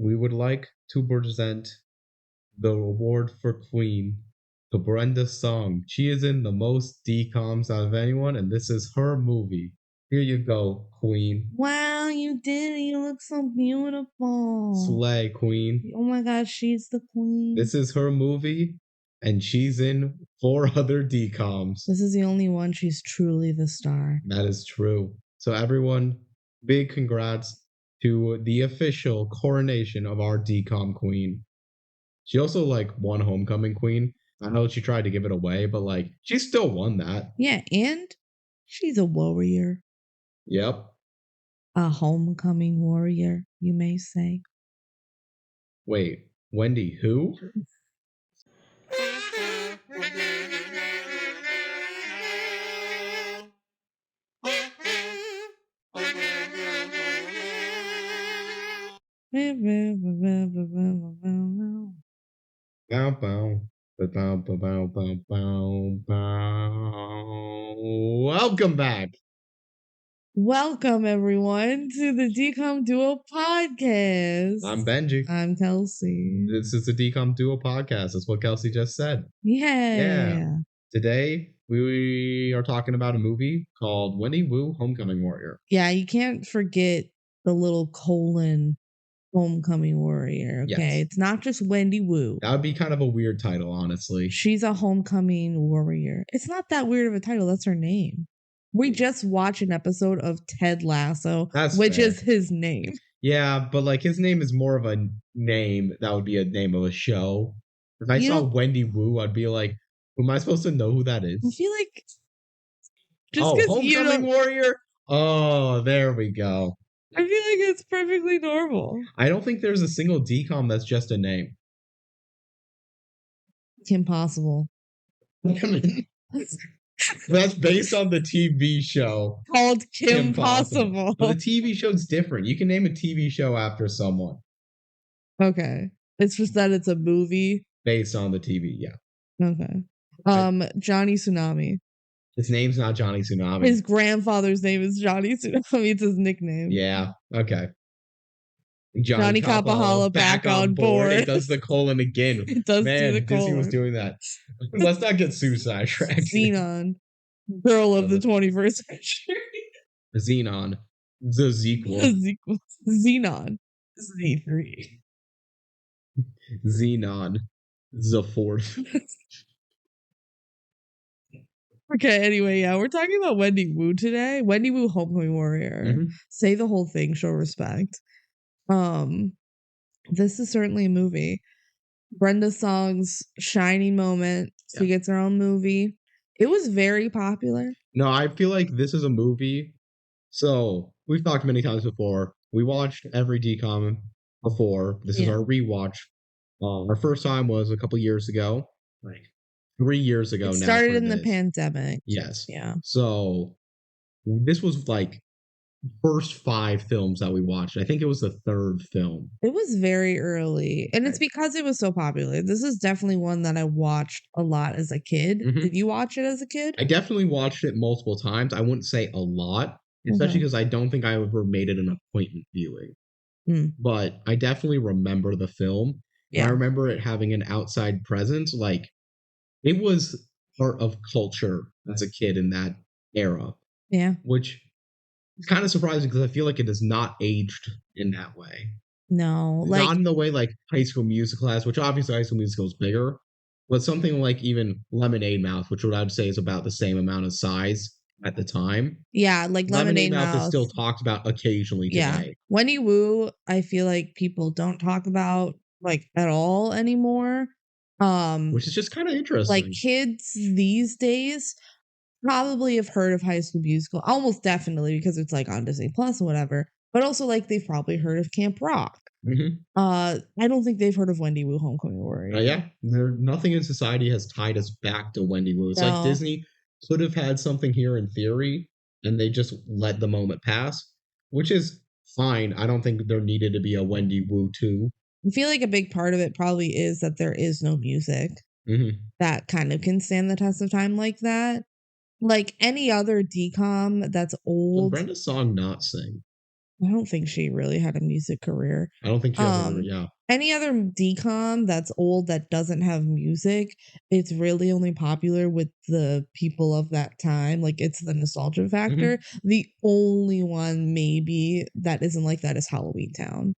we would like to present the award for Queen to Brenda Song. She is in the most DCOMs out of anyone, and this is her movie. Here you go, Queen. Wow, you did it. You look so beautiful. Slay, Queen. Oh my gosh, she's the queen. This is her movie, and she's in 4 other DCOMs. This is the only one she's truly the star. That is true. So everyone, big congrats to the official coronation of our DCOM queen. She also won Homecoming Queen. I know she tried to give it away, but she still won that. Yeah, and she's a warrior. Yep. A homecoming warrior, you may say. Wait, Wendy who? Bow, bow. Bow, bow, bow, bow, bow, bow. Welcome back. Welcome, everyone, to the DCOM Duo Podcast. I'm Benji. I'm Kelsey. This is the DCOM Duo Podcast. That's what Kelsey just said. Yeah. Today, we are talking about a movie called Wendy Wu, Homecoming Warrior. Yeah, you can't forget the little colon homecoming warrior, okay? Yes. It's not just Wendy Wu. That would be kind of a weird title, honestly. She's a homecoming warrior. It's not that weird of a title. That's her name. We just watched an episode of Ted Lasso, which is his name. Yeah, but his name is more of a name that would be a name of a show. If I saw Wendy Wu, I'd be like, who am I supposed to know who that is? I feel like just Homecoming Warrior? Oh, there we go. I feel like it's perfectly normal. I don't think there's a single DCOM that's just a name. Kim Possible. That's based on the TV show called Kim Possible. But the TV show's different. You can name a TV show after someone. Okay. It's just that it's a movie. Based on the TV, yeah. Okay. Johnny Tsunami. His name's not Johnny Tsunami. His grandfather's name is Johnny Tsunami. It's his nickname. Yeah, okay. Johnny Kapahala back on board. It does the colon again. It does do the colon. Disney was doing that. Let's not get suicide tracked. Xenon. Girl of the 21st century. Xenon. The sequel. Xenon. Z3. Xenon. The fourth. Okay, anyway, yeah, we're talking about Wendy Wu today. Wendy Wu, Homecoming Warrior. Mm-hmm. Say the whole thing, show respect. This is certainly a movie. Brenda Song's shining moment. She gets her own movie. It was very popular. No, I feel like this is a movie. So we've talked many times before. We watched every DCOM before. This is our rewatch. Our first time was a couple years ago. 3 years ago now. It started in the pandemic. Yes. Yeah. So this was first 5 films that we watched. I think it was the 3rd film. It was very early. And it's because it was so popular. This is definitely one that I watched a lot as a kid. Mm-hmm. Did you watch it as a kid? I definitely watched it multiple times. I wouldn't say a lot, especially because I don't think I ever made it an appointment viewing. But I definitely remember the film. Yeah. I remember it having an outside presence. It was part of culture as a kid in that era. Yeah. Which is kind of surprising because I feel like it is not aged in that way. No. Not in the way High School Musical has, which obviously High School Musical is bigger. But something like even Lemonade Mouth, which what I'd say is about the same amount of size at the time. Yeah, Lemonade Mouth is still talked about occasionally today. Yeah. Wendy Wu, I feel like people don't talk about at all anymore. Which is just kind of interesting. Kids these days probably have heard of High School Musical, almost definitely because it's on Disney Plus or whatever. But also they've probably heard of Camp Rock. Mm-hmm. I don't think they've heard of Wendy Wu, Homecoming Warrior. Yeah, nothing in society has tied us back to Wendy Wu. It's like Disney could have had something here in theory, and they just let the moment pass, which is fine. I don't think there needed to be a Wendy Wu 2. I feel like a big part of it probably is that there is no music that kind of can stand the test of time like that. Any other DCOM that's old. Did Brenda Song not sing? I don't think she really had a music career. I don't think she ever, yeah. Any other DCOM that's old that doesn't have music, it's really only popular with the people of that time. Like, it's the nostalgia factor. The only one maybe that isn't like that is Halloween Town.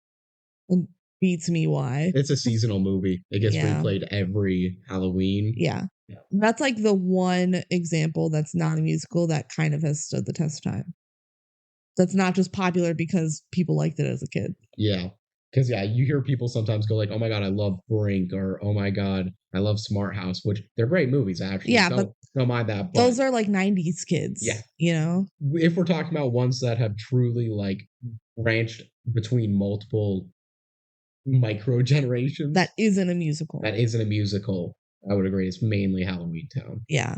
And beats me why. It's a seasonal movie. It gets replayed every Halloween. Yeah. That's like the one example that's not a musical that kind of has stood the test of time. That's not just popular because people liked it as a kid. Yeah. Because, you hear people sometimes go like, oh my God, I love Brink, or oh my God, I love Smart House, which they're great movies, actually. Yeah, but don't mind that. But those are like 90s kids. Yeah. You know? If we're talking about ones that have truly like branched between multiple micro generations. That isn't a musical. I would agree. It's mainly Halloween Town. Yeah.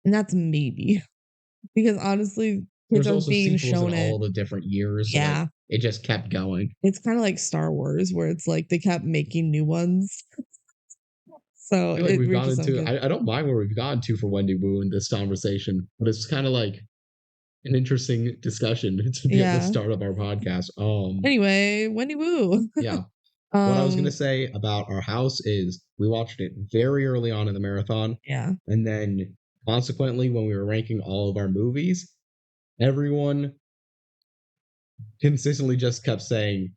And that's maybe. Because honestly, there's also being sequels in all the different years. Yeah. Like, it just kept going. It's kind of like Star Wars, where it's like they kept making new ones. So I feel like we've gone into, I don't mind where we've gone to for Wendy Wu in this conversation, but it's kind of like an interesting discussion to be at the start of our podcast. Anyway, Wendy Wu. Yeah. What I was going to say about our house is we watched it very early on in the marathon. Yeah. And then consequently, when we were ranking all of our movies, everyone consistently just kept saying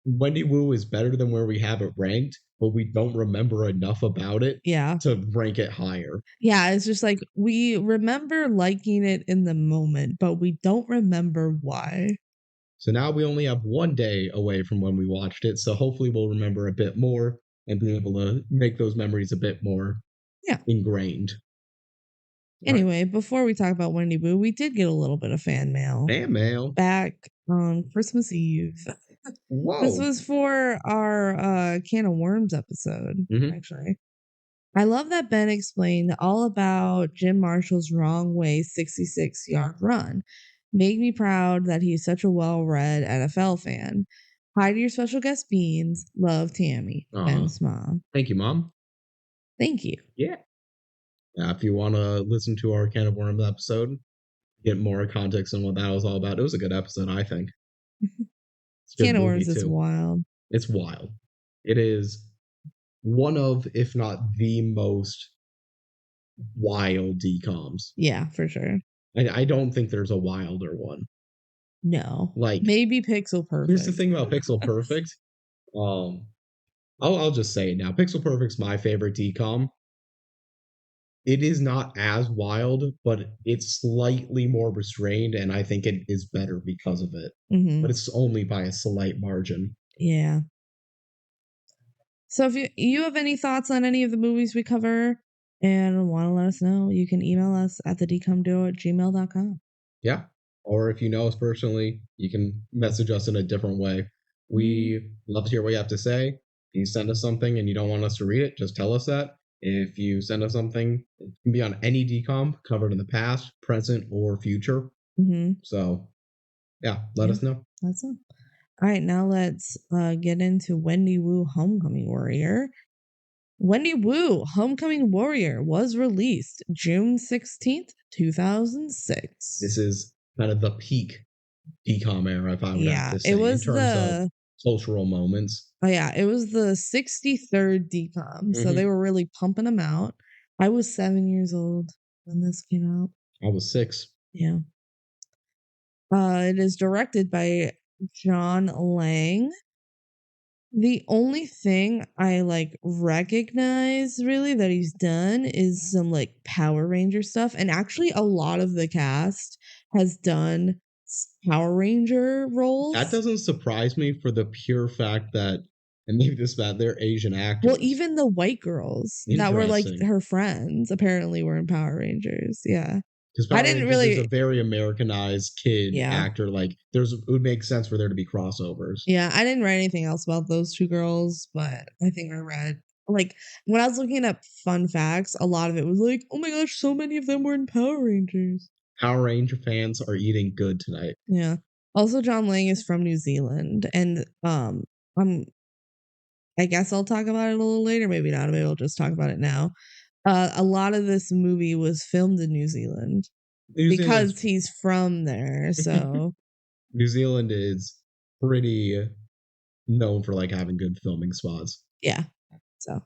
Wendy Wu is better than where we have it ranked, but we don't remember enough about it to rank it higher. Yeah, it's just like we remember liking it in the moment, but we don't remember why. So now we only have one day away from when we watched it, so hopefully we'll remember a bit more and be able to make those memories a bit more ingrained. Anyway, before we talk about Wendy Wu, we did get a little bit of fan mail. Back on Christmas Eve. Whoa. This was for our Can of Worms episode, actually. I love that Ben explained all about Jim Marshall's Wrong Way 66-yard run. Made me proud that he's such a well-read NFL fan. Hi to your special guest, Beans. Love, Tammy. Ben's mom. Thank you, Mom. Thank you. Yeah. If you want to listen to our Can of Worms episode, get more context on what that was all about. It was a good episode, I think. Can of Worms is wild. It's wild. It is one of, if not the most wild DCOMs. Yeah, for sure. I don't think there's a wilder one. No. Like, maybe Pixel Perfect. Here's the thing about Pixel Perfect. I'll just say it now. Pixel Perfect's my favorite DCOM. It is not as wild, but it's slightly more restrained, and I think it is better because of it. But it's only by a slight margin. Yeah. So if you have any thoughts on any of the movies we cover and want to let us know, you can email us at thedcomduo@gmail.com. Yeah. Or if you know us personally, you can message us in a different way. We love to hear what you have to say. If you send us something and you don't want us to read it, just tell us that. If you send us something, it can be on any DCOM covered in the past, present, or future. So, yeah, let us know. That's it. All right, now let's get into Wendy Wu Homecoming Warrior. Wendy Wu Homecoming Warrior was released June 16th, 2006. This is kind of the peak DCOM era, if I would have to say, it was in terms of cultural moments. Oh, yeah, it was the 63rd DCOM, so they were really pumping them out. I was 7 years old when this came out. I was 6. Yeah. It is directed by John Lang. The only thing I recognize really that he's done is some Power Ranger stuff, and actually a lot of the cast has done Power Ranger roles. That doesn't surprise me for the pure fact that, and maybe this bad, they're Asian actors. Well, even the white girls that were her friends apparently were in Power Rangers. Yeah. Because Power Rangers is a very Americanized kid actor. It would make sense for there to be crossovers. Yeah, I didn't write anything else about those two girls, but I think I read when I was looking up fun facts, a lot of it was oh my gosh, so many of them were in Power Rangers. Power Ranger fans are eating good tonight. Yeah. Also, John Lang is from New Zealand, and I guess I'll talk about it a little later. Maybe not. Maybe I'll just talk about it now. A lot of this movie was filmed in New Zealand because he's from there. So New Zealand is pretty known for like having good filming spots. Yeah. So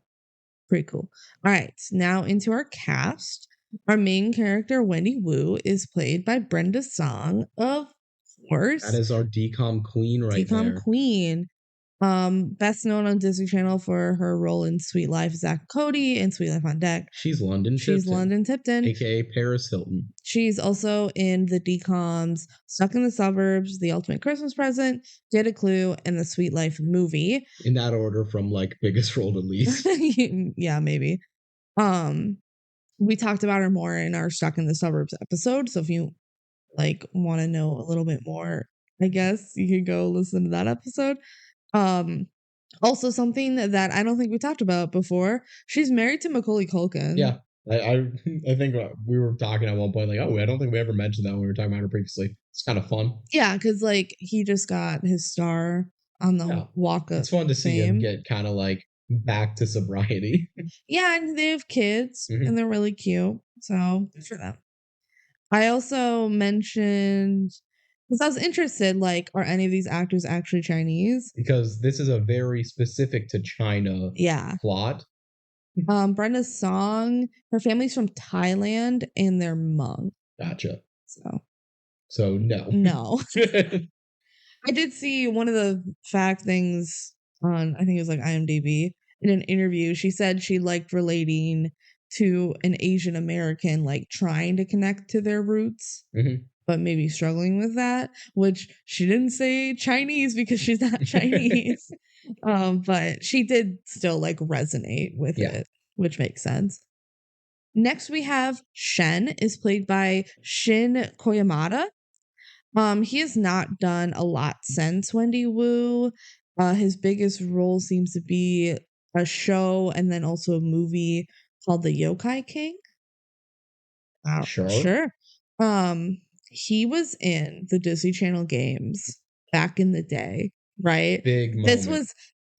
pretty cool. All right. Now into our cast. Our main character, Wendy Wu, is played by Brenda Song, of course. That is our DCOM queen right DCOM there. queen. Best known on Disney Channel for her role in Sweet Life Zach Cody and Sweet Life on Deck. She's London Tipton, aka Paris Hilton. She's also in the DCOMs Stuck in the Suburbs, The Ultimate Christmas Present, Get a Clue, and the Sweet Life movie. In that order, from like biggest role to least. Yeah, maybe. We talked about her more in our Stuck in the Suburbs episode, so if you like want to know a little bit more, I guess you could go listen to that episode. Also something that I don't think we talked about before, she's married to Macaulay Culkin. Yeah. I think we were talking at one point like, oh, I don't think we ever mentioned that when we were talking about her previously. It's kind of fun. Yeah, because like he just got his star on the Walk of Fame. It's fun to see him get kind of like back to sobriety. Yeah, and they have kids and they're really cute. So good for them. I also mentioned, because I was interested, like, are any of these actors actually Chinese? Because this is a very specific to China plot. Brenda Song, her family's from Thailand and they're Hmong. Gotcha. So no. No. I did see one of the fact things on, I think it was like IMDb, in an interview. She said she liked relating to an Asian American, like trying to connect to their roots, but maybe struggling with that, which she didn't say Chinese because she's not Chinese. But she did still like resonate with it, which makes sense. Next we have Shen, is played by Shin Koyamada. He has not done a lot since Wendy Wu. His biggest role seems to be a show and then also a movie called The Yokai King. Sure. He was in the Disney Channel games back in the day, right? Big moment. This was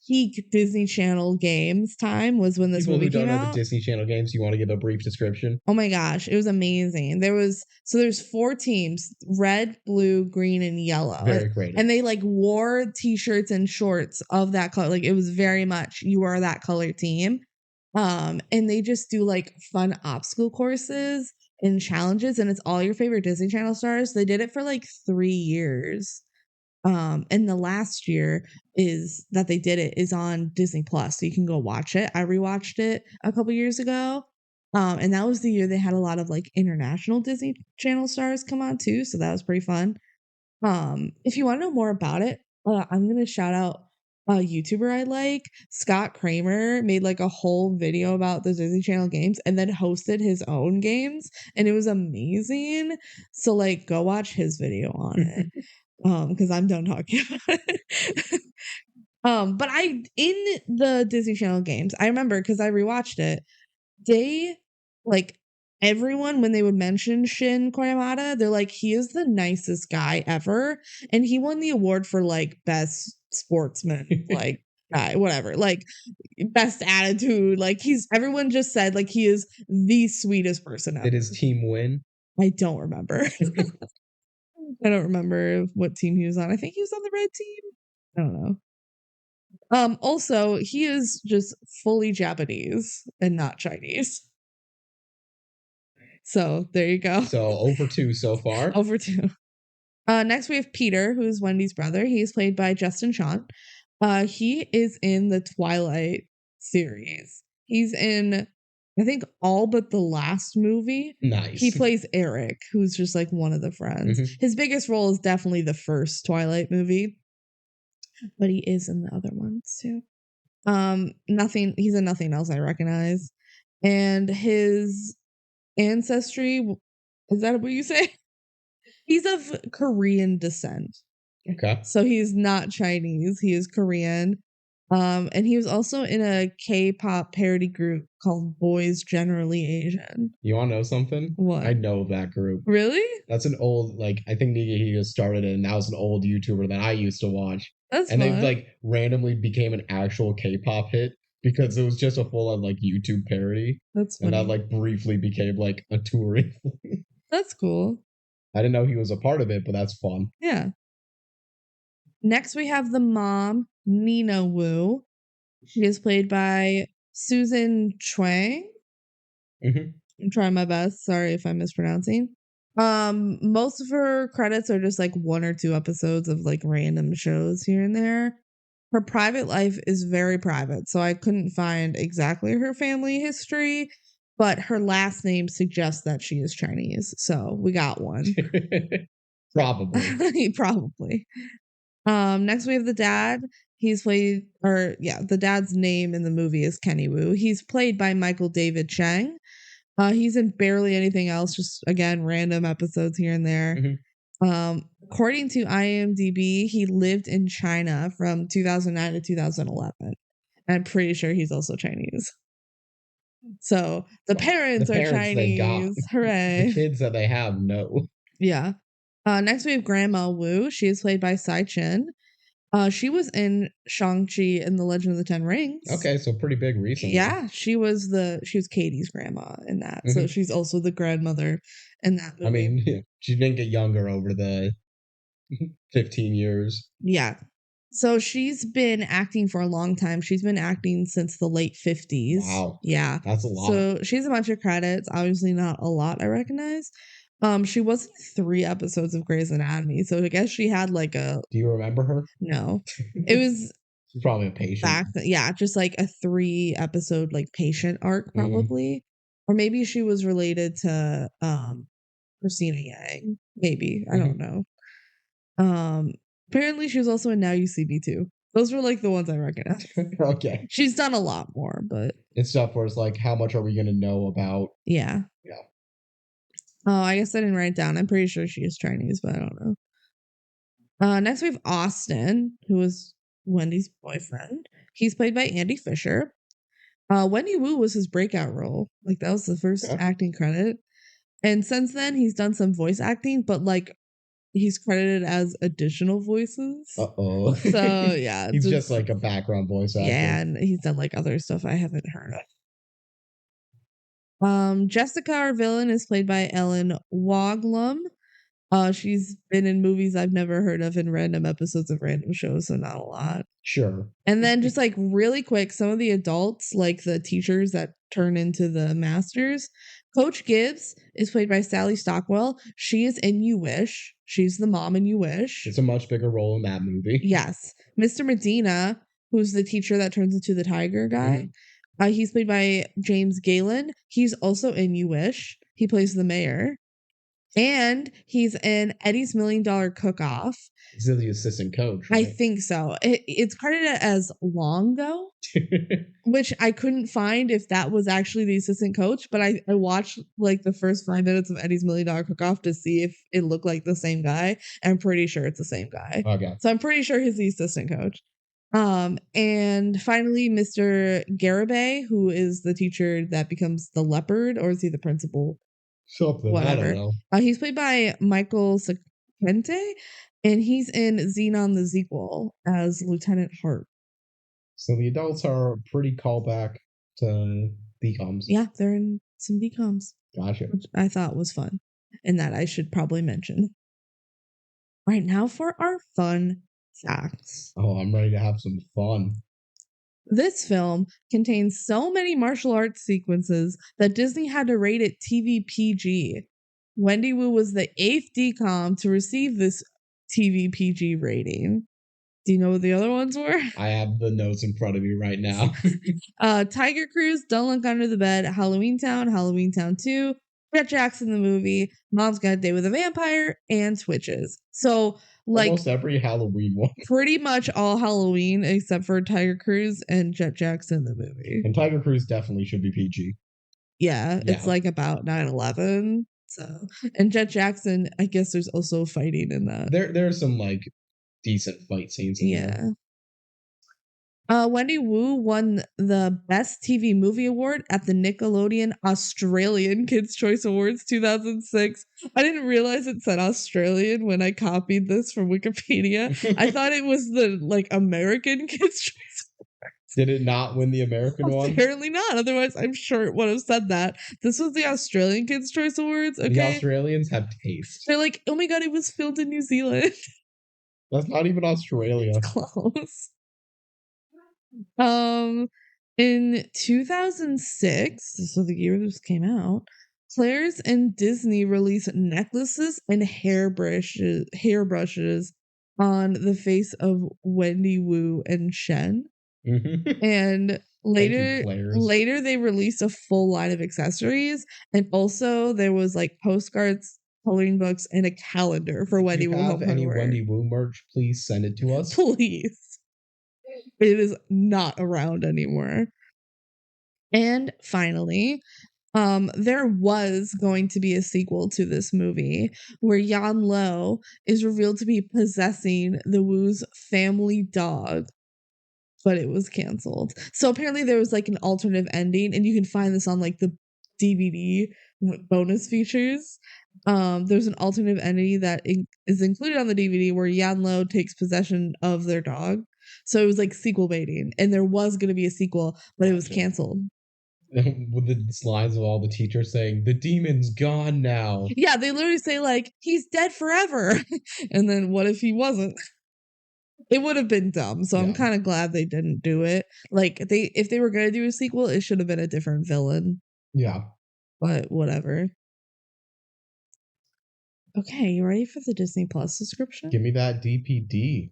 peak Disney Channel games time, was when this movie came out. People who don't know the Disney Channel games, you want to give a brief description? Oh my gosh, it was amazing. There's 4 teams: red, blue, green, and yellow. Very creative. And they like wore t-shirts and shorts of that color. Like it was very much you are that color team. And they just do like fun obstacle courses and challenges, and it's all your favorite Disney Channel stars. They did it for like 3 years. And the last year is that they did it is on Disney Plus, so you can go watch it. I rewatched it a couple years ago. And that was the year they had a lot of like international Disney Channel stars come on too, so that was pretty fun. If you want to know more about it, I'm gonna shout out a YouTuber I like. Scott Kramer made like a whole video about the Disney Channel games and then hosted his own games, and it was amazing. So like go watch his video on it. Because I'm done talking about it. But in the Disney Channel games, I remember because I rewatched it, they like everyone when they would mention Shin Koyamada, they're like, he is the nicest guy ever, and he won the award for like best sportsman, like guy, whatever, like best attitude. Like everyone just said like he is the sweetest person ever. Did his team win? I don't remember. I don't remember what team he was on. I think he was on the red team. I don't know. Also, he is just fully Japanese and not Chinese. So there you go. So over 2 so far. Over 2. Next we have Peter, who is Wendy's brother. He's played by Justin Chon. He is in the Twilight series. He's in, I think, all but the last movie. Nice. He plays Eric, who's just like one of the friends. His biggest role is definitely the first Twilight movie, but he is in the other ones too. He's in nothing else I recognize. And his ancestry, is that what you say? He's of Korean descent. Okay. So he's not Chinese, he is Korean. And he was also in a K-pop parody group called Boys Generally Asian. You want to know something? What? I know that group. Really? That's an old, like, I think Nigahiga started it, and that was an old YouTuber that I used to watch. That's and fun. they, like, randomly became an actual K-pop hit because it was just a full-on, like, YouTube parody. That's funny. And that, like, briefly became, like, a touring. That's cool. I didn't know he was a part of it, but that's fun. Yeah. Next, we have the mom, Nina Wu. She is played by Susan Chuang. I'm trying my best. Sorry if I'm mispronouncing. Most of her credits are just like 1 or 2 episodes of like random shows here and there. Her private life is very private, so I couldn't find exactly her family history, but her last name suggests that she is Chinese, so we got one. Probably. Probably. Next we have the dad. The dad's name in the movie is Kenny Wu. He's played by Michael David Chang. He's in barely anything else, just again, random episodes here and there. According to IMDb, he lived in China from 2009 to 2011. I'm pretty sure he's also Chinese. So the parents are Chinese. Hooray. The kids that they have, no. Yeah. Next we have Grandma Wu. She is played by Sai Chen. She was in Shang-Chi and the Legend of the Ten Rings. Okay, so pretty big recently. Yeah, she was Katie's grandma in that. So she's also the grandmother in that movie. I mean, she didn't get younger over the 15 years. Yeah. So she's been acting for a long time. She's been acting since the late 50s. Wow. Yeah. That's a lot. So she has a bunch of credits. Obviously not a lot I recognize. She was in 3 episodes of Grey's Anatomy, so I guess she had like a... Do you remember her? No. It was... She's probably a patient. Just like a 3-episode like patient arc probably. Or maybe she was related to Christina Yang. Maybe. I don't know. Apparently she was also in Now You See Me Too. Those were like the ones I recognize. Okay. She's done a lot more, but... It's stuff where it's like, how much are we going to know about? Yeah. Yeah. Oh, I guess I didn't write it down. I'm pretty sure she is Chinese, but I don't know. Next we have Austin, who was Wendy's boyfriend. He's played by Andy Fisher. Wendy Wu was his breakout role. Like that was the first acting credit. And since then he's done some voice acting, but like he's credited as additional voices. Uh-oh. So yeah. He's just like a background voice actor. Yeah, and he's done like other stuff I haven't heard of. Jessica, our villain, is played by Ellen Woglum. She's been in movies I've never heard of in random episodes of random shows, so not a lot. Sure. And then just like really quick, some of the adults, like the teachers that turn into the masters. Coach Gibbs is played by Sally Stockwell. She is in You Wish. She's the mom in You Wish. It's a much bigger role in that movie. Yes. Mr. Medina, who's the teacher that turns into the tiger guy. He's played by James Galen. He's also in You Wish. He plays the mayor. And he's in Eddie's $1 Million Cook-Off. He's the assistant coach, right? I think so. It's credited as Longo, which I couldn't find if that was actually the assistant coach, but I watched like the first 5 minutes of Eddie's $1 Million Cook-Off to see if it looked like the same guy. I'm pretty sure it's the same guy. Okay. So I'm pretty sure he's the assistant coach. And finally, Mr. Garibay, who is the teacher that becomes the leopard, or is he the principal? Something. Whatever. I don't know. He's played by Michael Sequente, and he's in Xenon the Sequel as Lieutenant Hart. So the adults are pretty callback to DCOMs. Yeah, they're in some DCOMs. Gotcha. Which I thought was fun, and that I should probably mention. All right, now for our fun facts. Oh, I'm ready to have some fun. This film contains so many martial arts sequences that Disney had to rate it TV PG. Wendy Wu was the 8th DCOM to receive this TV PG rating. Do you know what the other ones were? I have the notes in front of me right now. Tiger Cruise, Don't Look Under the Bed, Halloween Town 2, Jet Jackson the movie, Mom's Got a Date with a Vampire, and Twitches. So, like, almost every Halloween one. Pretty much all Halloween except for Tiger Cruise and Jet Jackson the movie. And Tiger Cruise definitely should be PG. Yeah, it's like about 9/11. So, and Jet Jackson, I guess there's also fighting in that. There's some like decent fight scenes in there. Wendy Wu won the Best TV Movie Award at the Nickelodeon Australian Kids' Choice Awards 2006. I didn't realize it said Australian when I copied this from Wikipedia. I thought it was the like American Kids' Choice Awards. Did it not win the American one? Apparently not. Otherwise, I'm sure it would have said that. This was the Australian Kids' Choice Awards. Okay? The Australians have taste. They're like, oh my god, it was filmed in New Zealand. That's not even Australia. It's close. In 2006, so the year this came out, Claire's and Disney released necklaces and hairbrushes on the face of Wendy Wu and Shen. Mm-hmm. And later they released a full line of accessories, and also there was like postcards, coloring books, and a calendar for Wendy Wu. If you have any Wendy Wu merch, please send it to us. Please. It is not around anymore. And finally, there was going to be a sequel to this movie where Yan Lo is revealed to be possessing the Wu's family dog, but it was canceled. So apparently there was like an alternative ending, and you can find this on like the DVD bonus features. There's an alternative ending that is included on the DVD where Yan Lo takes possession of their dog. So it was like sequel baiting, and there was going to be a sequel, but it was canceled. With the slides of all the teachers saying, the demon's gone now. Yeah, they literally say, like, he's dead forever. And then what if he wasn't? It would have been dumb. So I'm kind of glad they didn't do it. Like, if they were going to do a sequel, it should have been a different villain. Yeah. But whatever. Okay, you ready for the Disney Plus subscription? Give me that DPD.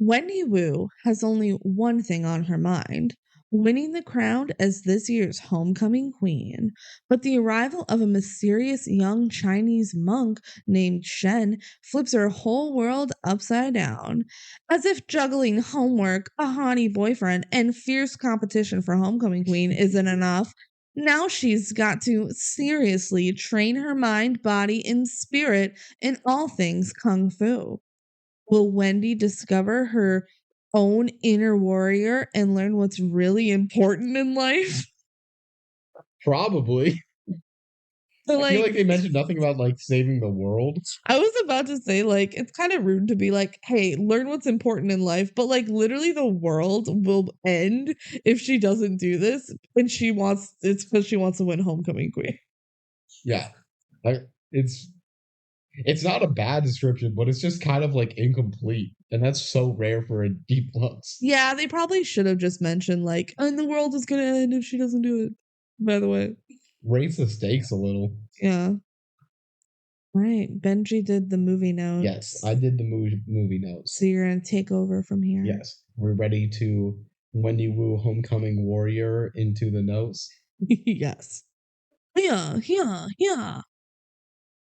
Wendy Wu has only one thing on her mind: winning the crown as this year's homecoming queen. But the arrival of a mysterious young Chinese monk named Shen flips her whole world upside down. As if juggling homework, a haughty boyfriend, and fierce competition for homecoming queen isn't enough, now she's got to seriously train her mind, body, and spirit in all things kung fu. Will Wendy discover her own inner warrior and learn what's really important in life? Probably. I feel like they mentioned nothing about like saving the world. I was about to say, like, it's kind of rude to be like, hey, learn what's important in life, but like literally the world will end if she doesn't do this, and it's because she wants to win homecoming queen. Yeah. It's not a bad description, but it's just kind of like incomplete. And that's so rare for a D+. Yeah, they probably should have just mentioned like, and the world is gonna end if she doesn't do it, by the way. Raise the stakes a little. Yeah. Right. Benji did the movie notes. Yes, I did the movie notes. So you're gonna take over from here. Yes. We're ready to Wendy Wu homecoming warrior into the notes. Yes. Yeah.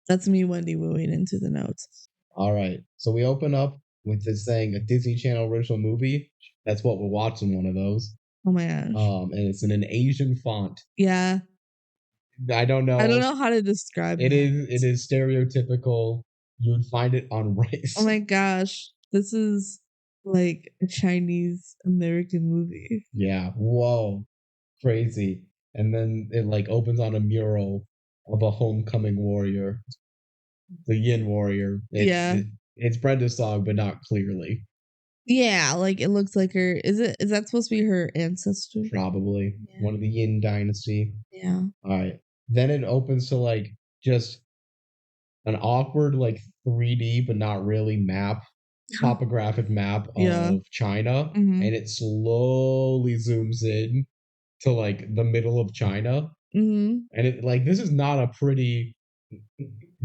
That's me Wendy Wooing into the notes. All right. So we open up with this saying a Disney Channel original movie. That's what we're watching, one of those. Oh my gosh. And it's in an Asian font. Yeah. I don't know how to describe it. It is stereotypical. You would find it on rice. Oh my gosh. This is like a Chinese American movie. Yeah. Whoa. Crazy. And then it like opens on a mural of a homecoming warrior. The Yin warrior. It's Brenda's song, but not clearly. Yeah, like it looks like her. Is that supposed to be her ancestor? Probably. Yeah. One of the Yin dynasty. Yeah. All right. Then it opens to like just an awkward like 3D but not really topographic map of China, and it slowly zooms in to like the middle of China, and it like this is not a pretty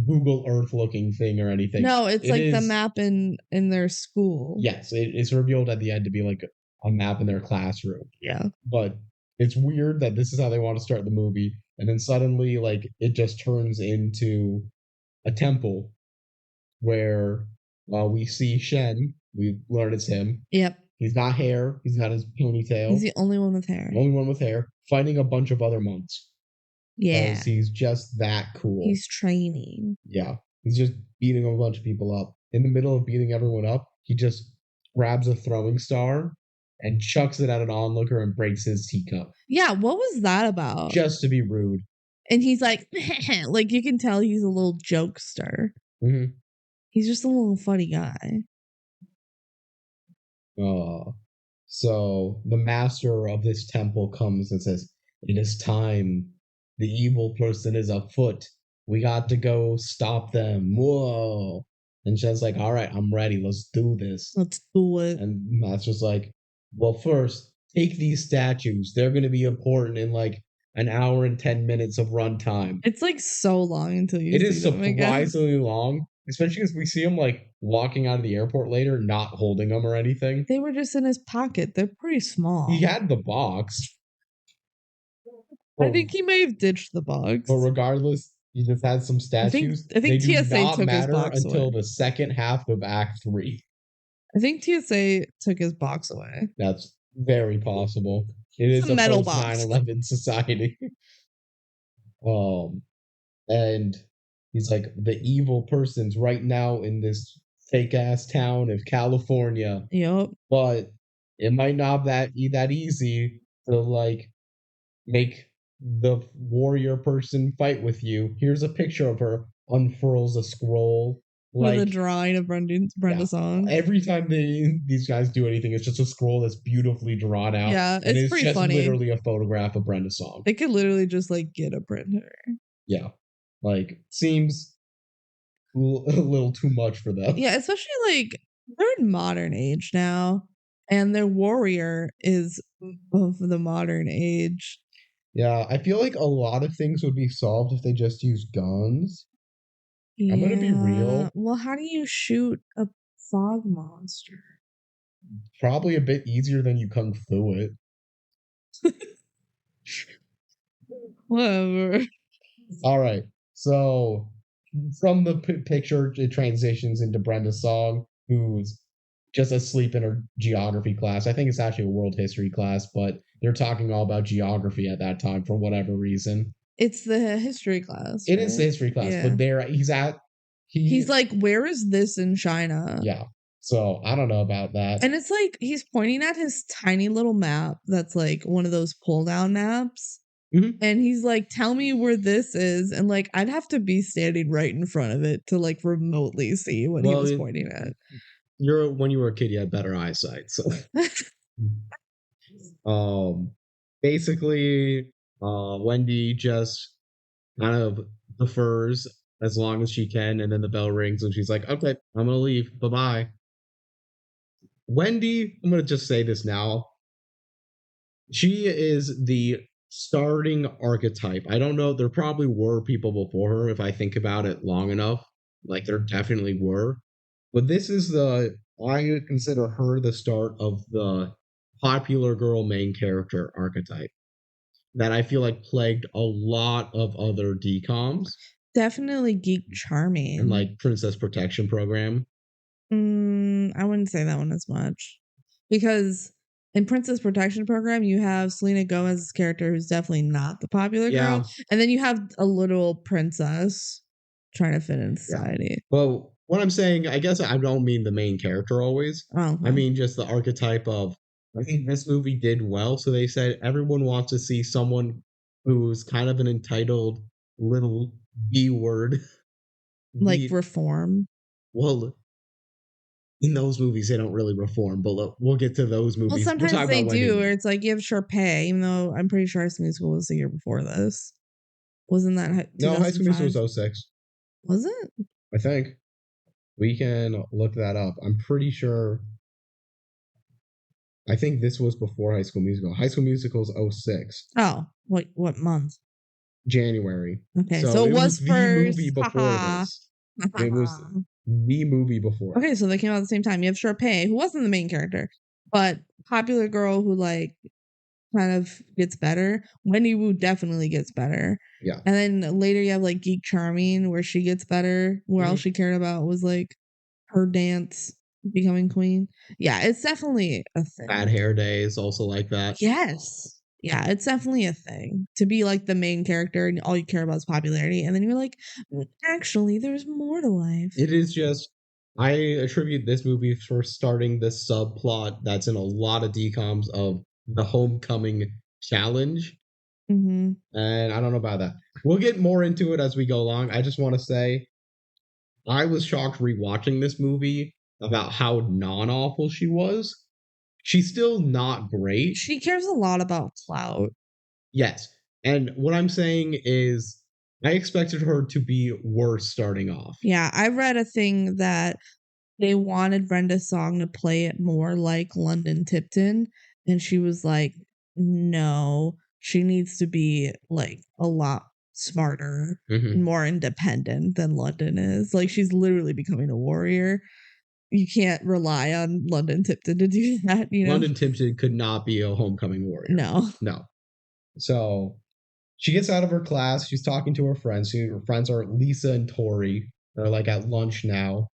Google Earth looking thing or anything. No, it's like the map in their school. Yes, it's revealed at the end to be like a map in their classroom. Yeah, but it's weird that this is how they want to start the movie, and then suddenly like it just turns into a temple where we see Shen. We learn it's him. Yep. He's got hair. He's got his ponytail. He's the only one with hair. Only one with hair. Fighting a bunch of other monks. Yeah. Because he's just that cool. He's training. Yeah. He's just beating a bunch of people up. In the middle of beating everyone up, he just grabs a throwing star and chucks it at an onlooker and breaks his teacup. Yeah, what was that about? Just to be rude. And he's like, like you can tell he's a little jokester. Mm-hmm. He's just a little funny guy. So the master of this temple comes and says, "It is time. The evil person is afoot. We got to go stop them." Whoa. And Shen's like, all right, I'm ready. Let's do this. Let's do it. And Matt's just like, well, first, take these statues. They're going to be important in like an hour and 10 minutes of runtime. It's like so long until you see them. It is surprisingly long, especially because we see him like walking out of the airport later, not holding them or anything. They were just in his pocket. They're pretty small. He had the box. I think he may have ditched the box. But regardless, he just had some statues. I think they TSA do not took matter his box until away. the second half of Act 3. I think TSA took his box away. That's very possible. It's a metal box. 9/11 society. And he's like, the evil person's right now in this fake ass town of California. Yep. But it might not be that easy to like make the warrior person fight with you. Here's a picture of her, unfurls a scroll. Like, with a drawing of Brenda Song. Every time these guys do anything, it's just a scroll that's beautifully drawn out. Yeah, it's pretty just funny. Literally a photograph of Brenda Song. They could literally just like get a print her. Yeah, like seems a little too much for them. Yeah, especially like they're in modern age now, and their warrior is of the modern age. Yeah, I feel like a lot of things would be solved if they just used guns. Yeah. I'm gonna be real. Well, how do you shoot a fog monster? Probably a bit easier than you kung fu it. Whatever. All right. So from the picture, it transitions into Brenda Song, who's just asleep in her geography class. I think it's actually a world history class, but they're talking all about geography at that time for whatever reason. It's the history class. It is the history class, yeah. But he's like, where is this in China? Yeah. So I don't know about that. And it's like he's pointing at his tiny little map that's like one of those pull down maps. Mm-hmm. And he's like, tell me where this is. And like, I'd have to be standing right in front of it to like remotely see what he was pointing at. When you were a kid, you had better eyesight. So basically, Wendy just kind of defers as long as she can, and then the bell rings and she's like, okay, I'm gonna leave. Bye-bye. Wendy, I'm gonna just say this now. She is the starting archetype. I don't know, there probably were people before her if I think about it long enough. Like there definitely were. But this is I consider her the start of the popular girl main character archetype that I feel like plagued a lot of other DCOMs. Definitely Geek Charming. And like Princess Protection Program. I wouldn't say that one as much. Because in Princess Protection Program, you have Selena Gomez's character who's definitely not the popular girl. And then you have a little princess trying to fit in society. Yeah. Well, what I'm saying, I guess I don't mean the main character always. Oh, okay. I mean just the archetype of, I think this movie did well. So they said everyone wants to see someone who's kind of an entitled little B word. Like reform. Well, in those movies, they don't really reform, but we'll get to those movies. Well, sometimes they do, where it's like you have Sharpay, even though I'm pretty sure High School Musical was the year before this. Wasn't that No, High School Musical was 06. Was it? I think. We can look that up. I'm pretty sure. I think this was before High School Musical. High School Musical is 06. Oh, what month? January. Okay, so it was the first. movie before this. It was the movie before. Okay, so they came out at the same time. You have Sharpay, who wasn't the main character, but popular girl who like kind of gets better. Wendy Wu definitely gets better. Yeah. And then later you have like Geek Charming, where she gets better. Where all she cared about was like her dance, becoming queen. Yeah, it's definitely a thing. Bad Hair Day is also like that. Yes. Yeah, it's definitely a thing to be like the main character and all you care about is popularity. And then you're like, actually, there's more to life. It is just, I attribute this movie for starting this subplot that's in a lot of DCOMs of the homecoming challenge. Mm-hmm. And I don't know about that. We'll get more into it as we go along. I just want to say, I was shocked rewatching this movie about how non-awful she was. She's still not great. She cares a lot about clout. Yes. And what I'm saying is I expected her to be worse starting off. Yeah, I read a thing that they wanted Brenda's song to play it more like London Tipton, and she was like, no, she needs to be like a lot smarter and more independent than London is. Like, she's literally becoming a warrior. You can't rely on London Tipton to do that, you know? London Tipton could not be a homecoming warrior. No. So she gets out of her class. She's talking to her friends. Her friends are Lisa and Tori. They're like at lunch now.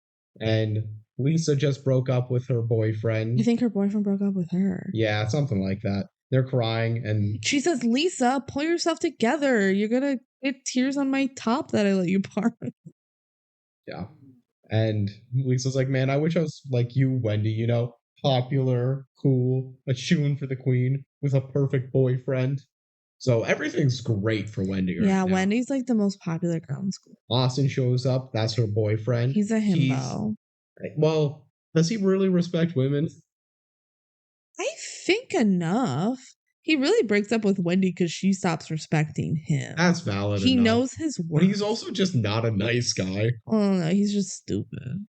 And Lisa just broke up with her boyfriend. You think her boyfriend broke up with her? Yeah, something like that. They're crying and she says, Lisa, pull yourself together. You're gonna get tears on my top that I let you borrow. Yeah. And Lisa's like, man, I wish I was like you, Wendy, you know, popular, cool, a shoo-in for the queen with a perfect boyfriend. So everything's great for Wendy. Yeah, right now. Wendy's like the most popular girl in school. Austin shows up. That's her boyfriend. He's a himbo. Well, does he really respect women? I think enough. He really breaks up with Wendy because she stops respecting him. That's valid. He knows his worth. But he's also just not a nice guy. Oh no, he's just stupid.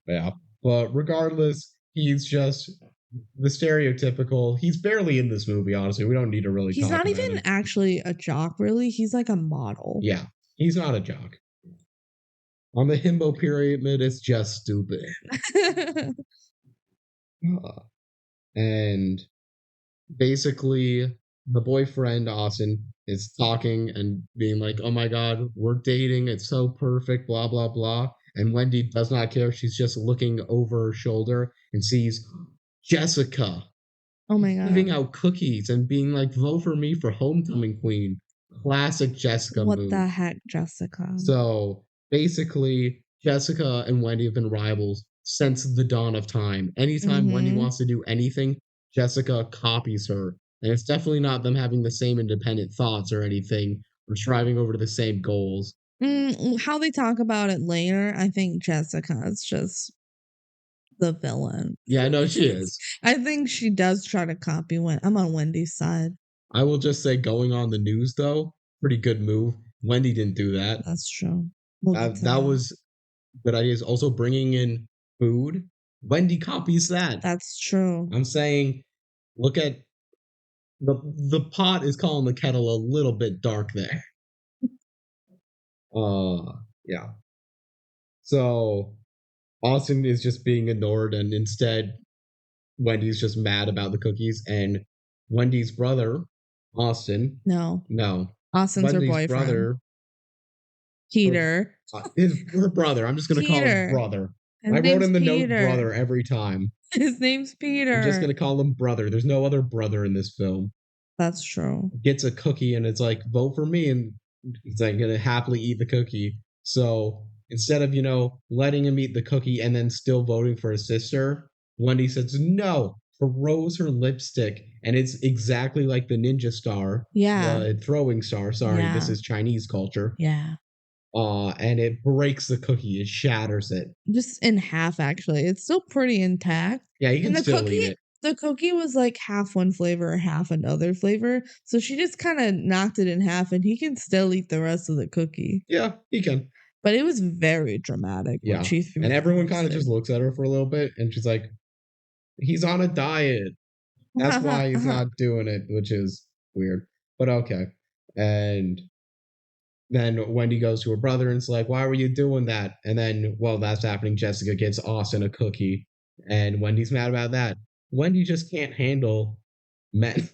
Yeah. But regardless, he's just the stereotypical. He's barely in this movie, honestly. We don't need to really He's not even actually a jock, really. He's like a model. Yeah. He's not a jock. On the himbo pyramid, it's just stupid. And basically, the boyfriend, Austin, is talking and being like, oh my god, we're dating, it's so perfect, blah, blah, blah. And Wendy does not care. She's just looking over her shoulder and sees Jessica. Oh my god. Giving out cookies and being like, vote for me for homecoming queen. Classic Jessica What move. the heck, Jessica? So basically, Jessica and Wendy have been rivals since the dawn of time. Anytime Wendy wants to do anything, Jessica copies her. And it's definitely not them having the same independent thoughts or anything, or striving over to the same goals. How they talk about it later, I think Jessica is just the villain. Yeah, no, she is. I think she does try to copy I'm on Wendy's side. I will just say, going on the news, though, pretty good move. Wendy didn't do that. That's true. That was good ideas. Also, bringing in food. Wendy copies that. That's true. I'm saying, look at the pot is calling the kettle a little bit dark there. Yeah. So Austin is just being ignored, and instead Wendy's just mad about the cookies, and Wendy's brother, Austin. No. Austin's Wendy's her boyfriend. Brother, Peter. Her brother. I'm just gonna call him brother. I wrote in the note brother every time. His name's Peter. I'm just gonna call him brother. There's no other brother in this film. That's true. Gets a cookie and it's like, vote for me, and he's like gonna happily eat the cookie. So instead of, letting him eat the cookie and then still voting for his sister, Wendy says no, throws her lipstick, and it's exactly like the ninja star. Yeah. Throwing star. Sorry, This is Chinese culture. Yeah. And it breaks the cookie. It shatters it. Just in half, actually. It's still pretty intact. Yeah, you can still eat it. The cookie was like half one flavor, half another flavor. So she just kind of knocked it in half, and he can still eat the rest of the cookie. Yeah, he can. But it was very dramatic. Yeah. And everyone kind of just looks at her for a little bit, and she's like, he's on a diet. That's why he's not doing it, which is weird. But okay. And then Wendy goes to her brother and it's like, why were you doing that? And then, while that's happening, Jessica gets Austin a cookie. And Wendy's mad about that. Wendy just can't handle men.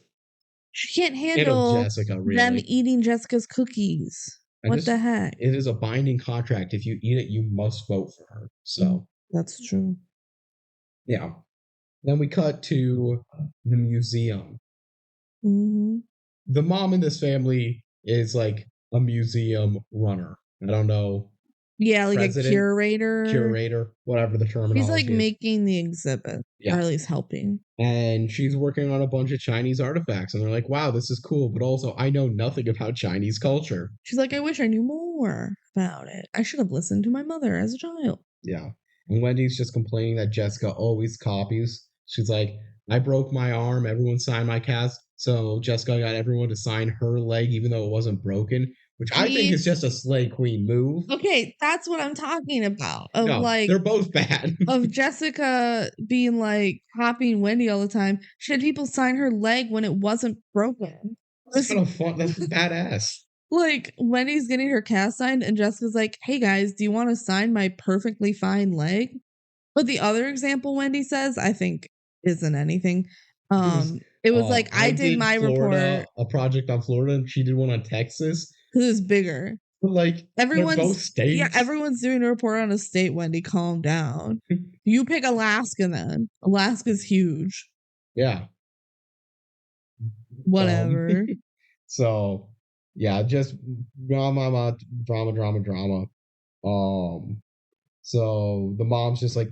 She can't handle Jessica, really. them eating Jessica's cookies. What the heck? It is a binding contract. If you eat it, you must vote for her. So that's true. Yeah. Then we cut to the museum. The mom in this family is like a museum runner. I don't know. Yeah, like a curator, whatever the terminology He's like is. making the exhibit, or at least helping. And she's working on a bunch of Chinese artifacts, and they're like, wow, this is cool, but also I know nothing about Chinese culture. She's like, I wish I knew more about it. I should have listened to my mother as a child. Yeah. And Wendy's just complaining that Jessica always copies. She's like, I broke my arm. Everyone signed my cast. So Jessica got everyone to sign her leg, even though it wasn't broken, which I think is just a slay queen move. Okay, that's what I'm talking about. Of no, like, they're both bad. of Jessica being like copying Wendy all the time. She had people sign her leg when it wasn't broken. That's kind of fun. That's badass. Like Wendy's getting her cast signed, and Jessica's like, "Hey guys, do you want to sign my perfectly fine leg?" But the other example Wendy says, I think, isn't anything. It was like I did my Florida, report, a project on Florida, and she did one on Texas. because it's bigger. But like everyone's both states. Yeah, everyone's doing a report on a state. Wendy, calm down. You pick Alaska then. Alaska's huge. Yeah. Whatever. So yeah, just drama. So the mom's just like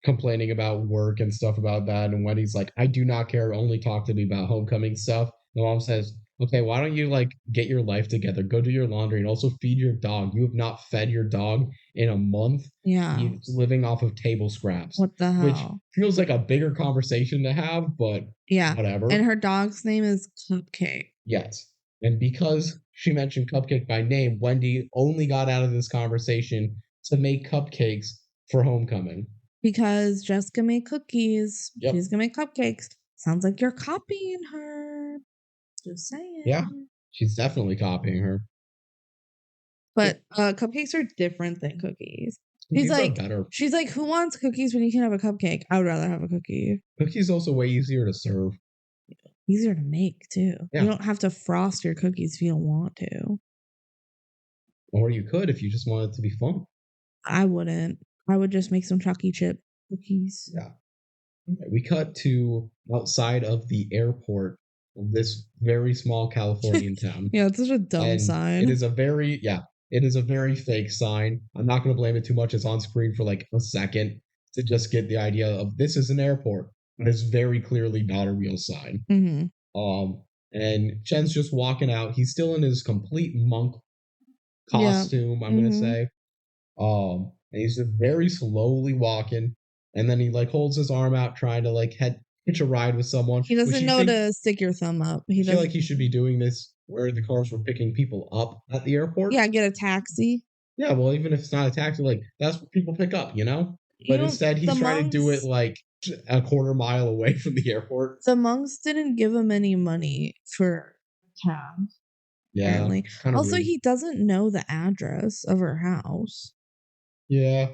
complaining about work and stuff about that, and Wendy's like, I do not care, only talk to me about homecoming stuff. The mom says, okay, why don't you like get your life together, go do your laundry, and also feed your dog. You have not fed your dog in a month. Yeah. He's living off of table scraps. What the hell? Which feels like a bigger conversation to have, but yeah, whatever. And her dog's name is Cupcake. Yes. And because she mentioned Cupcake by name, Wendy only got out of this conversation to make cupcakes for homecoming. Because Jessica made cookies. Yep. She's gonna make cupcakes. Sounds like you're copying her. Just saying. Yeah, she's definitely copying her. But cupcakes are different than cookies. She's like, who wants cookies when you can have a cupcake? I would rather have a cookie. Cookies also way easier to serve. Easier to make too. Yeah. You don't have to frost your cookies if you don't want to. Or you could if you just want it to be fun. I wouldn't. I would just make some chalky chip cookies. Yeah. Okay, we cut to outside of the airport of this very small Californian town. Yeah, it's such a dumb sign. It is a very fake sign. I'm not going to blame it too much. It's on screen for like a second to just get the idea of this is an airport, but it's very clearly not a real sign. Mm-hmm. And Chen's just walking out. He's still in his complete monk costume, I'm going to say. And he's just very slowly walking. And then he like holds his arm out trying to like hitch a ride with someone. He doesn't know to stick your thumb up. I feel like he should be doing this where the cars were picking people up at the airport. Yeah, get a taxi. Yeah, well, even if it's not a taxi, like that's what people pick up, you know? But instead he's trying to do it like a quarter mile away from the airport. The monks didn't give him any money for cab. Yeah. Apparently. Also, rude. He doesn't know the address of her house. Yeah.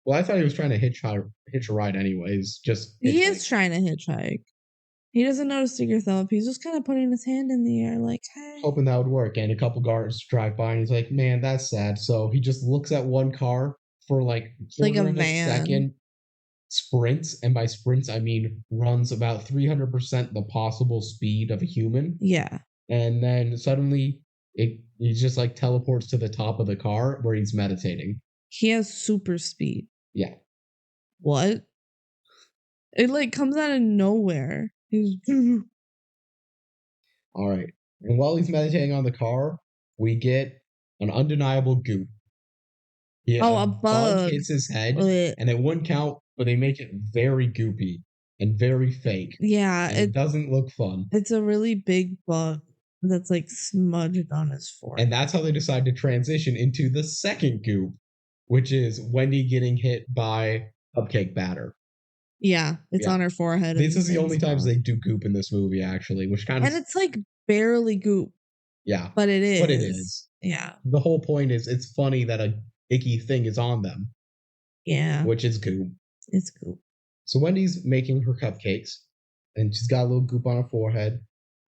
Well, I thought he was trying to hitch a ride anyways. He is trying to hitchhike. He doesn't know to stick your thumb up. He's just kind of putting his hand in the air like, hey. Hoping that would work. And a couple guards drive by and he's like, man, that's sad. So he just looks at one car for like a van. Second, sprints. And by sprints, I mean runs about 300% the possible speed of a human. Yeah. And then suddenly he just like teleports to the top of the car where he's meditating. He has super speed. Yeah. What? It like comes out of nowhere. All right. And while he's meditating on the car, we get an undeniable goop. A bug hits his head, and it wouldn't count, but they make it very goopy and very fake. Yeah. It doesn't look fun. It's a really big bug that's like smudged on his forehead. And that's how they decide to transition into the second goop, which is Wendy getting hit by cupcake batter. Yeah, it's on her forehead. This is the only times they do goop in this movie, actually, which kind of... And it's like barely goop. Yeah. But it is. But it is. Yeah. The whole point is it's funny that a icky thing is on them. Yeah. Which is goop. It's goop. So Wendy's making her cupcakes, and she's got a little goop on her forehead,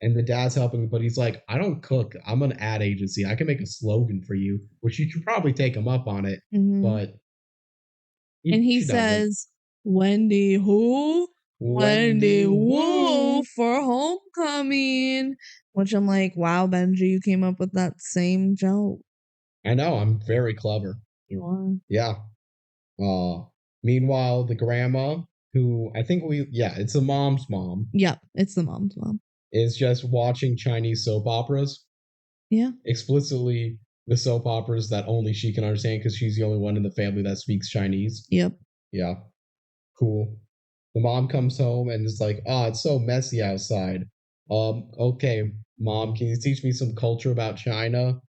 and the dad's helping, but he's like, I don't cook. I'm an ad agency. I can make a slogan for you, which you should probably take him up on it, but... And he says... Wendy who? Wendy Wu for homecoming. Which I'm like, wow, Benji, you came up with that same joke. I know, I'm very clever. You are. Yeah. Meanwhile, the grandma, who I think it's the mom's mom. Yep, it's the mom's mom. Is just watching Chinese soap operas. Yeah. Explicitly the soap operas that only she can understand because she's the only one in the family that speaks Chinese. Yep. Yeah. Cool. The mom comes home and is like, "Oh, it's so messy outside. Okay, mom, can you teach me some culture about China?"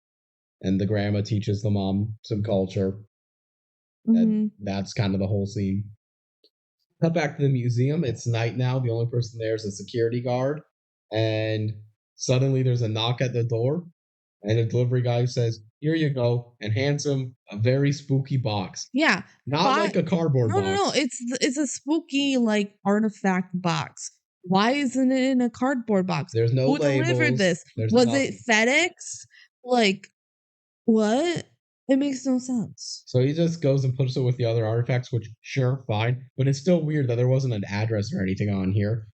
And the grandma teaches the mom some culture. And that's kind of the whole scene. Cut back to the museum. It's night now. The only person there is a security guard. And suddenly there's a knock at the door. And a delivery guy says, "Here you go," and hands him a very spooky box. Yeah. Not like a cardboard box. No. It's a spooky, like, artifact box. Why isn't it in a cardboard box? There's no labels. Who delivered this? Was it FedEx? Like, what? It makes no sense. So he just goes and puts it with the other artifacts, which, sure, fine. But it's still weird that there wasn't an address or anything on here.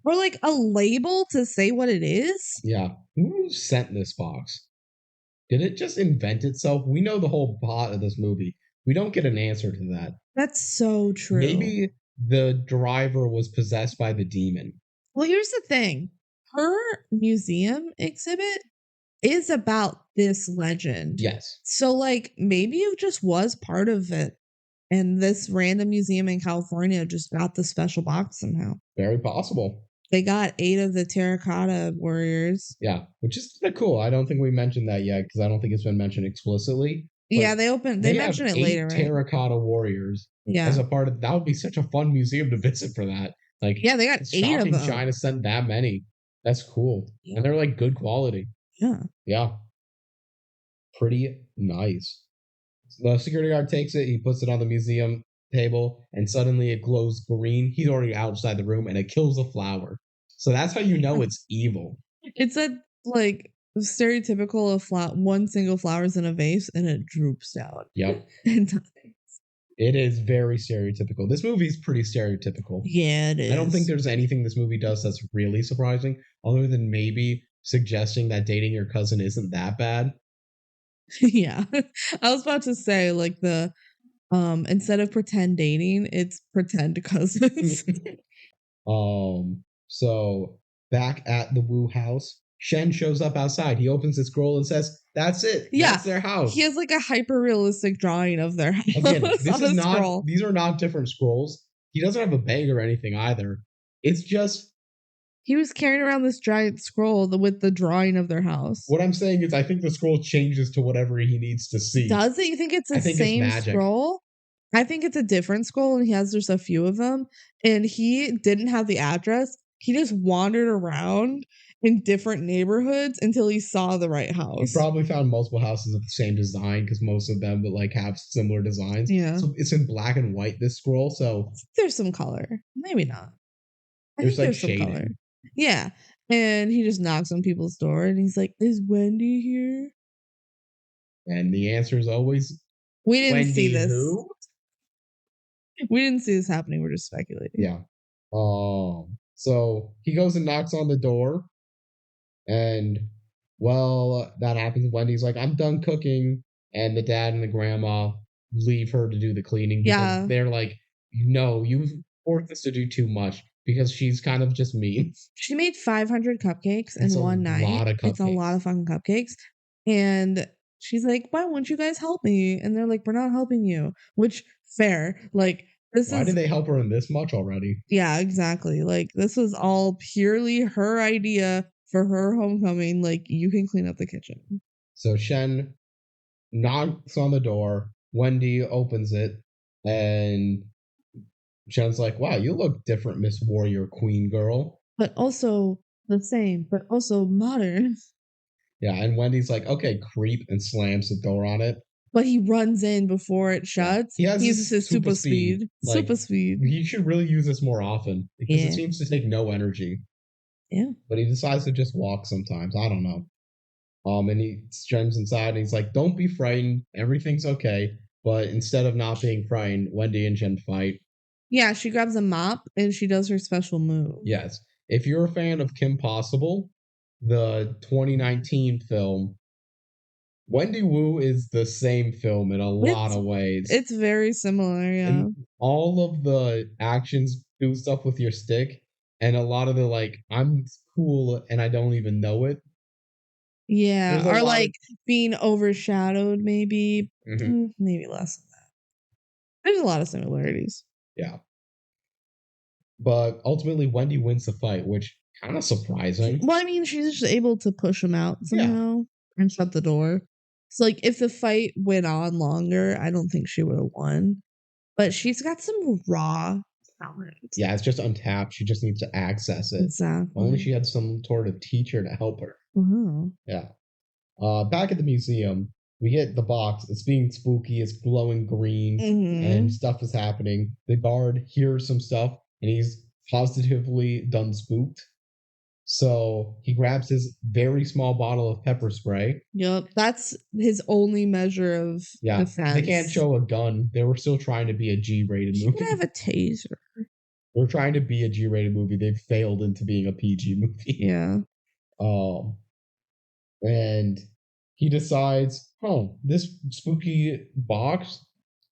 Or like a label to say what it is? Yeah. Who sent this box? Did it just invent itself? We know the whole plot of this movie. We don't get an answer to that. That's so true. Maybe the driver was possessed by the demon. Well, here's the thing. Her museum exhibit is about this legend. Yes. So, like, maybe it just was part of it. And this random museum in California just got the special box somehow. Very possible. They got 8 of the terracotta warriors. Yeah, which is kind of cool. I don't think we mentioned that yet because I don't think it's been mentioned explicitly. Yeah, they mention it later, right? Terracotta warriors. Yeah. As a part of that would be such a fun museum to visit for that. Like, yeah, they got 8 of them. China sent that many. That's cool. Yeah. And they're like good quality. Yeah. Yeah. Pretty nice. The security guard takes it, he puts it on the museum table, and suddenly it glows green. He's already outside the room, and it kills a flower. So that's how you know it's evil. It's a, like, stereotypical of one single flower's in a vase, and it droops down. Yep. And dies. It is very stereotypical. This movie is pretty stereotypical. Yeah, it is. I don't think there's anything this movie does that's really surprising, other than maybe suggesting that dating your cousin isn't that bad. Yeah. I was about to say, like, the instead of pretend dating, it's pretend cousins. So back at the Wu house, Shen shows up outside. He opens his scroll and says, "That's it. Yeah, that's their house." He has like a hyper realistic drawing of their house. Again, these are not different scrolls. He doesn't have a bag or anything either. It's just he was carrying around this giant scroll with the drawing of their house. What I'm saying is I think the scroll changes to whatever he needs to see. Does it? You think it's the same scroll? I think it's a different scroll, and he has just a few of them. And he didn't have the address. He just wandered around in different neighborhoods until he saw the right house. He probably found multiple houses of the same design because most of them would like have similar designs. Yeah. So it's in black and white, this scroll. So there's some color. Maybe not. There's some color. Yeah. And he just knocks on people's door and he's like, "Is Wendy here?" And the answer is always, we didn't Wendy see this. Who? We didn't see this happening. We're just speculating. Yeah. So he goes and knocks on the door. And, well, that happens. Wendy's like, "I'm done cooking." And the dad and the grandma leave her to do the cleaning. Because they're like, "No, you've forced us to do too much." Because she's kind of just mean. She made 500 cupcakes in one night. It's a lot of fucking cupcakes. And she's like, "Why won't you guys help me?" And they're like, "We're not helping you." Which, fair. Like, why did they help her in this much already? Yeah, exactly. Like, this was all purely her idea for her homecoming. Like, you can clean up the kitchen. So Shen knocks on the door. Wendy opens it. And Shen's like, "Wow, you look different, Miss Warrior Queen Girl." But also the same, but also modern. Yeah, and Wendy's like, "Okay, creep," and slams the door on it. But he runs in before it shuts. He uses his super speed. Like, super speed. He should really use this more often because it seems to take no energy. Yeah. But he decides to just walk sometimes. I don't know. And he jumps inside and he's like, "Don't be frightened. Everything's okay." But instead of not being frightened, Wendy and Jen fight. Yeah, she grabs a mop and she does her special move. Yes. If you're a fan of Kim Possible, the 2019 film, Wendy Wu is the same film in a lot of ways. It's very similar, yeah. And all of the actions do stuff with your stick, and a lot of the like, I'm cool and I don't even know it. Yeah, or like being overshadowed, maybe. Maybe less than that. There's a lot of similarities. Yeah. But ultimately, Wendy wins the fight, which kind of surprising. Well, I mean, she's just able to push him out somehow and shut the door. So, like, if the fight went on longer, I don't think she would have won. But she's got some raw talent. Yeah, it's just untapped. She just needs to access it. Exactly. Only she had some sort of teacher to help her. Mm-hmm. Yeah. Back at the museum, we get the box. It's being spooky. It's glowing green, and stuff is happening. The guard hears some stuff, and he's positively done spooked. So he grabs his very small bottle of pepper spray. Yep, that's his only measure of defense. They can't show a gun. They were still trying to be a G-rated movie. They have a taser. They're trying to be a G-rated movie. They've failed into being a PG movie. Yeah. And he decides, this spooky box,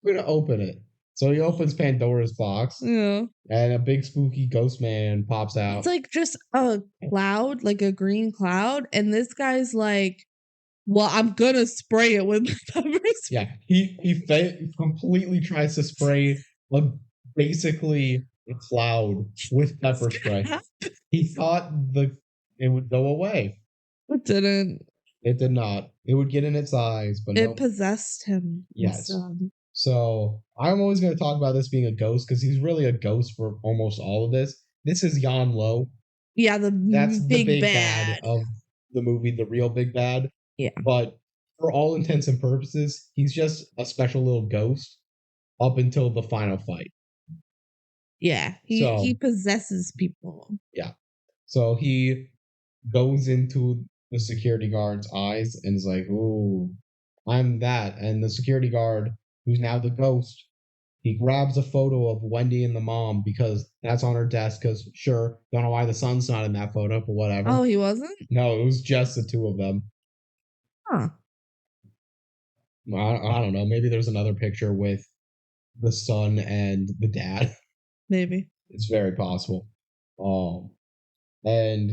I'm gonna open it. So he opens Pandora's box. Yeah. And a big spooky ghost man pops out. It's like just a cloud, like a green cloud. And this guy's like, well, I'm gonna spray it with pepper spray. Yeah. He completely tries to spray basically a cloud with pepper spray. He thought it would go away. It didn't. It did not. It would get in its eyes, but it possessed him. Yes. So I'm always going to talk about this being a ghost because he's really a ghost for almost all of this. This is Jan Lo. Yeah, that's the big bad of the movie, the real big bad. Yeah. But for all intents and purposes, he's just a special little ghost up until the final fight. Yeah, he possesses people. Yeah. So he goes into the security guard's eyes and is like, ooh, I'm that. And the security guard, who's now the ghost, he grabs a photo of Wendy and the mom because that's on her desk. Because sure, don't know why the son's not in that photo, but whatever. Oh, he wasn't? No, it was just the two of them. Huh. I don't know. Maybe there's another picture with the son and the dad. Maybe. It's very possible. And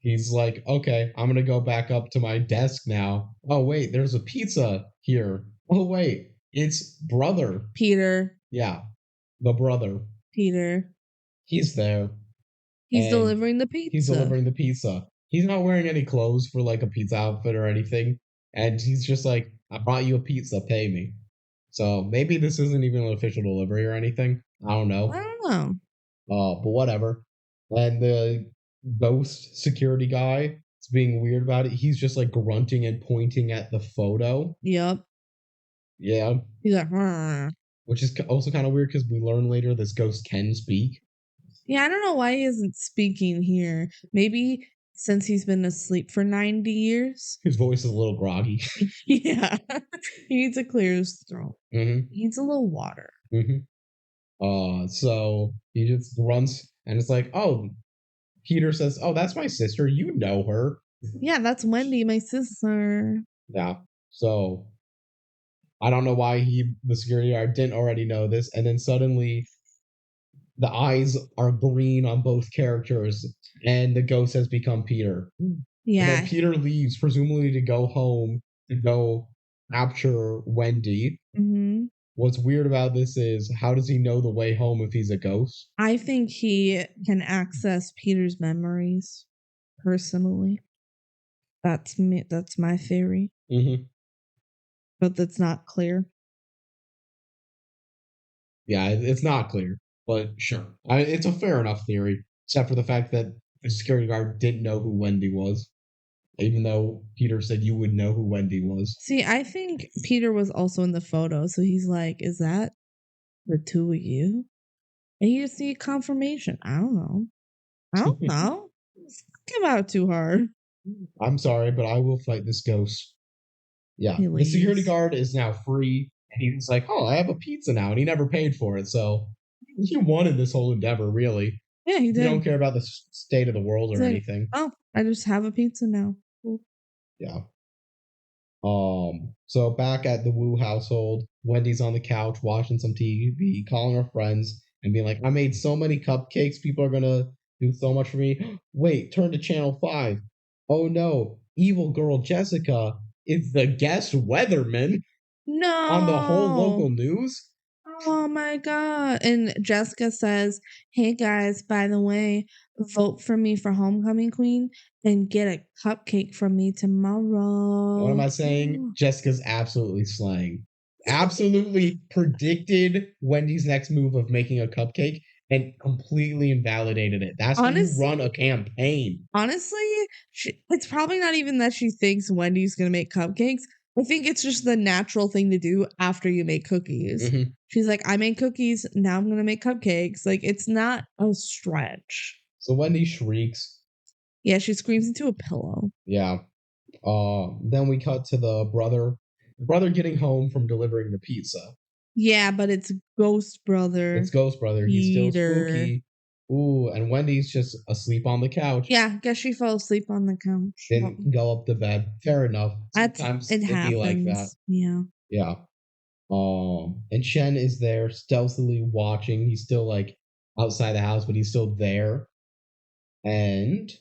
he's like, okay, I'm going to go back up to my desk now. Oh, wait, there's a pizza here. Oh, wait, it's brother. Peter. Yeah, the brother. Peter. He's there. He's delivering the pizza. He's delivering the pizza. He's not wearing any clothes for like a pizza outfit or anything. And he's just like, I brought you a pizza, pay me. So maybe this isn't even an official delivery or anything. I don't know. But whatever. And the ghost security guy is being weird about it. He's just like grunting and pointing at the photo. Yep. Yeah. He's like, which is also kind of weird because we learn later this ghost can speak. Yeah, I don't know why he isn't speaking here. Maybe since he's been asleep for 90 years. His voice is a little groggy. Yeah. He needs to clear his throat. Mm-hmm. He needs a little water. Mm-hmm. So he just grunts and it's like, oh, Peter says, oh, that's my sister. You know her. Yeah, that's Wendy, my sister. Yeah. So I don't know why the security guard didn't already know this. And then suddenly the eyes are green on both characters and the ghost has become Peter. Yeah. And then Peter leaves, presumably to go home to go capture Wendy. Mm-hmm. What's weird about this is how does he know the way home if he's a ghost? I think he can access Peter's memories personally. That's me. That's my theory. Mm-hmm. But that's not clear. Yeah, it's not clear, but sure. It's a fair enough theory, except for the fact that the security guard didn't know who Wendy was, even though Peter said you would know who Wendy was. See, I think Peter was also in the photo, so he's like, is that the two of you? And you just need confirmation. I don't know. Come out too hard. I'm sorry, but I will fight this ghost. Yeah. The security guard is now free, and he's like, oh, I have a pizza now, and he never paid for it, so he won in this whole endeavor, really. Yeah, he did. You don't care about the state of the world or anything. Oh, I just have a pizza now. Cool. Yeah. So back at the Wu household, Wendy's on the couch watching some TV, calling her friends, and being like, I made so many cupcakes, people are gonna do so much for me. Wait, turn to channel 5. Oh no, evil girl Jessica is the guest weatherman. No. On the whole local news. Oh my God. And Jessica says, hey guys, by the way, vote for me for homecoming queen and get a cupcake from me tomorrow. What am I saying? Jessica's absolutely slaying. Absolutely predicted Wendy's next move of making a cupcake and completely invalidated it. That's how you run a campaign. Honestly, it's probably not even that she thinks Wendy's going to make cupcakes. I think it's just the natural thing to do after you make cookies. Mm-hmm. She's like, I made cookies, now I'm going to make cupcakes. Like, it's not a stretch. So Wendy shrieks. Yeah, she screams into a pillow. Yeah. Then we cut to the brother getting home from delivering the pizza. Yeah, but it's Ghost Brother. It's Ghost Brother. He's still spooky. Ooh, and Wendy's just asleep on the couch. Yeah, guess she fell asleep on the couch. Didn't go up to bed. Fair enough. Sometimes it happens. Like that. Yeah. Yeah. And Shen is there stealthily watching. He's still like outside the house, but he's still there. And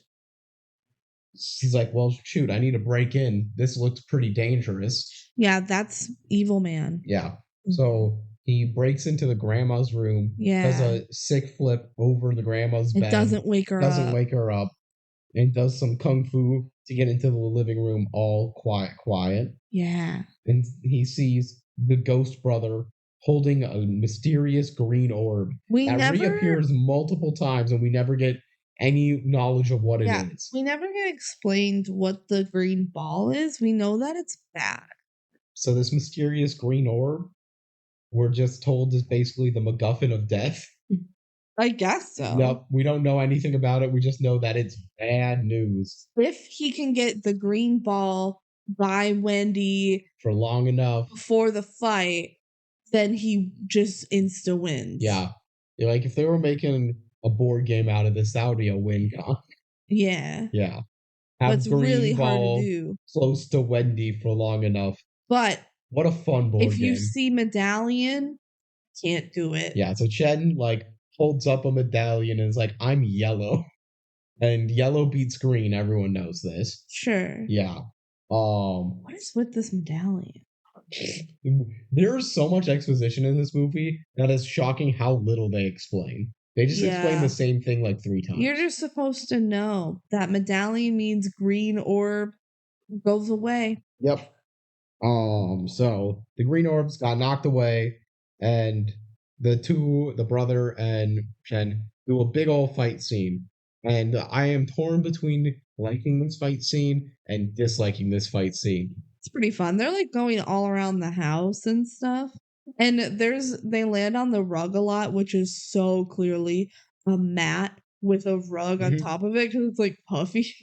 he's like, well, shoot, I need to break in. This looks pretty dangerous. Yeah, that's evil man. Yeah. So he breaks into the grandma's room. Yeah. Does a sick flip over the grandma's bed. Doesn't wake her up. And does some kung fu to get into the living room all quiet. Yeah. And he sees the Ghost Brother holding a mysterious green orb that reappears multiple times, and we never get any knowledge of what it is. We never get explained what the green ball is. We know that it's bad. So this mysterious green orb, we're just told, is basically the MacGuffin of death. I guess so. No, we don't know anything about it. We just know that it's bad news. If he can get the green ball by Wendy for long enough before the fight, then he just insta wins. Yeah. Like if they were making a board game out of this, that would be a win con. Yeah. Yeah. Have it's really hard to do. Close to Wendy for long enough. But what a fun board game. If you see Medallion, can't do it. Yeah, so Chen like holds up a medallion and is like, I'm yellow. And yellow beats green, everyone knows this. Sure. Yeah. What is with this medallion? There's so much exposition in this movie that is shocking how little they explain. They just explain the same thing like 3 times. You're just supposed to know that medallion means green orb goes away. Yep. So the green orbs got knocked away, and the brother and Chen do a big old fight scene. And I am torn between liking this fight scene and disliking this fight scene. It's pretty fun. They're like going all around the house and stuff. And they land on the rug a lot, which is so clearly a mat with a rug on top of it because it's like puffy.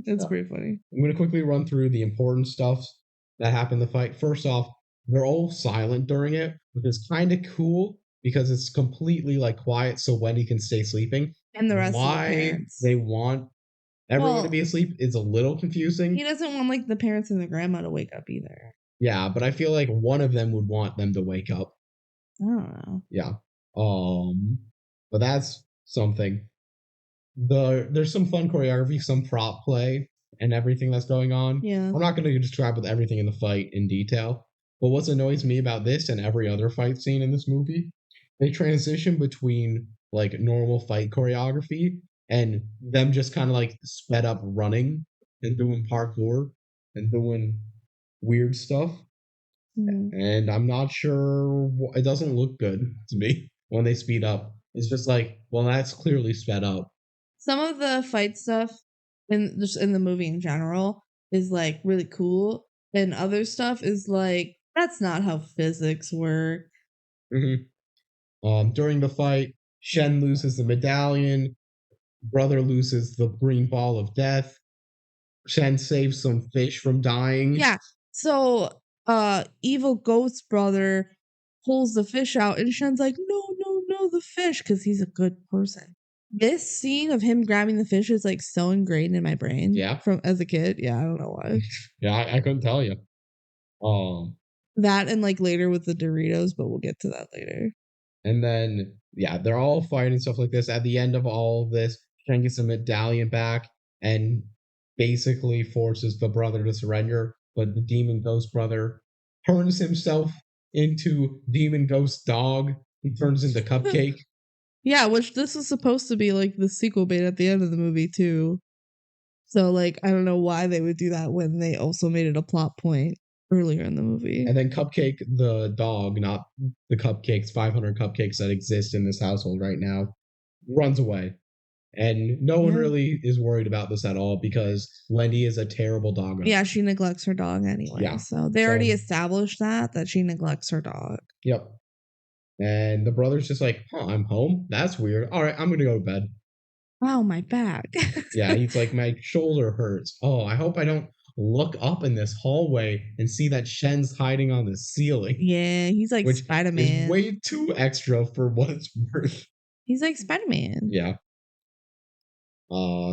It's pretty funny. I'm going to quickly run through the important stuff that happened in the fight. First off, they're all silent during it, which is kind of cool because it's completely like quiet so Wendy can stay sleeping. And the rest of the parents. They want everyone to be asleep is a little confusing. He doesn't want like the parents and the grandma to wake up either. Yeah, but I feel like one of them would want them to wake up. I don't know. Yeah. But that's something. There's some fun choreography, some prop play, and everything that's going on. Yeah. I'm not going to describe with everything in the fight in detail, but what annoys me about this and every other fight scene in this movie, they transition between like normal fight choreography and them just kind of like sped up running and doing parkour and doing weird stuff. And I'm not sure, it doesn't look good to me when they speed up. It's just like, well, that's clearly sped up. Some of the fight stuff in the movie in general is like really cool, and other stuff is like, that's not how physics work. During the fight, Shen loses the medallion, brother loses the green ball of death. Shen saves some fish from dying. Yeah. So evil ghost brother pulls the fish out and Shen's like, no, the fish, because he's a good person. This scene of him grabbing the fish is like so ingrained in my brain. Yeah. From as a kid. Yeah, I don't know why. Yeah, I couldn't tell you. That and like later with the Doritos, but we'll get to that later. And then, yeah, they're all fighting stuff like this. At the end of all of this, Shen gets a medallion back and basically forces the brother to surrender. But the demon ghost brother turns himself into Demon Ghost Dog. He turns into Cupcake. Yeah, which this is supposed to be like the sequel bait at the end of the movie too. So like I don't know why they would do that when they also made it a plot point earlier in the movie. And then Cupcake the dog, not the cupcakes, 500 cupcakes that exist in this household right now, runs away. And no one really is worried about this at all because Wendy is a terrible dog owner. Yeah, she neglects her dog anyway. Yeah. So they already established that she neglects her dog. Yep. And the brother's just like, I'm home? That's weird. All right, I'm going to go to bed. Wow, my back. Yeah, he's like, my shoulder hurts. Oh, I hope I don't look up in this hallway and see that Shen's hiding on the ceiling. Yeah, he's like Spider-Man. Is way too extra for what it's worth. He's like Spider-Man. Yeah.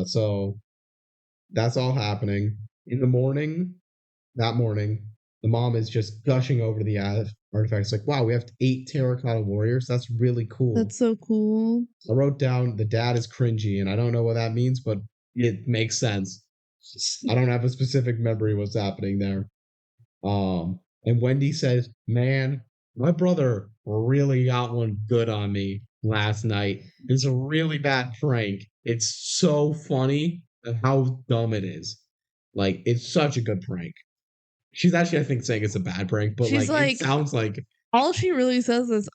So that's all happening. In the morning, that morning, the mom is just gushing over the artifacts. Like, wow, we have 8 terracotta warriors. That's really cool. That's so cool. I wrote down the dad is cringy, and I don't know what that means, but it makes sense. I don't have a specific memory what's happening there. And Wendy says, man, my brother really got one good on me last night. It's a really bad prank. It's so funny and how dumb it is. Like, it's such a good prank. She's actually, I think, saying it's a bad prank, but like it sounds like all she really says is,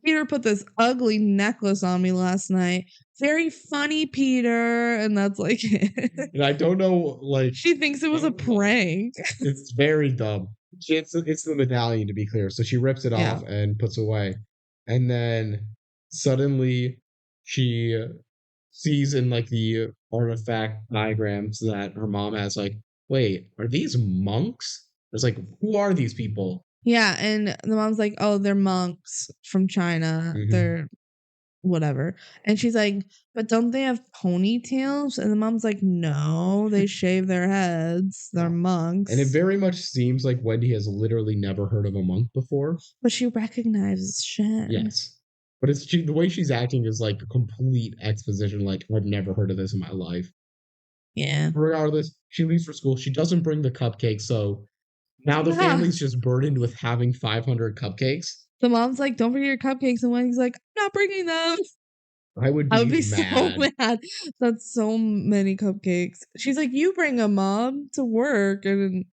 Peter put this ugly necklace on me last night. Very funny, Peter. And that's like and I don't know, like she thinks it was a prank. It's very dumb. It's the medallion, to be clear. So she rips it off and puts it away. And then suddenly she sees in like the artifact diagrams that her mom has, like, wait, are these monks? It's like, who are these people? Yeah, and the mom's like, oh, they're monks from China. Mm-hmm. They're whatever. And she's like, but don't they have ponytails? And the mom's like, no, they shave their heads. They're monks. And it very much seems like Wendy has literally never heard of a monk before. But she recognizes Shen. Yes. But the way she's acting is like a complete exposition. Like, I've never heard of this in my life. Yeah. Regardless, she leaves for school. She doesn't bring the cupcakes, so now the family's just burdened with having 500 cupcakes. The mom's like, don't bring your cupcakes. And Wendy's like, I'm not bringing them. I would be so mad. That's so many cupcakes. She's like, you bring them, Mom, to work. And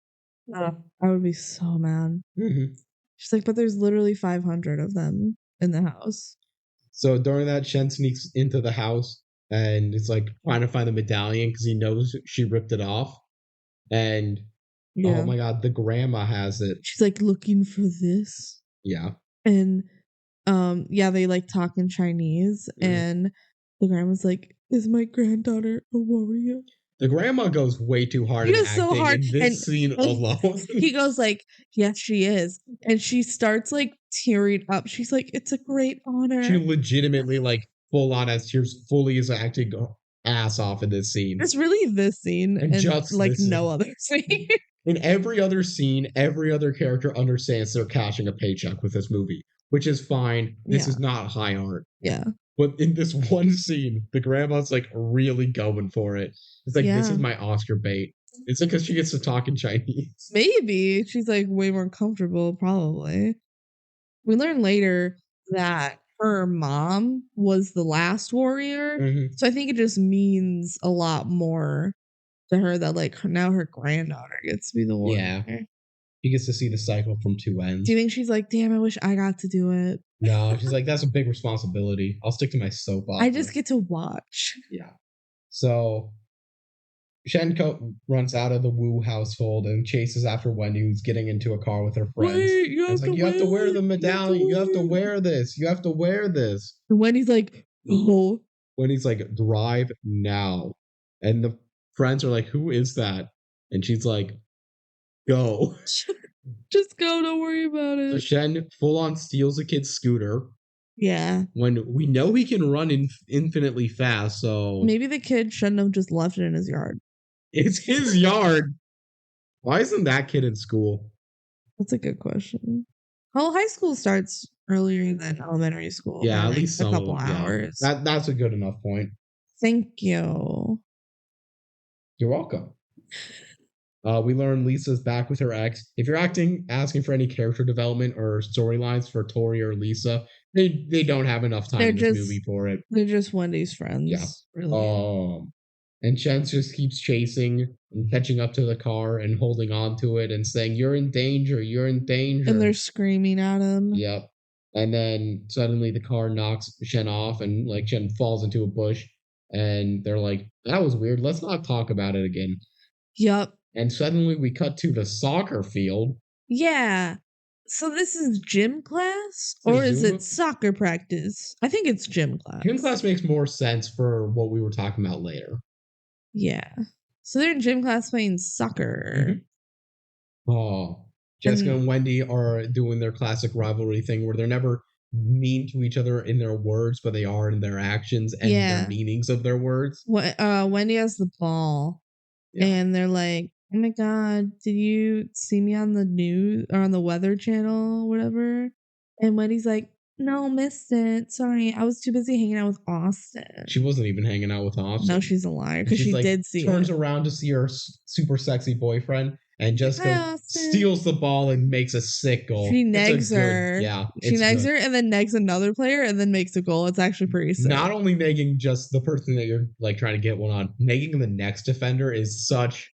I would be so mad. Mm-hmm. She's like, but there's literally 500 of them in the house. So during that, Shen sneaks into the house and is like trying to find the medallion because he knows she ripped it off. And oh my God, the grandma has it. She's like looking for this. Yeah. And they like talk in Chinese, and the grandma's like, is my granddaughter a warrior? The grandma goes way too hard in acting in this scene alone. He goes like, yes, she is. And she starts like tearing up. She's like, it's a great honor. She legitimately like full on as tears, fully is acting ass off in this scene. It's really this scene and just like no other scene. In every other scene, every other character understands they're cashing a paycheck with this movie, which is fine. This is not high art. Yeah. But in this one scene, the grandma's like really going for it. It's like, this is my Oscar bait. It's because she gets to talk in Chinese. Maybe. She's like way more comfortable, probably. We learn later that her mom was the last warrior. Mm-hmm. So I think it just means a lot more to her that like now her granddaughter gets to be the warrior. Yeah. She gets to see the cycle from two ends. Do you think she's like, damn, I wish I got to do it? No, she's like, that's a big responsibility. I'll stick to my soap opera. I just get to watch. Yeah. So Shen runs out of the Wu household and chases after Wendy, who's getting into a car with her friends. Wait, you have to wear the medallion. You have to wear this. You have to wear this. And Wendy's like, oh. Wendy's like, drive now. And the friends are like, who is that? And she's like, go. Just go, don't worry about it. So Shen full on steals a kid's scooter. Yeah. When we know he can run infinitely fast, so maybe the kid shouldn't have just left it in his yard. It's his yard. Why isn't that kid in school? That's a good question. Well, high school starts earlier than elementary school. Yeah, at least a couple hours. Yeah. That's a good enough point. Thank you. You're welcome. We learn Lisa's back with her ex. If you're asking for any character development or storylines for Tori or Lisa, they don't have enough time in this movie for it. They're just Wendy's friends. Yeah. Really. And Chance just keeps chasing and catching up to the car and holding on to it and saying, "You're in danger, you're in danger." And they're screaming at him. Yep. And then suddenly the car knocks Shen off and like Shen falls into a bush and they're like, "That was weird. Let's not talk about it again." Yep. And suddenly we cut to the soccer field. Yeah. So this is gym class or is it soccer practice? I think it's gym class. Gym class makes more sense for what we were talking about later. Yeah. So they're in gym class playing soccer. Mm-hmm. Oh, Jessica and Wendy are doing their classic rivalry thing where they're never mean to each other in their words, but they are in their actions and their meanings of their words. Wendy has the ball and they're like, "Oh my God, did you see me on the news or on the Weather Channel or whatever?" And Wendy's like, "No, missed it. Sorry, I was too busy hanging out with Austin." She wasn't even hanging out with Austin. No, she's a liar because she did see turns around to see her super sexy boyfriend, and Jessica steals the ball and makes a sick goal. She negs her. She negs her and then negs another player and then makes a goal. It's actually pretty sick. Not only negging just the person that you're like trying to get one on, negging the next defender is such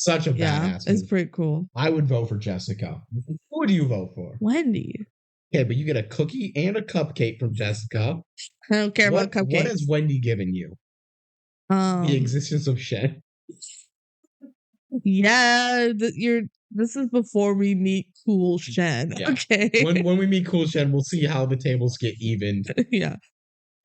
a badass move. It's pretty cool. I would vote for Jessica. Who do you vote for? Wendy. Okay, but you get a cookie and a cupcake from Jessica. I don't care about cupcakes. What has Wendy given you? The existence of Shen. Yeah, this is before we meet Cool Shen. Yeah. Okay. When we meet Cool Shen, we'll see how the tables get evened. Yeah.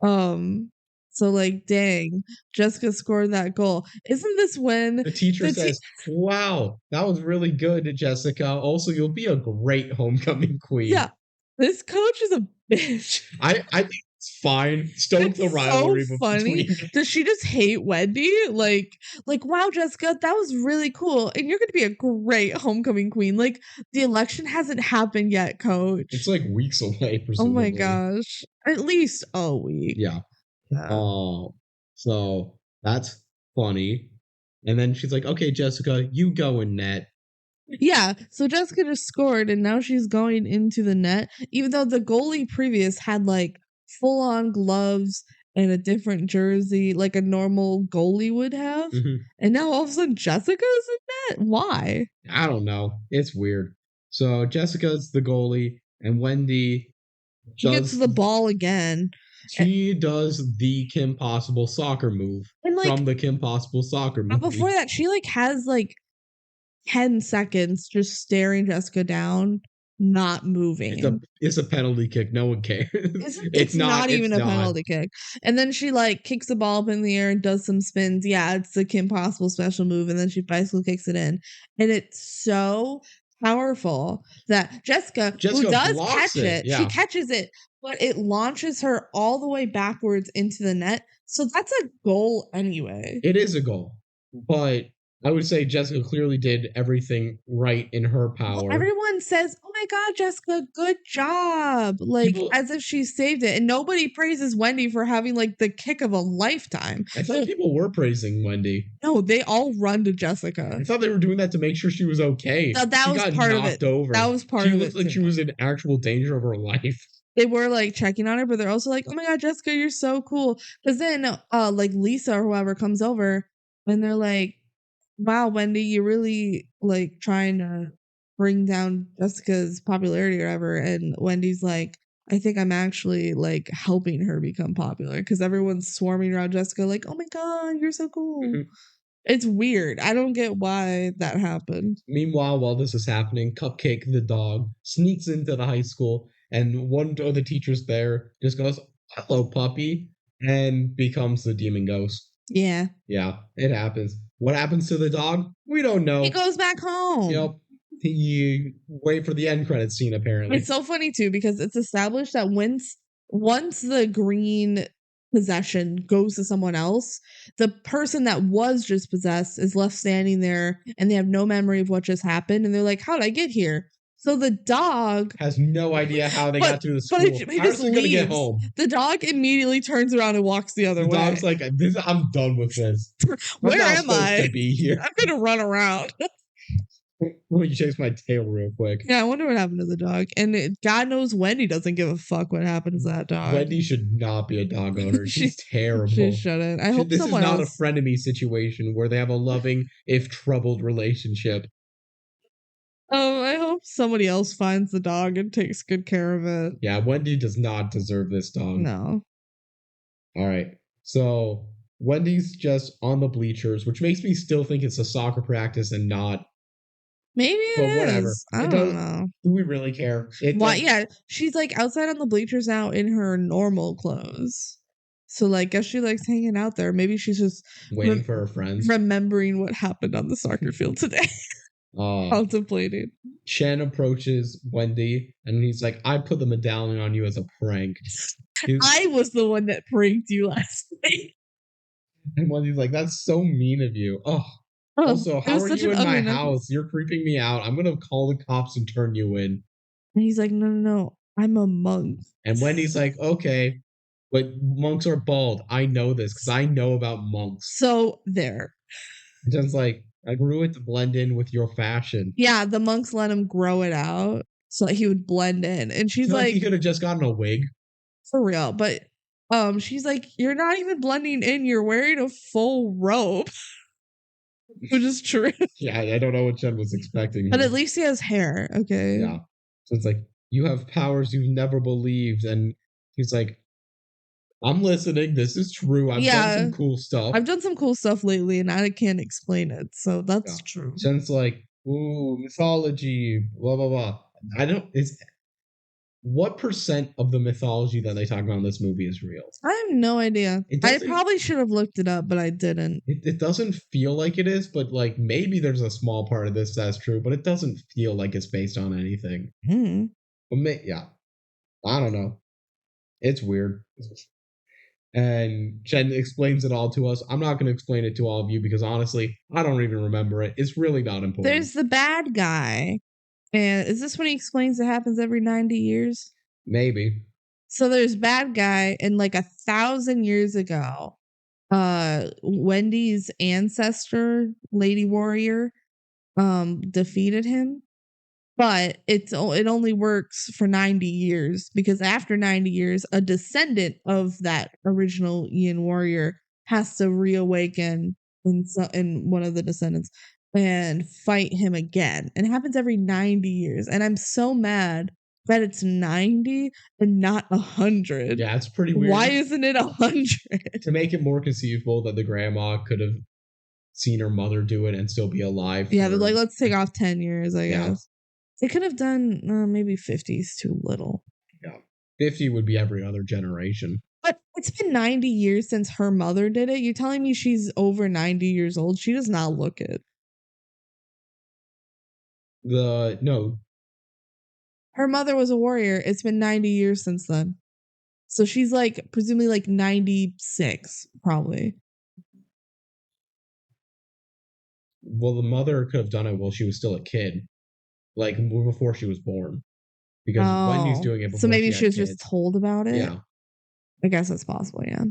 So like, dang, Jessica scored that goal. Isn't this when the teacher says, "Wow, that was really good, Jessica. Also, you'll be a great homecoming queen." Yeah. This coach is a bitch. I think it's fine. Stoke the rivalry. So funny. Does she just hate Wendy? Like, wow, Jessica, that was really cool. And you're going to be a great homecoming queen. Like, the election hasn't happened yet, coach. It's like weeks away, presumably. Oh my gosh. At least a week. Yeah. So that's funny. And then she's like, "Okay, Jessica, you go in net." Yeah, so Jessica just scored and now she's going into the net, even though the goalie previous had like full on gloves and a different jersey like a normal goalie would have. Mm-hmm. And now all of a sudden Jessica's in net? Why? I don't know. It's weird. So Jessica's the goalie and Wendy gets the ball again. She does the Kim Possible soccer move from the Kim Possible soccer movie. But before that, she like has like 10 seconds just staring Jessica down, not moving. It's a penalty kick. No one cares. It's not even a penalty kick. And then she like kicks the ball up in the air and does some spins. Yeah, it's the Kim Possible special move. And then she bicycle kicks it in. And it's so powerful that Jessica who does catch it, she catches it, but it launches her all the way backwards into the net. So that's a goal anyway. It is a goal. But I would say Jessica clearly did everything right in her power. Well, everyone says, "Oh my God, Jessica, good job." Like, as if she saved it. And nobody praises Wendy for having, like, the kick of a lifetime. I thought people were praising Wendy. No, they all run to Jessica. I thought they were doing that to make sure she was okay. No, that was part of it. Over. That was part of it. She looked like she was in actual danger of her life. They were, like, checking on her, but they're also like, "Oh my God, Jessica, you're so cool." Because then, like, Lisa or whoever comes over, and they're like, "Wow, Wendy, you're really like trying to bring down Jessica's popularity or whatever." And Wendy's like, "I think I'm actually like helping her become popular because everyone's swarming around Jessica like, 'Oh my God, you're so cool.'" Mm-hmm. It's weird. I don't get why that happened. Meanwhile, while this is happening, Cupcake the dog sneaks into the high school and one of the teachers there just goes, "Hello, puppy," and becomes the demon ghost. Yeah. Yeah, it happens. What happens to the dog? We don't know. He goes back home. Yep. You wait for the end credits scene, apparently. It's so funny, too, because it's established that once the green possession goes to someone else, the person that was just possessed is left standing there and they have no memory of what just happened. And they're like, "How'd I get here?" So the dog has no idea how they got through the school. But he just leaves. Gonna get home? The dog immediately turns around and walks the other way. The dog's like, "I'm done with this. Where am I? To be here. I'm gonna run around." Well, you chased my tail real quick. Yeah, I wonder what happened to the dog. And God knows Wendy doesn't give a fuck what happens to that dog. Wendy should not be a dog owner. She's terrible. She shouldn't. I hope this someone else. This is not a frenemy situation where they have a loving, if troubled, relationship. I hope somebody else finds the dog and takes good care of it. Yeah, Wendy does not deserve this dog. No. All right. So Wendy's just on the bleachers, which makes me still think it's a soccer practice and not. Maybe it is. Whatever. I don't know. Do we really care? Why? Yeah, she's like outside on the bleachers now in her normal clothes. So like, guess she likes hanging out there. Maybe she's just waiting for her friends, remembering what happened on the soccer field today. Contemplating. Shen approaches Wendy and he's like, "I put the medallion on you as a prank." I was the one that pranked you last night. And Wendy's like, "That's so mean of you." Also, how are you in my house? You're creeping me out. I'm gonna call the cops and turn you in. And he's like, no, I'm a monk. And Wendy's like, okay, but monks are bald. I know this because I know about monks. So there. Just like, I grew it to blend in with your fashion. Yeah, the monks let him grow it out so that he would blend in. And she's like, he could have just gotten a wig. For real, but she's like, you're not even blending in. You're wearing a full robe. Which is true. Yeah, I don't know what Jen was expecting. But at least he has hair, okay? Yeah. So it's like, you have powers you've never believed. And he's like, I'm listening. This is true. I've done some cool stuff. I've done some cool stuff lately, and I can't explain it. So that's true. Jen's like, ooh, mythology, blah, blah, blah. What percent of the mythology that they talk about in this movie is real? I have no idea. I probably should have looked it up, but I didn't. It doesn't feel like it is, but like maybe there's a small part of this that's true, but it doesn't feel like it's based on anything. But yeah, I don't know. It's weird. And Jen explains it all to us. I'm not going to explain it to all of you because honestly, I don't even remember it. It's really not important. There's the bad guy. And is this when he explains it happens every 90 years? Maybe. So there's bad guy, and like 1,000 years ago, Wendy's ancestor, Lady Warrior, defeated him. But it only works for 90 years because after 90 years, a descendant of that original Ian Warrior has to reawaken in one of the descendants and fight him again. And it happens every 90 years. And I'm so mad that it's 90 and not 100. Yeah, it's pretty weird. Why isn't it 100? To make it more conceivable that the grandma could have seen her mother do it and still be alive. Yeah, but like, let's take off 10 years, I guess. They could have done maybe 50 is too little. Yeah, 50 would be every other generation. But it's been 90 years since her mother did it. You're telling me she's over 90 years old? She does not look it. No. Her mother was a warrior. It's been 90 years since then. So she's like, presumably like 96, probably. Well, the mother could have done it while she was still a kid. Like before she was born. Because Wendy's doing it before. So maybe she was just told about it? Yeah. I guess that's possible, yeah.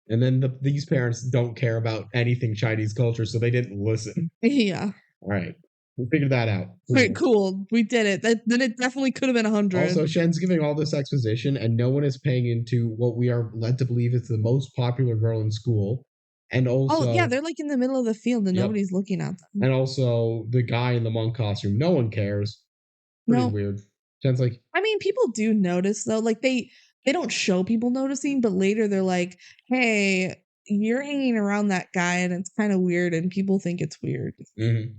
And then these parents don't care about anything Chinese culture, so they didn't listen. Yeah. All right. We figured that out. Great, cool. We did it. Then it definitely could have been 100. Also, Shen's giving all this exposition, and no one is paying into what we are led to believe is the most popular girl in school. And also, yeah, they're like in the middle of the field and nobody's looking at them. And also, the guy in the monk costume, no one cares. Pretty weird. Shen's like, I mean, people do notice though. Like they don't show people noticing, but later they're like, "Hey, you're hanging around that guy, and it's kind of weird, and people think it's weird." Mm-hmm.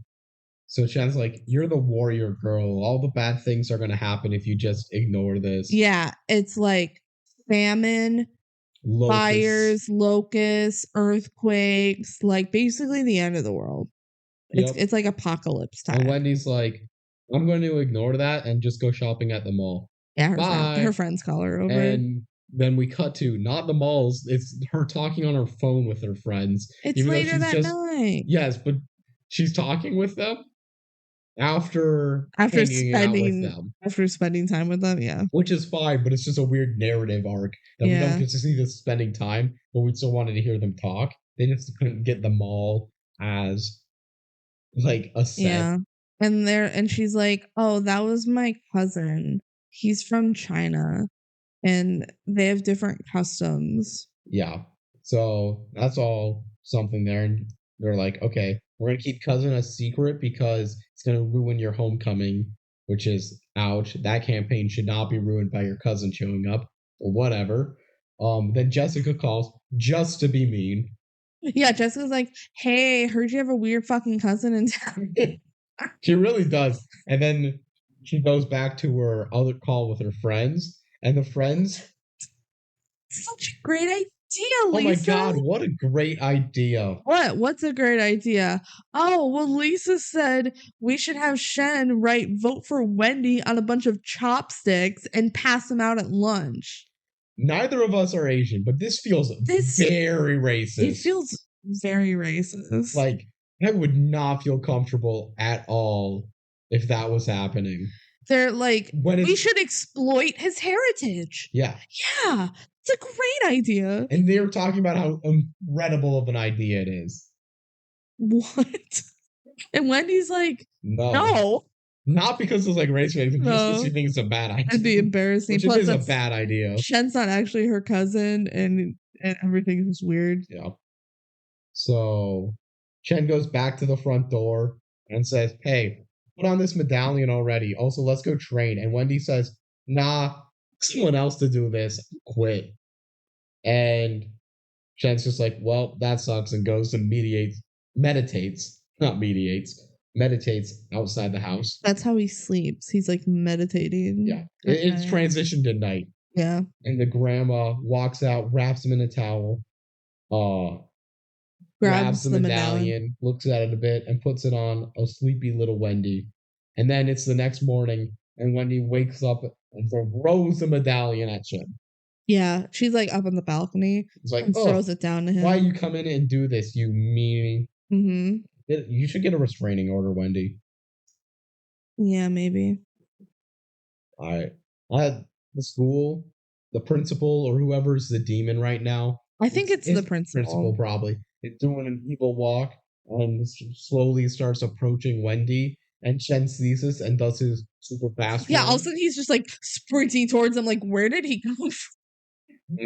So Shen's like, "You're the warrior girl. All the bad things are going to happen if you just ignore this." Yeah, it's like famine, fires, locusts, earthquakes, like basically the end of the world. It's like apocalypse time. And Wendy's like, I'm going to ignore that and just go shopping at the mall. Yeah, her friends call her over. And then we cut to not the malls. It's her talking on her phone with her friends. It's later that night. Yes, but she's talking with them after spending time with them. Yeah, which is fine, but it's just a weird narrative arc that we don't get to see this spending time, but we still wanted to hear them talk. They just couldn't get the mall as like a set. Yeah. And she's like, oh, that was my cousin. He's from China. And they have different customs. Yeah. So that's all something there. And they're like, okay, we're going to keep cousin a secret because it's going to ruin your homecoming, which is ouch. That campaign should not be ruined by your cousin showing up or whatever. Then Jessica calls just to be mean. Yeah, Jessica's like, hey, heard you have a weird fucking cousin in town. She really does. And then she goes back to her other call with her friends. And the friends. Such a great idea, Lisa. Oh my God, what a great idea. What? What's a great idea? Oh, well, Lisa said we should have Shen write vote for Wendy on a bunch of chopsticks and pass them out at lunch. Neither of us are Asian, but this feels very racist. It feels very racist. Like, I would not feel comfortable at all if that was happening. They're like, we should exploit his heritage. Yeah. Yeah. It's a great idea. And they were talking about how incredible of an idea it is. What? And Wendy's like, no. Not because it's like race baiting, just because she thinks it's a bad idea. It'd be embarrassing. Which is a bad idea. Shen's not actually her cousin, and everything is weird. Yeah. So Chen goes back to the front door and says, hey, put on this medallion already. Also, let's go train. And Wendy says, nah, someone else to do this. Quit. And Chen's just like, well, that sucks, and goes and meditates outside the house. That's how he sleeps. He's like meditating. Yeah. It's transitioned to night. Yeah. And the grandma walks out, wraps him in a towel, grabs the medallion, looks at it a bit, and puts it on a sleepy little Wendy. And then it's the next morning, and Wendy wakes up and throws the medallion at Chen. Yeah, she's like up on the balcony. It's like, and throws it down to him. Why you come in and do this, you meanie? Mm-hmm. You should get a restraining order, Wendy. Yeah, maybe. All right. The school, the principal, or whoever's the demon right now. I think it's the principal. Principal, probably. It's doing an evil walk and slowly starts approaching Wendy. And Chen sees this and does his super fast run. All of a sudden he's just like sprinting towards him. Like, where did he go?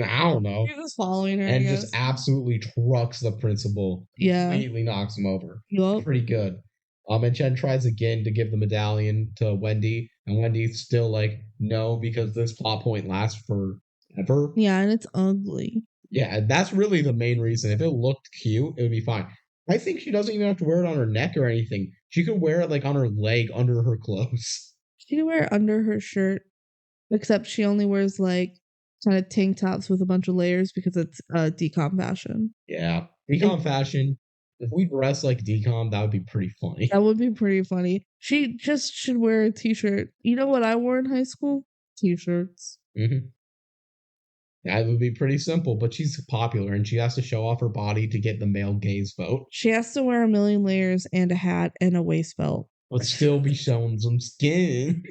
I don't know. He's just following her. And just absolutely trucks the principal. Yeah. Immediately knocks him over. Yep. Pretty good. And Chen tries again to give the medallion to Wendy. And Wendy's still like, no, because this plot point lasts forever. Yeah, and it's ugly. Yeah, that's really the main reason. If it looked cute, it would be fine. I think she doesn't even have to wear it on her neck or anything. She could wear it like on her leg under her clothes. She could wear it under her shirt. Except she only wears like kind of tank tops with a bunch of layers because it's DCOM fashion. Yeah, DCOM fashion. If we dress like DCOM, that would be pretty funny. That would be pretty funny. She just should wear a t-shirt. You know what I wore in high school? T-shirts. Mm-hmm. That would be pretty simple, but she's popular and she has to show off her body to get the male gaze vote. She has to wear a million layers and a hat and a waist belt. But still be showing some skin.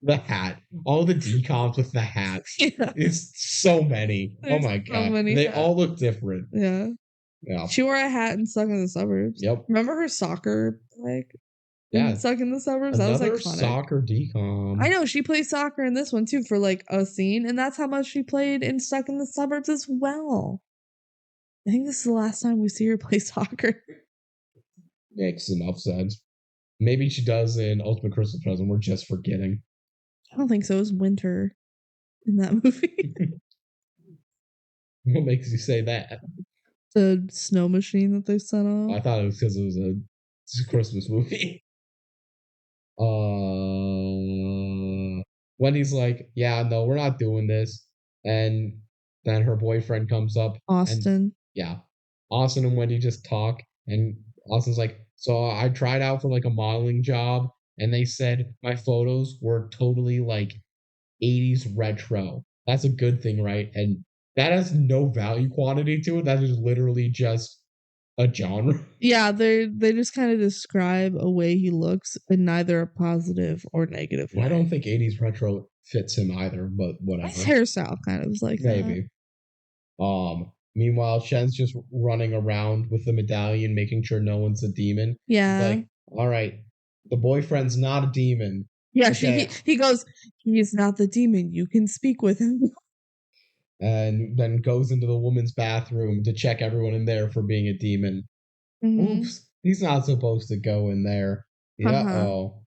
The hat. All the DCOMs with the hats. Yeah. It's so many. There's my God. So they all look different. Yeah. Yeah. She wore a hat and Stuck in the Suburbs. Yep. Remember her soccer yeah. Stuck in the Suburbs? Another that was like soccer DCOM. I know, she plays soccer in this one too for like a scene, and that's how much she played in Stuck in the Suburbs as well. I think this is the last time we see her play soccer. Makes enough sense. Maybe she does in Ultimate Christmas Present. We're just forgetting. I don't think so. It was winter in that movie. What makes you say that? The snow machine that they set off. I thought it was because it was a Christmas movie. Wendy's like, yeah, no, we're not doing this. And then her boyfriend comes up. Austin. Austin and Wendy just talk. And Austin's like, so I tried out for like a modeling job. And they said my photos were totally like 80s retro. That's a good thing, right? And that has no value quantity to it. That is literally just a genre. Yeah, they just kind of describe a way he looks in neither a positive or negative way. I don't think 80s retro fits him either, but whatever. His hairstyle kind of is like maybe. That. Meanwhile, Shen's just running around with the medallion, making sure no one's a demon. Yeah. He's like, all right, the boyfriend's not a demon. Yeah, he goes, he's not the demon. You can speak with him. And then goes into the woman's bathroom to check everyone in there for being a demon. Oops, he's not supposed to go in there. Uh-oh.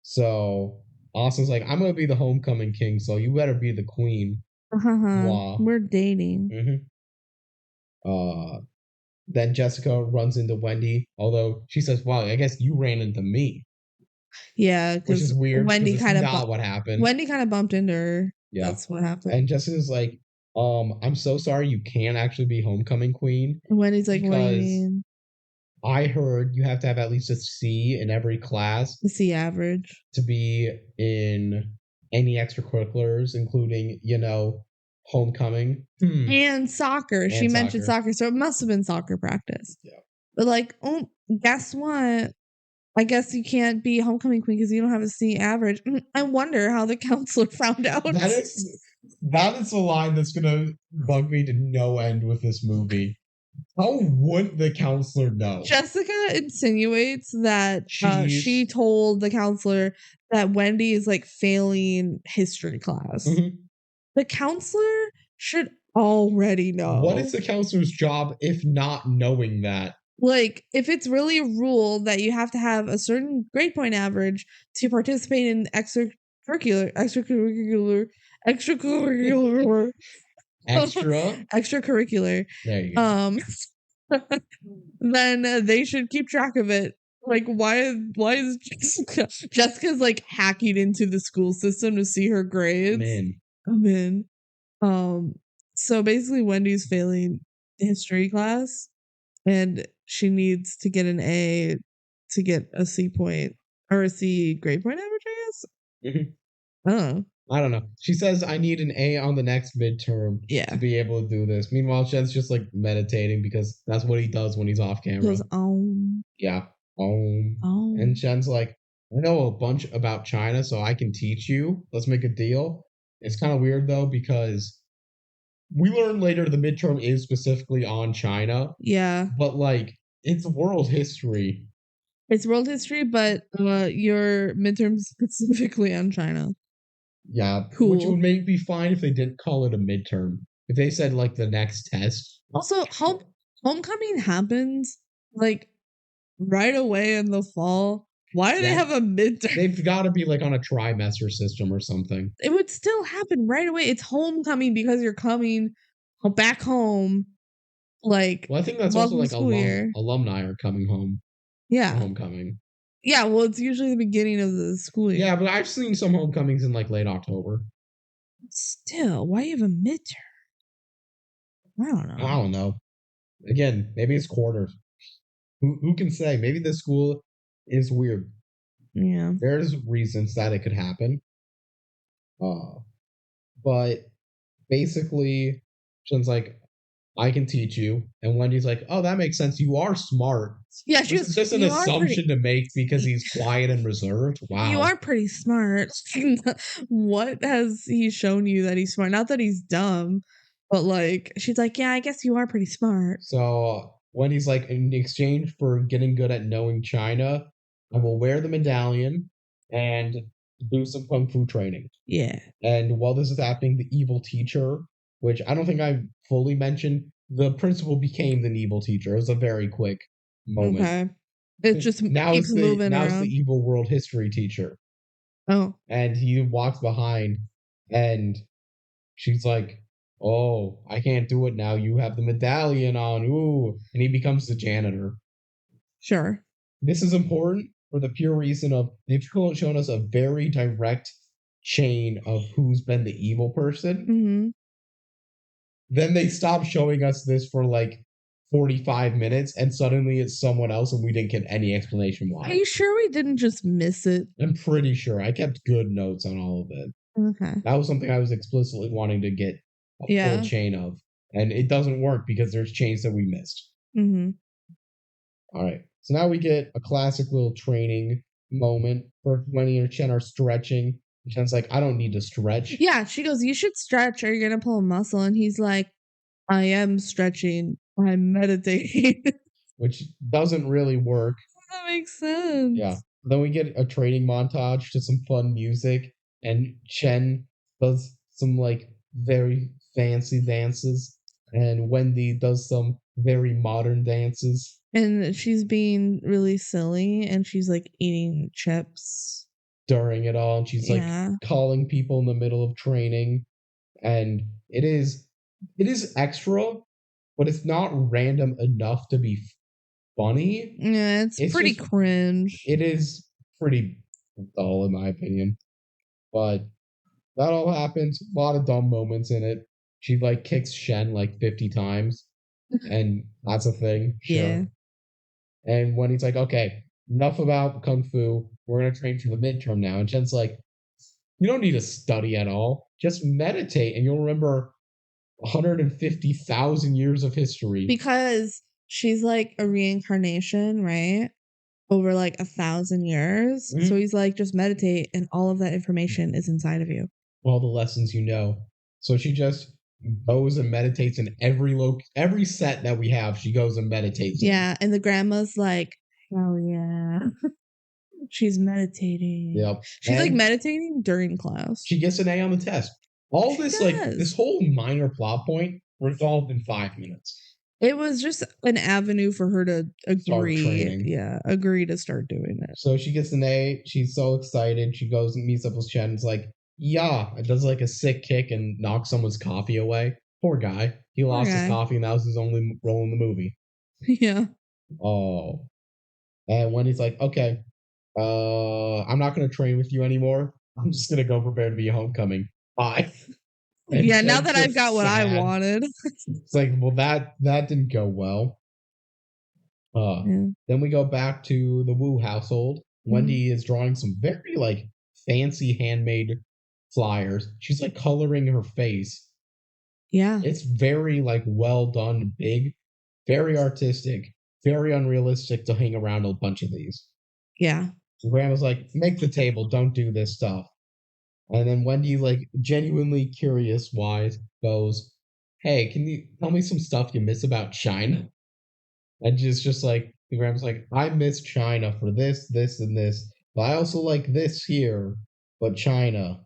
So Austin's like, I'm gonna be the homecoming king, so you better be the queen. We're dating. Then Jessica runs into Wendy, although she says, "Wow, I guess you ran into me." Yeah, which is weird. Wendy kind of not what happened. Wendy kind of bumped into her. Yeah, that's what happened. And Jessica's like, I'm so sorry you can't actually be homecoming queen. And Wendy's like, what do you mean? I heard you have to have at least a C in every class. The C average. To be in any extracurriculars, including, homecoming. And soccer. She mentioned soccer, so it must have been soccer practice. Yeah. But like, oh, guess what? I guess you can't be homecoming queen because you don't have a C average. I wonder how the counselor found out. That is a line that's gonna bug me to no end with this movie. How would the counselor know? Jessica insinuates that she told the counselor that Wendy is like failing history class. The counselor should already know. What is the counselor's job if not knowing that? Like, if it's really a rule that you have to have a certain grade point average to participate in extracurricular There you go. Then they should keep track of it. Like, why is Jessica's like hacking into the school system to see her grades? I'm in. So basically Wendy's failing history class and she needs to get an A to get a C point or a C grade point average, I guess. Oh. I don't know. She says I need an A on the next midterm to be able to do this. Meanwhile, Jen's just like meditating because that's what he does when he's off camera. He goes, Yeah. And Jen's like, I know a bunch about China, so I can teach you. Let's make a deal. It's kind of weird though, because we learn later the midterm is specifically on China. Yeah. But like, it's world history. It's world history, but your midterm specifically on China. Yeah, cool. Which would be fine if they didn't call it a midterm. If they said like the next test. Also, homecoming happens like right away in the fall. Why do they have a midterm? They've got to be like on a trimester system or something. It would still happen right away. It's homecoming because you're coming back home. Like, well, I think that's also like alumni are coming home. Yeah, homecoming. Yeah, well, it's usually the beginning of the school year. Yeah, but I've seen some homecomings in like late October. Still, why you have a midterm? I don't know. Again, maybe it's quarters. Who can say? Maybe the school is weird. Yeah. There's reasons that it could happen. But basically, Jen's like, I can teach you. And Wendy's like, oh, that makes sense. You are smart. Yeah, it's just an assumption to make because he's quiet and reserved. Wow. You are pretty smart. What has he shown you that he's smart? Not that he's dumb, but like, she's like, yeah, I guess you are pretty smart. So Wendy's like, in exchange for getting good at knowing China, I will wear the medallion and do some kung fu training. Yeah. And while this is happening, the evil teacher, which I don't think I fully mentioned, the principal became the evil teacher. It was a very quick moment. Okay. It just now it's the evil world history teacher. Oh. And he walks behind and she's like, oh, I can't do it now. You have the medallion on. Ooh. And he becomes the janitor. Sure. This is important for the pure reason of they've shown us a very direct chain of who's been the evil person. Mm-hmm. Then they stopped showing us this for like 45 minutes and suddenly it's someone else and we didn't get any explanation why. Are you sure we didn't just miss it? I'm pretty sure. I kept good notes on all of it. Okay. That was something I was explicitly wanting to get a full chain of. And it doesn't work because there's chains that we missed. Mm-hmm. All right. So now we get a classic little training moment for Wendy and Chen are stretching. Chen's like, I don't need to stretch. Yeah, she goes, you should stretch or you're going to pull a muscle. And he's like, I am stretching. I'm meditating. Which doesn't really work. That makes sense. Yeah. Then we get a training montage to some fun music, and Chen does some like very fancy dances, and Wendy does some very modern dances. And she's being really silly, and she's like eating chips during it all, and she's like calling people in the middle of training, and it is extra, but it's not random enough to be funny. Yeah, it's pretty just, cringe. It is pretty dull in my opinion, but that all happens. A lot of dumb moments in it. She like kicks Shen like 50 times, and that's a thing. Sure. Yeah. And when he's like, okay, enough about kung fu. We're gonna train for the midterm now. And Shen's like, you don't need to study at all. Just meditate, and you'll remember 150,000 years of history. Because she's like a reincarnation, right? Over like 1,000 years. Mm-hmm. So he's like, just meditate, and all of that information is inside of you. All the lessons you know. So she just goes and meditates in every set that we have. She goes and meditates. Yeah, and the grandma's like, hell yeah. She's meditating. Yep. She's and like meditating during class. She gets an A on the test. All she this does. Like this whole minor plot point resolved in 5 minutes. It was just an avenue for her to agree. Yeah, agree to start doing it. So she gets an A. She's so excited. She goes and meets up with Chen. It's like, yeah, it does like a sick kick and knocks someone's coffee away. Poor guy. He lost his coffee, and that was his only role in the movie. Yeah. Oh. And Wendy's like, okay, I'm not going to train with you anymore. I'm just going to go prepare to be a homecoming. Bye. And yeah, now that I've got what I wanted. It's like, well, that didn't go well. Then we go back to the Wu household. Mm-hmm. Wendy is drawing some very like fancy handmade flyers. She's like coloring her face. Yeah. It's very like well done, big, very artistic, very unrealistic to hang around a bunch of these. Yeah. Grandma's like, make the table, don't do this stuff. And then Wendy, like, genuinely curious wise, goes, hey, can you tell me some stuff you miss about China? And just like, the grandma's like, I miss China for this, this, and this. But I also like this here, but China.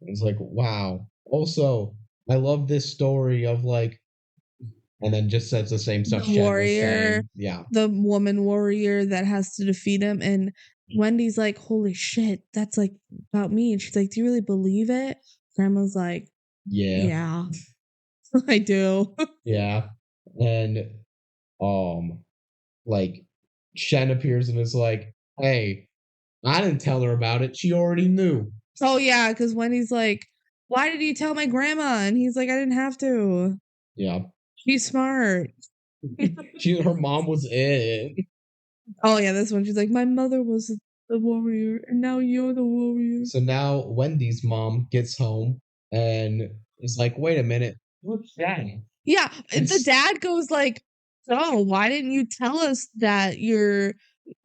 And it's like, wow. Also, I love this story of like, and then just says the same stuff. The warrior, yeah, the woman warrior that has to defeat him, and Wendy's like, holy shit, that's like about me. And she's like, do you really believe it? Grandma's like, yeah, I do. Yeah, and like Shen appears and is like, hey, I didn't tell her about it. She already knew. Oh yeah, because Wendy's like, why did you tell my grandma? And he's like, I didn't have to. Yeah. She's smart. Her mom was in. Oh yeah, this one. She's like, my mother was the warrior, and now you're the warrior. So now Wendy's mom gets home and is like, wait a minute, what's that? Yeah, the dad goes like, oh, why didn't you tell us that your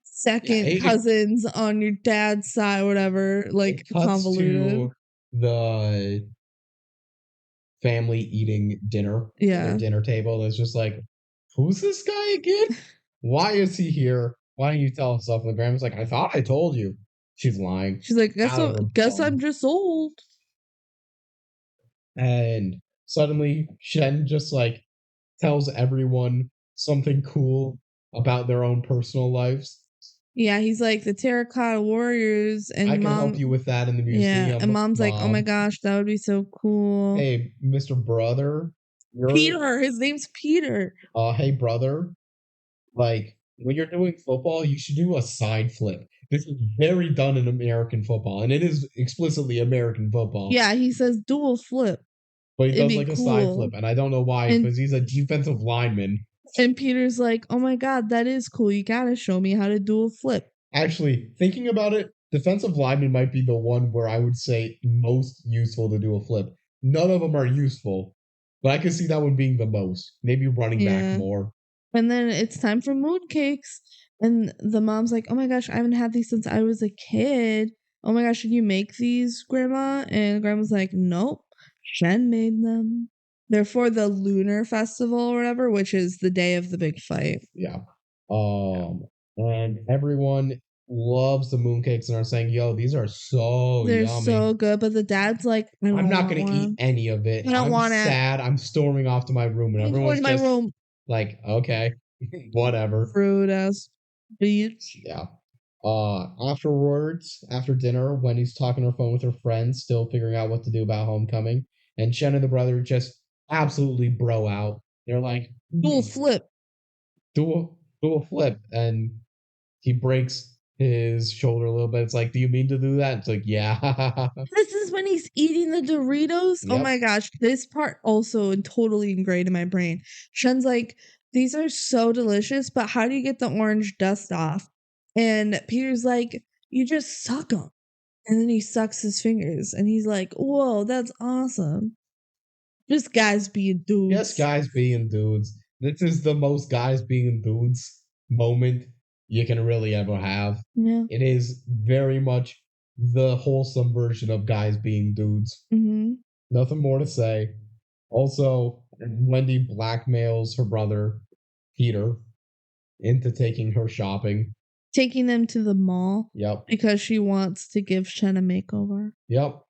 second cousins on your dad's side, whatever, like convoluted. To the family eating dinner. Yeah. Dinner table. It's just like, who's this guy again? Why is he here? Why don't you tell us stuff? And the grandma's like, I thought I told you. She's lying. She's like, guess I'm just old. And suddenly Shen just like tells everyone something cool about their own personal lives. Yeah, he's like the terracotta warriors, and I can help you with that in the museum. Yeah, and mom's like, oh my gosh, that would be so cool. Hey, Mr. Brother. Peter, his name's Peter. Hey, brother. Like, when you're doing football, you should do a side flip. This is very done in American football, and it is explicitly American football. Yeah, he says dual flip. But he does like a side flip, and I don't know why, because he's a defensive lineman. And Peter's like, oh my god, that is cool. You gotta show me how to do a flip. Actually, thinking about it, defensive lineman might be the one where I would say most useful to do a flip. None of them are useful, but I could see that one being the most. Maybe running back more. And then it's time for mooncakes. And the mom's like, oh my gosh, I haven't had these since I was a kid. Oh my gosh, did you make these, Grandma? And Grandma's like, nope, Shen made them. They're for the Lunar Festival or whatever, which is the day of the big fight. Yeah. And everyone loves the mooncakes and are saying, yo, these are so They're yummy. so good, but the dad's like, I'm not going to eat any of it. I don't want sad. I'm storming off to my room. And everyone's just like, okay, whatever. Rude ass bitch. Yeah. Afterwards, after dinner, Wendy's talking on her phone with her friends, still figuring out what to do about homecoming. And Shen and the brother just absolutely bro out. They're like, dual flip. Do a flip. And he breaks his shoulder a little bit. It's like, do you mean to do that? It's like, yeah. This is when he's eating the Doritos. Yep. Oh my gosh. This part also totally ingrained in my brain. Shen's like, these are so delicious, but how do you get the orange dust off? And Peter's like, you just suck them. And then he sucks his fingers and he's like, whoa, that's awesome. Just guys being dudes. Yes, guys being dudes. This is the most guys being dudes moment you can really ever have. Yeah. It is very much the wholesome version of guys being dudes. Mm-hmm. Nothing more to say. Also, Wendy blackmails her brother, Peter, into taking her shopping. Taking them to the mall. Yep. Because she wants to give Shen a makeover. Yep.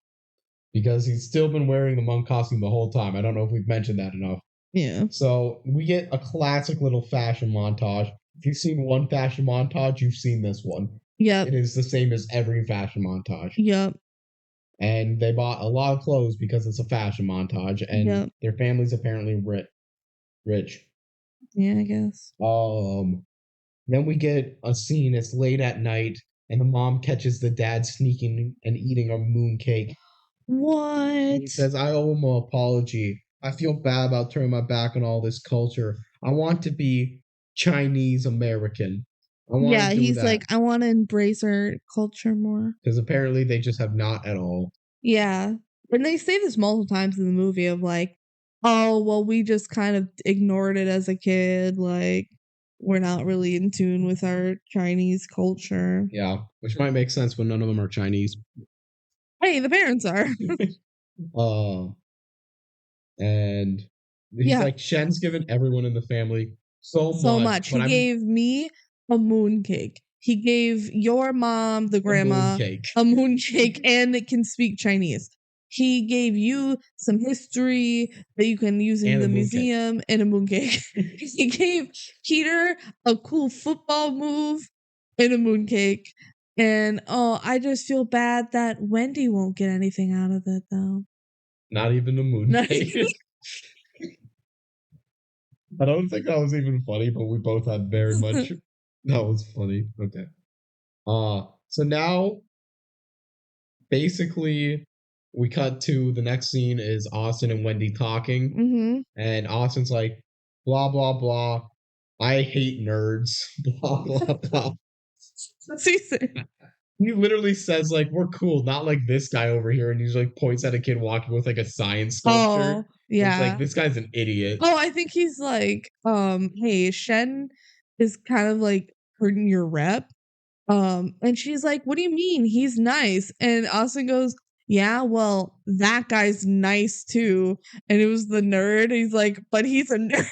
Because he's still been wearing the monk costume the whole time. I don't know if we've mentioned that enough. Yeah. So we get a classic little fashion montage. If you've seen one fashion montage, you've seen this one. Yep. It is the same as every fashion montage. Yep. And they bought a lot of clothes because it's a fashion montage, and their family's apparently rich. Yeah, I guess. Then we get a scene. It's late at night, and the mom catches the dad sneaking and eating a mooncake. What? And he says, I owe him an apology. I feel bad about turning my back on all this culture. I want to be Chinese American. He's like, I want to embrace our culture more. Because apparently they just have not at all. Yeah. And they say this multiple times in the movie of like, oh, well, we just kind of ignored it as a kid. Like, we're not really in tune with our Chinese culture. Yeah, which might make sense when none of them are Chinese. Hey, the parents are. And he's like, Shen's given everyone in the family so much. He gave me a mooncake. He gave your mom, the grandma, a mooncake and it can speak Chinese. He gave you some history that you can use in the museum and a mooncake. He gave Peter a cool football move and a mooncake. And I just feel bad that Wendy won't get anything out of it, though. Not even a mooncake. I don't think that was even funny, but we both had very much. That was funny. Okay. So now, basically, we cut to the next scene is Austin and Wendy talking. Mm-hmm. And Austin's like, blah, blah, blah. I hate nerds. Blah, blah, blah. What's he saying? He literally says, like, we're cool, not like this guy over here. And he's like, points at a kid walking with like a science sculpture. Oh, yeah. It's like, this guy's an idiot. Oh, I think he's like, hey, Shen is kind of like hurting your rep. And she's like, what do you mean? He's nice. And Austin goes, yeah, well, that guy's nice too. And it was the nerd. He's like, but he's a nerd.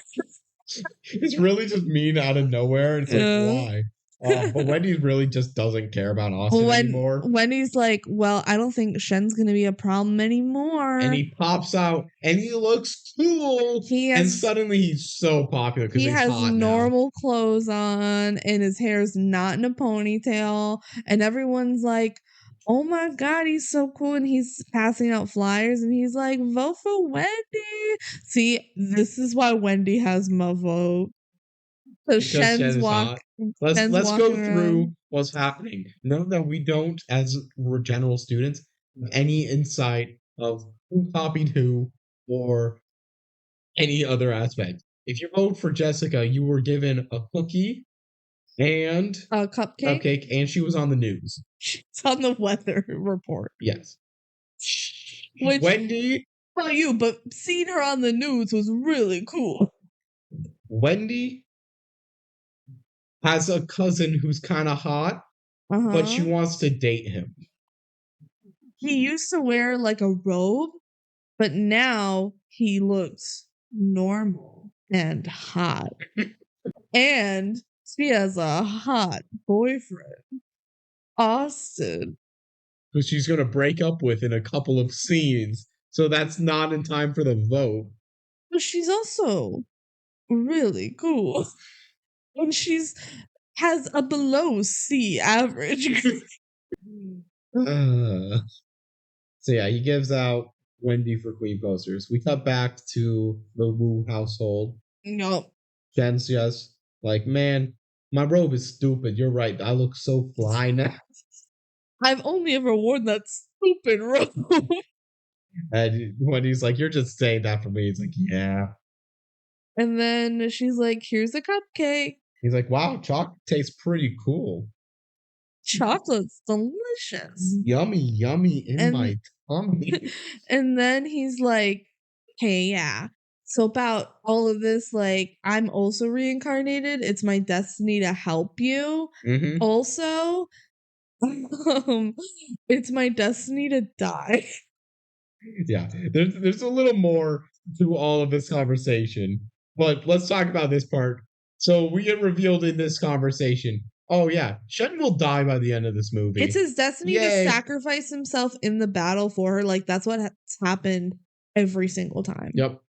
It's really just mean out of nowhere. It's like, why? But Wendy really just doesn't care about Austin anymore. Wendy's like, well, I don't think Shen's going to be a problem anymore. And he pops out and he looks cool. And suddenly he's so popular because he has normal clothes on and his hair's not in a ponytail. And everyone's like, oh my God, he's so cool. And he's passing out flyers and he's like, vote for Wendy. See, this is why Wendy has my vote. So Shen's walk. Let's go through what's happening. Know that we don't, as we're general students, have any insight of who copied who or any other aspect. If you vote for Jessica, you were given a cookie and a cupcake, and she was on the news. She's on the weather report. Yes. Which, Wendy. Well, but seeing her on the news was really cool. Wendy has a cousin who's kind of hot, but she wants to date him. He used to wear like a robe, but now he looks normal and hot. And she has a hot boyfriend. Austin. Who she's going to break up with in a couple of scenes. So that's not in time for the vote. But she's also really cool. And has a below C average. So yeah, he gives out Wendy for Queen posters. We cut back to the Wu household. No. Jen's just like, man, my robe is stupid. You're right. I look so fly now. I've only ever worn that stupid robe. And Wendy's like, you're just saying that for me. He's like, yeah. And then she's like, here's a cupcake. He's like, wow, chocolate tastes pretty cool. Chocolate's delicious. Yummy, yummy in my tummy. And then he's like, hey, yeah. So about all of this, like, I'm also reincarnated. It's my destiny to help you. Mm-hmm. Also, it's my destiny to die. Yeah, there's a little more to all of this conversation, but let's talk about this part. So we get revealed in this conversation. Oh yeah, Shen will die by the end of this movie. It's his destiny to sacrifice himself in the battle for her. Like that's what has happened every single time. Yep.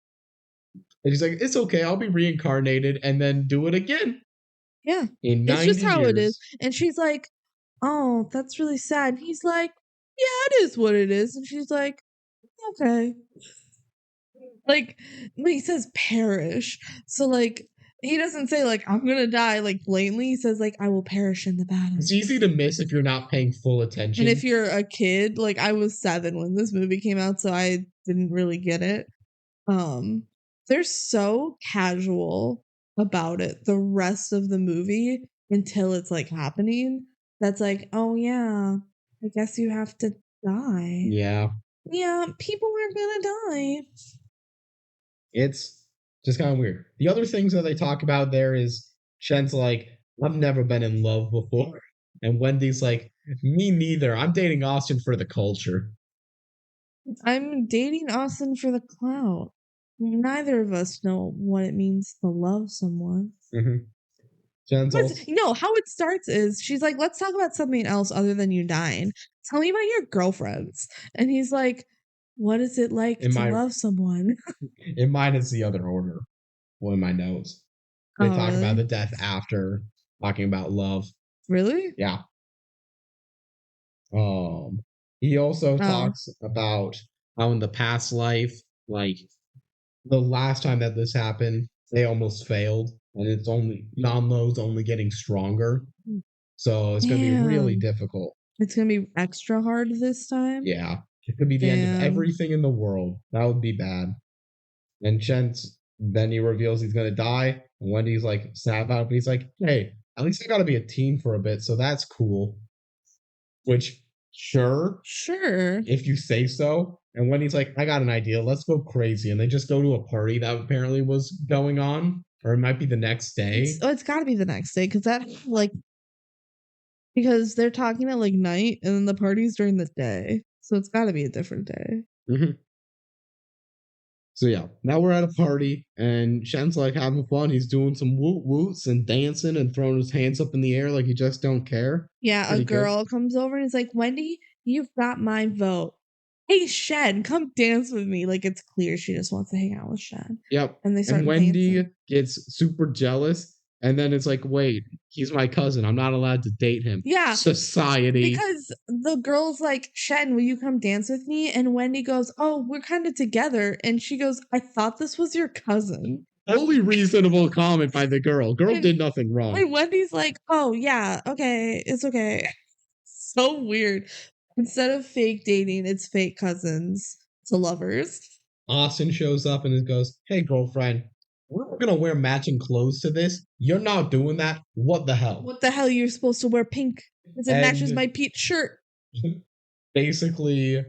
And he's like, it's okay, I'll be reincarnated and then do it again. Yeah. In 90 it's just how years. It is. And she's like, oh, that's really sad. And he's like, yeah, it is what it is. And she's like, okay. Like, he says perish. So, like, he doesn't say, like, I'm gonna die, like, blatantly. He says, like, I will perish in the battle. It's easy to miss if you're not paying full attention. And if you're a kid, like, I was 7 when this movie came out, so I didn't really get it. They're so casual about it the rest of the movie until it's, like, happening. That's like, oh, yeah, I guess you have to die. Yeah. Yeah, people are gonna die. It's just kind of weird. The other things that they talk about there is Shen's like, I've never been in love before. And Wendy's like, me neither. I'm dating Austin for the culture. I'm dating Austin for the clout. Neither of us know what it means to love someone. Mm-hmm. How it starts is she's like, let's talk about something else other than you dying. Tell me about your girlfriends. And he's like, what is it like to love someone? In mine, it's the other order. Well, in my notes. They talk about the death after talking about love. Really? Yeah. He also talks about how in the past life, like the last time that this happened, they almost failed. And it's only Nanlo's only getting stronger. So it's going to be really difficult. It's going to be extra hard this time? Yeah. It could be the end of everything in the world. That would be bad. And then he reveals he's going to die. And Wendy's like sad about it. But he's like, hey, at least I got to be a teen for a bit. So that's cool. Which, sure. If you say so. And Wendy's like, I got an idea. Let's go crazy. And they just go to a party that apparently was going on. Or it might be the next day. It's got to be the next day. Because they're talking at like night and then the party's during the day. So it's got to be a different day. Mm-hmm. So yeah, now we're at a party and Shen's like having fun. He's doing some woot woots and dancing and throwing his hands up in the air like he just don't care. Yeah, pretty a girl comes over and is like, Wendy, you've got my vote. Hey, Shen, come dance with me. Like, it's clear she just wants to hang out with Shen. Yep. And they start Wendy dancing. Gets super jealous. And then it's like, wait, he's my cousin. I'm not allowed to date him. Yeah. Society. Because the girl's like, Shen, will you come dance with me? And Wendy goes, oh, we're kind of together. And she goes, I thought this was your cousin. Totally reasonable comment by the girl. Girl did nothing wrong. And Wendy's like, oh, yeah, okay, it's okay. So weird. Instead of fake dating, it's fake cousins to lovers. Austin shows up and goes, hey, girlfriend, we're going to wear matching clothes to this. You're not doing that. What the hell? What the hell? You're supposed to wear pink because it matches my peach shirt. Basically,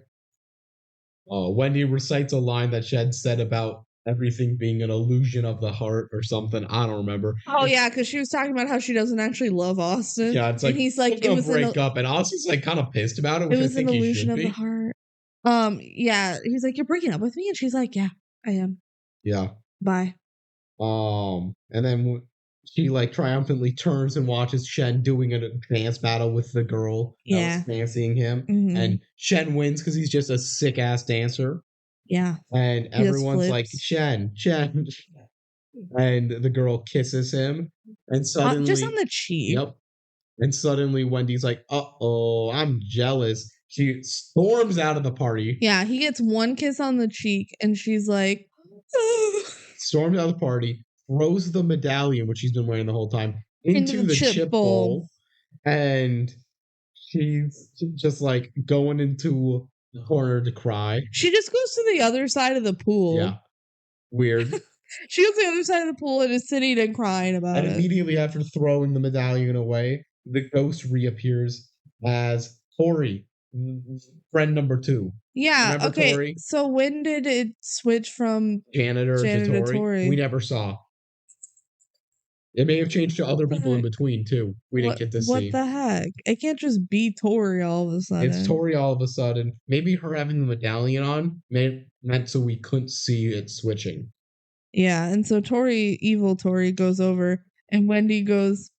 Wendy recites a line that Shen said about everything being an illusion of the heart or something. I don't remember. Oh, yeah, because she was talking about how she doesn't actually love Austin. Yeah, it's like, and he's like, it was break up. And Austin's like kind of pissed about it, which it was I think an illusion of the heart. Yeah, he's like, you're breaking up with me? And she's like, yeah, I am. Yeah. Bye. And then she like triumphantly turns and watches Shen doing a dance battle with the girl that was fancying him. Mm-hmm. And Shen wins because he's just a sick ass dancer. Yeah. And everyone's like, Shen. And the girl kisses him. And suddenly just on the cheek. Yep. And suddenly Wendy's like, uh-oh, I'm jealous. She storms out of the party. Yeah, he gets one kiss on the cheek and she's like, storms out of the party, throws the medallion, which she's been wearing the whole time, into the chip bowl. And she's just like going into the corner to cry. She just goes to the other side of the pool. Yeah. Weird. She goes to the other side of the pool and is sitting and crying about it. And immediately after throwing the medallion away, the ghost reappears as Tori, friend number 2. Yeah, remember okay. Tori? So when did it switch from janitor to Tori? We never saw. It may have changed to other people in between, too. We didn't get to see. What the heck? It can't just be Tori all of a sudden. It's Tori all of a sudden. Maybe her having the medallion on meant so we couldn't see it switching. Yeah, and so evil Tori goes over, and Wendy goes,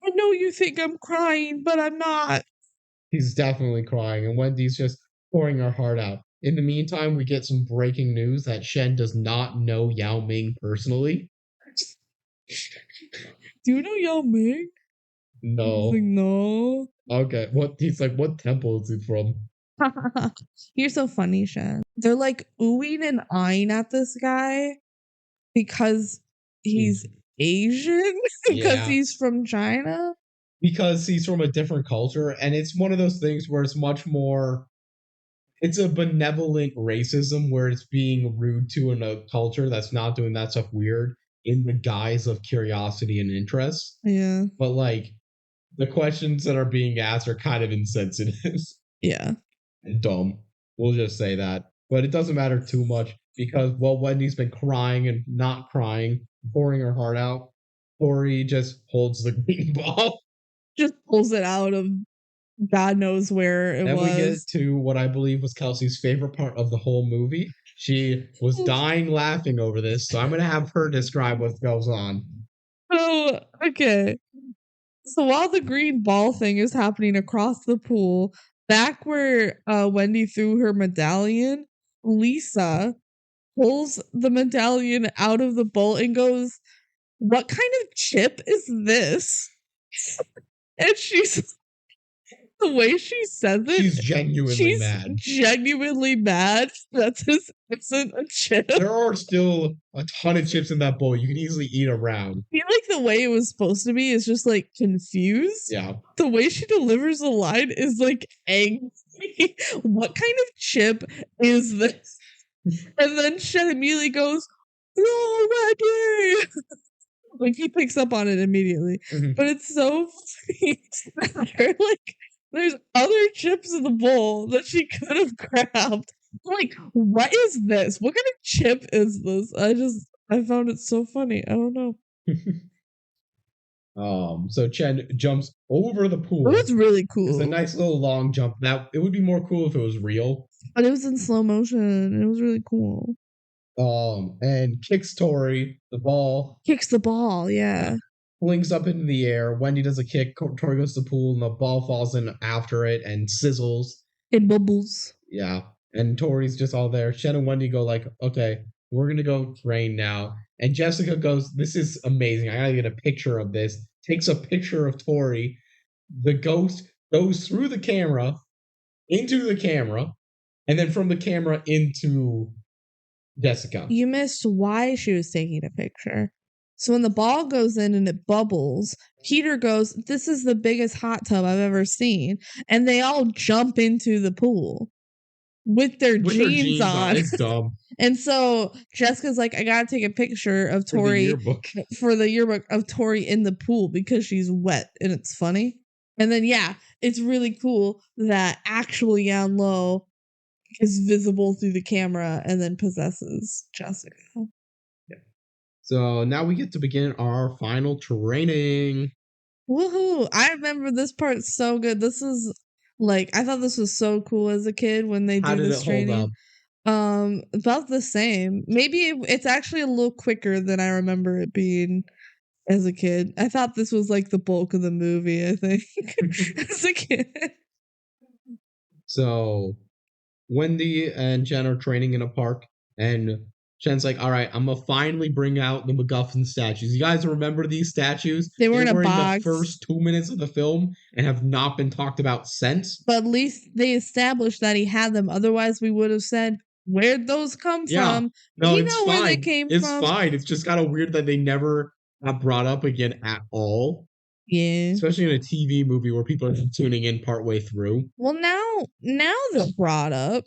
I know you think I'm crying, but I'm not. He's definitely crying, and Wendy's just pouring her heart out. In the meantime, we get some breaking news that Shen does not know Yao Ming personally. Do you know Yao Ming? No. Like, no. Okay. He's like, what temple is it from? You're so funny, Shen. They're like oohing and eyeing at this guy because he's Asian? Because he's from China? Because he's from a different culture, and it's one of those things where it's much more, it's a benevolent racism where it's being rude to in a culture that's not doing that stuff weird in the guise of curiosity and interest. Yeah. But like, the questions that are being asked are kind of insensitive. Yeah. And dumb. We'll just say that. But it doesn't matter too much because while Wendy's been crying and not crying, pouring her heart out, Tori just holds the green ball. Just pulls it out of God knows where it was. And we get to what I believe was Kelsey's favorite part of the whole movie. She was dying laughing over this, so I'm going to have her describe what goes on. Oh, okay. So while the green ball thing is happening across the pool, back where Wendy threw her medallion, Lisa pulls the medallion out of the bowl and goes, what kind of chip is this? And she's, the way she says it, she's genuinely mad that this isn't a chip. There are still a ton of chips in that bowl. You can easily eat a round. I feel like the way it was supposed to be is just like confused. Yeah. The way she delivers the line is like angry. What kind of chip is this? And then Shen immediately goes, no, Wendy! Like he picks up on it immediately. Mm-hmm. But it's so funny. Like there's other chips in the bowl that she could have grabbed. Like, what is this? What kind of chip is this? I found it so funny. I don't know. So Chen jumps over the pool. It was really cool. It's a nice little long jump. Now it would be more cool if it was real. But it was in slow motion. It was really cool. And kicks Tori, the ball. Kicks the ball, yeah. Flings up into the air. Wendy does a kick. Tori goes to the pool, and the ball falls in after it and sizzles. It bubbles. Yeah. And Tori's just all there. Shen and Wendy go like, okay, we're going to go train now. And Jessica goes, this is amazing. I got to get a picture of this. Takes a picture of Tori. The ghost goes through the camera, into the camera, and then from the camera into Jessica. You missed why she was taking a picture. So when the ball goes in and it bubbles, Peter goes, this is the biggest hot tub I've ever seen. And they all jump into the pool with their jeans on. It's dumb. And so Jessica's like, I gotta take a picture of Tori for the yearbook of Tori in the pool because she's wet and it's funny. And then it's really cool that actual Yan Lo is visible through the camera and then possesses Jessica. Yeah. So now we get to begin our final training. Woohoo! I remember this part so good. This is like, I thought this was so cool as a kid when they do this training. About the same. Maybe it's actually a little quicker than I remember it being. as a kid. I thought this was like the bulk of the movie, I think, as a kid. So Wendy and Jen are training in a park, and Jen's like, all right, I'm gonna finally bring out the MacGuffin statues. You guys remember these statues? They were in a in box. The first 2 minutes of the film and have not been talked about since. But at least they established that he had them. Otherwise, we would have said, where'd those come from? No, You it's know fine. where they came it's from. fine. It's just kind of weird that they never got brought up again at all. Yeah. Especially in a TV movie where people are tuning in partway through. Well, now they're brought up.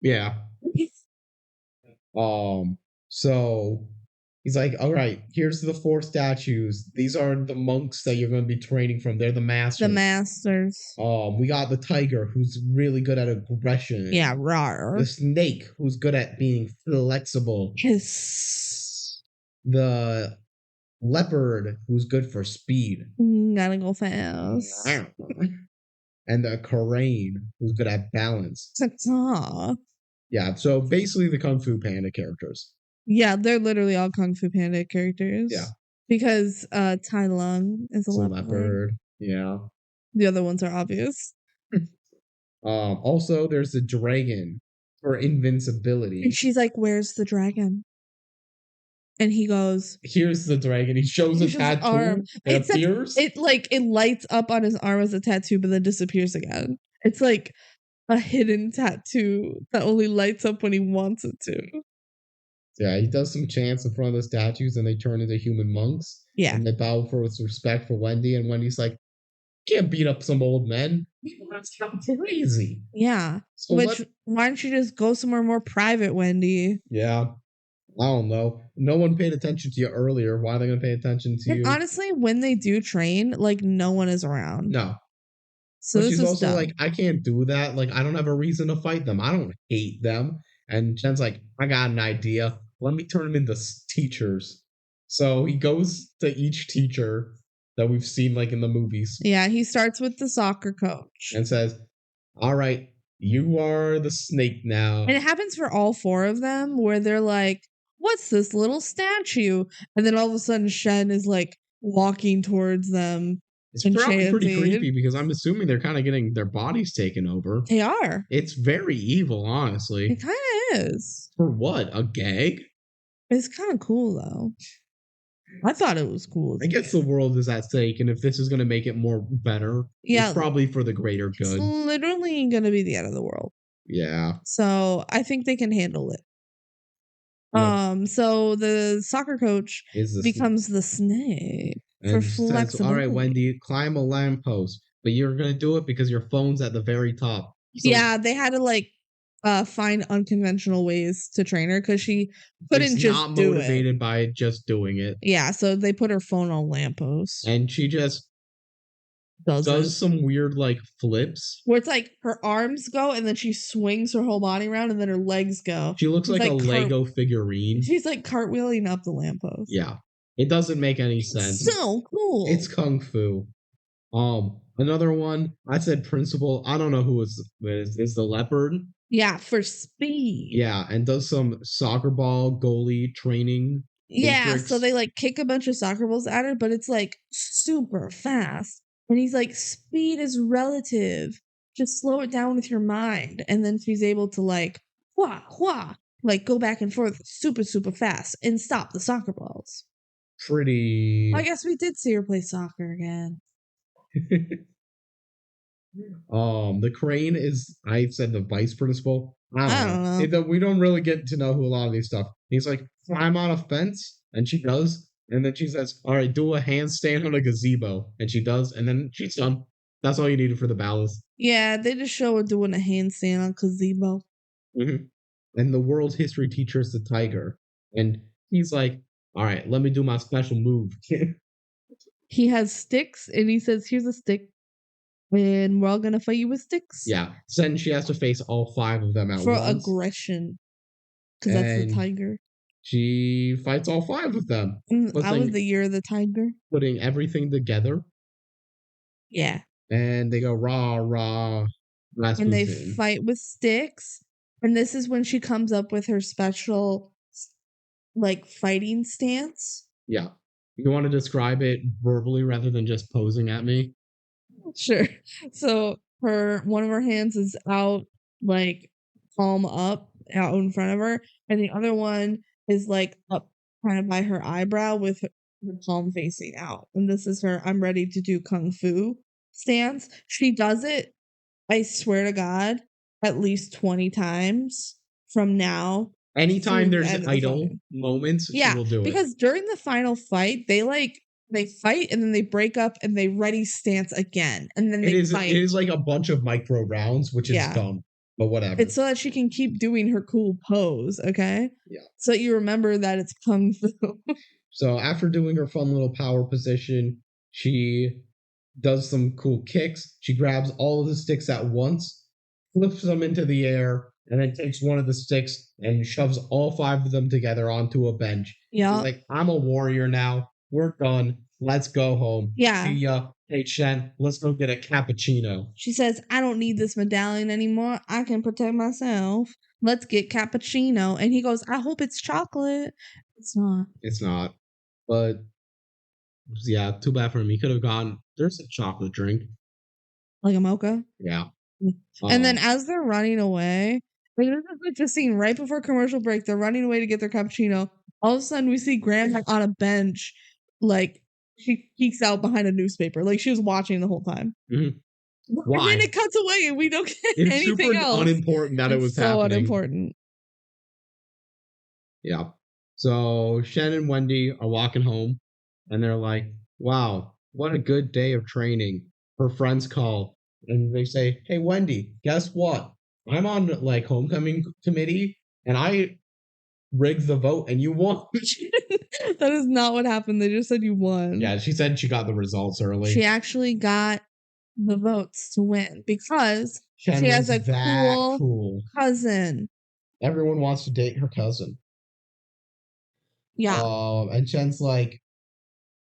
Yeah. So he's like, all right, here's the 4 statues. These are the monks that you're going to be training from. They're the masters. The masters. We got the tiger, who's really good at aggression. Yeah, rawr. The snake, who's good at being flexible. Hiss. The leopard, who's good for speed. Gotta go fast. And the crane, who's good at balance. Ta-ta. Yeah, so basically the Kung Fu Panda characters. Yeah, they're literally all Kung Fu Panda characters. Yeah. Because Tai Lung is a leopard. Yeah. The other ones are obvious. Also, there's the dragon for invincibility. And she's like, where's the dragon? And he goes, here's the dragon. He shows a tattoo. Arm. It appears. It lights up on his arm as a tattoo, but then disappears again. It's like a hidden tattoo that only lights up when he wants it to. Yeah, he does some chants in front of the statues and they turn into human monks. Yeah. And they bow for with respect for Wendy. And Wendy's like, can't beat up some old men. That's crazy. Yeah. So why don't you just go somewhere more private, Wendy? Yeah. I don't know. No one paid attention to you earlier. Why are they going to pay attention to you? Honestly, when they do train, like, no one is around. No. So but she's also dumb. Like, I can't do that. Like, I don't have a reason to fight them. I don't hate them. And Jen's like, I got an idea. Let me turn them into teachers. So he goes to each teacher that we've seen, like, in the movies. Yeah, he starts with the soccer coach. And says, all right, you are the snake now. And it happens for all 4 of them where they're like, what's this little statue? And then all of a sudden Shen is like walking towards them. It's probably pretty creepy because I'm assuming they're kind of getting their bodies taken over. They are. It's very evil, honestly. It kind of is. For what? A gag? It's kind of cool, though. I thought it was cool. I guess the world is at stake, and if this is going to make it more better, it's probably for the greater good. It's literally going to be the end of the world. Yeah. So I think they can handle it. Yep. So the soccer coach becomes the snake for flexibility. Says, all right, Wendy, climb a lamppost, but you're going to do it because your phone's at the very top. So, yeah, they had to like find unconventional ways to train her because she couldn't just not do motivated it. by just doing it. Yeah, so they put her phone on lamppost. And she just does some weird like flips. Where it's like her arms go and then she swings her whole body around and then her legs go. She looks like a Lego figurine. She's like cartwheeling up the lamppost. Yeah. It doesn't make any sense. So cool. It's kung fu. Another one, I said principal. I don't know who is the leopard. Yeah, for speed. Yeah, and does some soccer ball goalie training. Yeah, so they like kick a bunch of soccer balls at her, but it's like super fast. And he's like, speed is relative. Just slow it down with your mind. And then she's able to like, like go back and forth super, super fast and stop the soccer balls. Pretty. I guess we did see her play soccer again. The crane is, I said the vice principal. I don't know. We don't really get to know who a lot of these stuff. He's like, climb on a fence, and she does. And then she says, all right, do a handstand on a gazebo. And she does, and then she's done. That's all you needed for the ballast. Yeah, they just show her doing a handstand on gazebo. Mm-hmm. And the world history teacher is the tiger. And he's like, all right, let me do my special move. He has sticks, and he says, here's a stick. And we're all going to fight you with sticks. Yeah. So then she has to face all 5 of them at once. For aggression. Because that's the tiger. She fights all 5 of them. I was the year of the tiger. Putting everything together. Yeah. And they go rah, rah. And they fight with sticks. And this is when she comes up with her special, like, fighting stance. Yeah. You want to describe it verbally rather than just posing at me? Sure. So one of her hands is out, like palm up, out in front of her, and the other one is like up, kind of by her eyebrow, with her palm facing out. And this is her "I'm ready to do kung fu" stance. She does it, I swear to God, at least 20 times from now. Anytime there's idle moments, she will do it. Because during the final fight, they fight and then they break up and they ready stance again, and then they fight. It is like a bunch of micro rounds, which is dumb, but whatever. It's so that she can keep doing her cool pose, okay? Yeah. So that you remember that it's kung fu. So after doing her fun little power position, she does some cool kicks. She grabs all of the sticks at once, flips them into the air, and then takes one of the sticks and shoves all 5 of them together onto a bench. Yeah. She's like, I'm a warrior now. We're done. Let's go home. Yeah. See ya. Hey, Shen, let's go get a cappuccino. She says, I don't need this medallion anymore. I can protect myself. Let's get cappuccino. And he goes, I hope it's chocolate. It's not. It's not. But, yeah, too bad for him. He could have gone, there's a chocolate drink. Like a mocha? Yeah. And then as they're running away, like, this is like the scene right before commercial break. They're running away to get their cappuccino. All of a sudden, we see Grandma on a bench, like, she peeks out behind a newspaper. Like, she was watching the whole time. Mm-hmm. Why? And then it cuts away and we don't get anything else. It's super unimportant that it was so happening. Unimportant. Yeah. So Shen and Wendy are walking home and they're like, wow, what a good day of training. Her friends call and they say, hey, Wendy, guess what? I'm on like homecoming committee and I rigged the vote and you won. That is not what happened. They just said you won. Yeah, she said she got the results early. She actually got the votes to win because Shen she has a cool cousin. Everyone wants to date her cousin. Yeah. And Shen's like,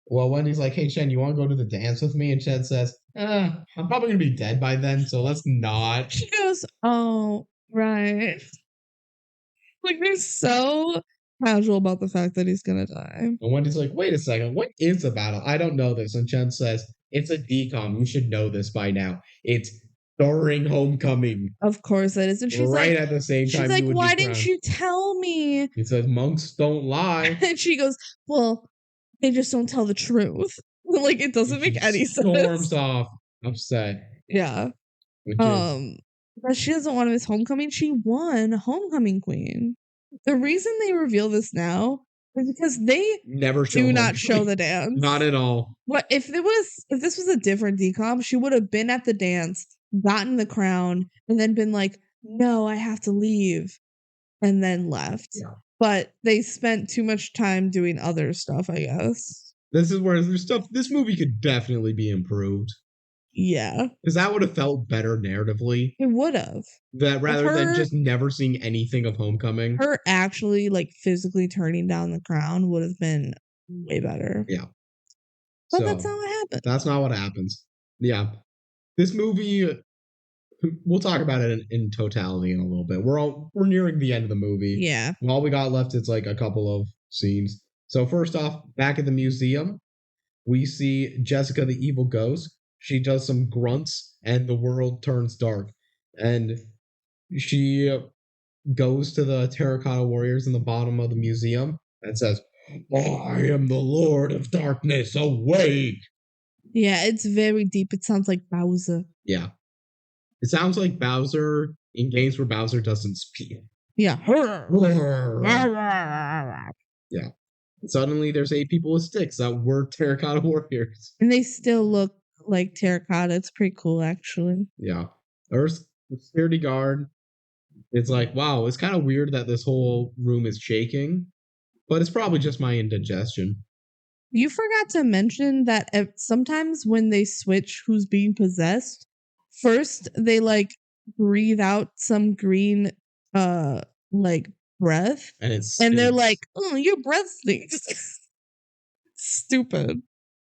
well, Wendy's like, hey, Shen, you want to go to the dance with me? And Shen says, I'm probably going to be dead by then, so let's not. She goes, oh, right. Like, they're so casual about the fact that he's going to die. And Wendy's like, wait a second, what is the battle? I don't know this. And Shen says, it's a DCOM. You should know this by now. It's during homecoming. Of course it is. And she's right at the same time. She's like, why didn't you tell me? He says, monks don't lie. And she goes, well, they just don't tell the truth. Like, it doesn't make any sense. Storms off, upset. Yeah. But she doesn't want to miss homecoming. She won homecoming queen. The reason they reveal this now is because they never do not show the dance. Not at all. What if this was a different DCOM, she would have been at the dance, gotten the crown, and then been like, no, I have to leave, and then left. Yeah. But they spent too much time doing other stuff, I guess. This is where there's stuff. This movie could definitely be improved. Yeah. Because that would have felt better narratively. It would have. That rather than just never seeing anything of homecoming. Her actually, like, physically turning down the crown would have been way better. Yeah. But so, that's not what happened. That's not what happens. Yeah. This movie, we'll talk about it in totality in a little bit. We're nearing the end of the movie. Yeah. All we got left is like a couple of scenes. So first off, back at the museum, we see Jessica the evil ghost. She does some grunts and the world turns dark. And she goes to the terracotta warriors in the bottom of the museum and says, I am the Lord of Darkness, awake! Yeah, it's very deep. It sounds like Bowser. Yeah. It sounds like Bowser in games where Bowser doesn't speak. Yeah. Yeah. Suddenly there's 8 people with sticks that were terracotta warriors. And they still look like terracotta. It's pretty cool, actually. Yeah. There's the security guard. It's like, wow, it's kind of weird that this whole room is shaking, but it's probably just my indigestion. You forgot to mention that sometimes when they switch who's being possessed, first they like breathe out some green like breath, and they're like, oh, your breath stinks. Stupid.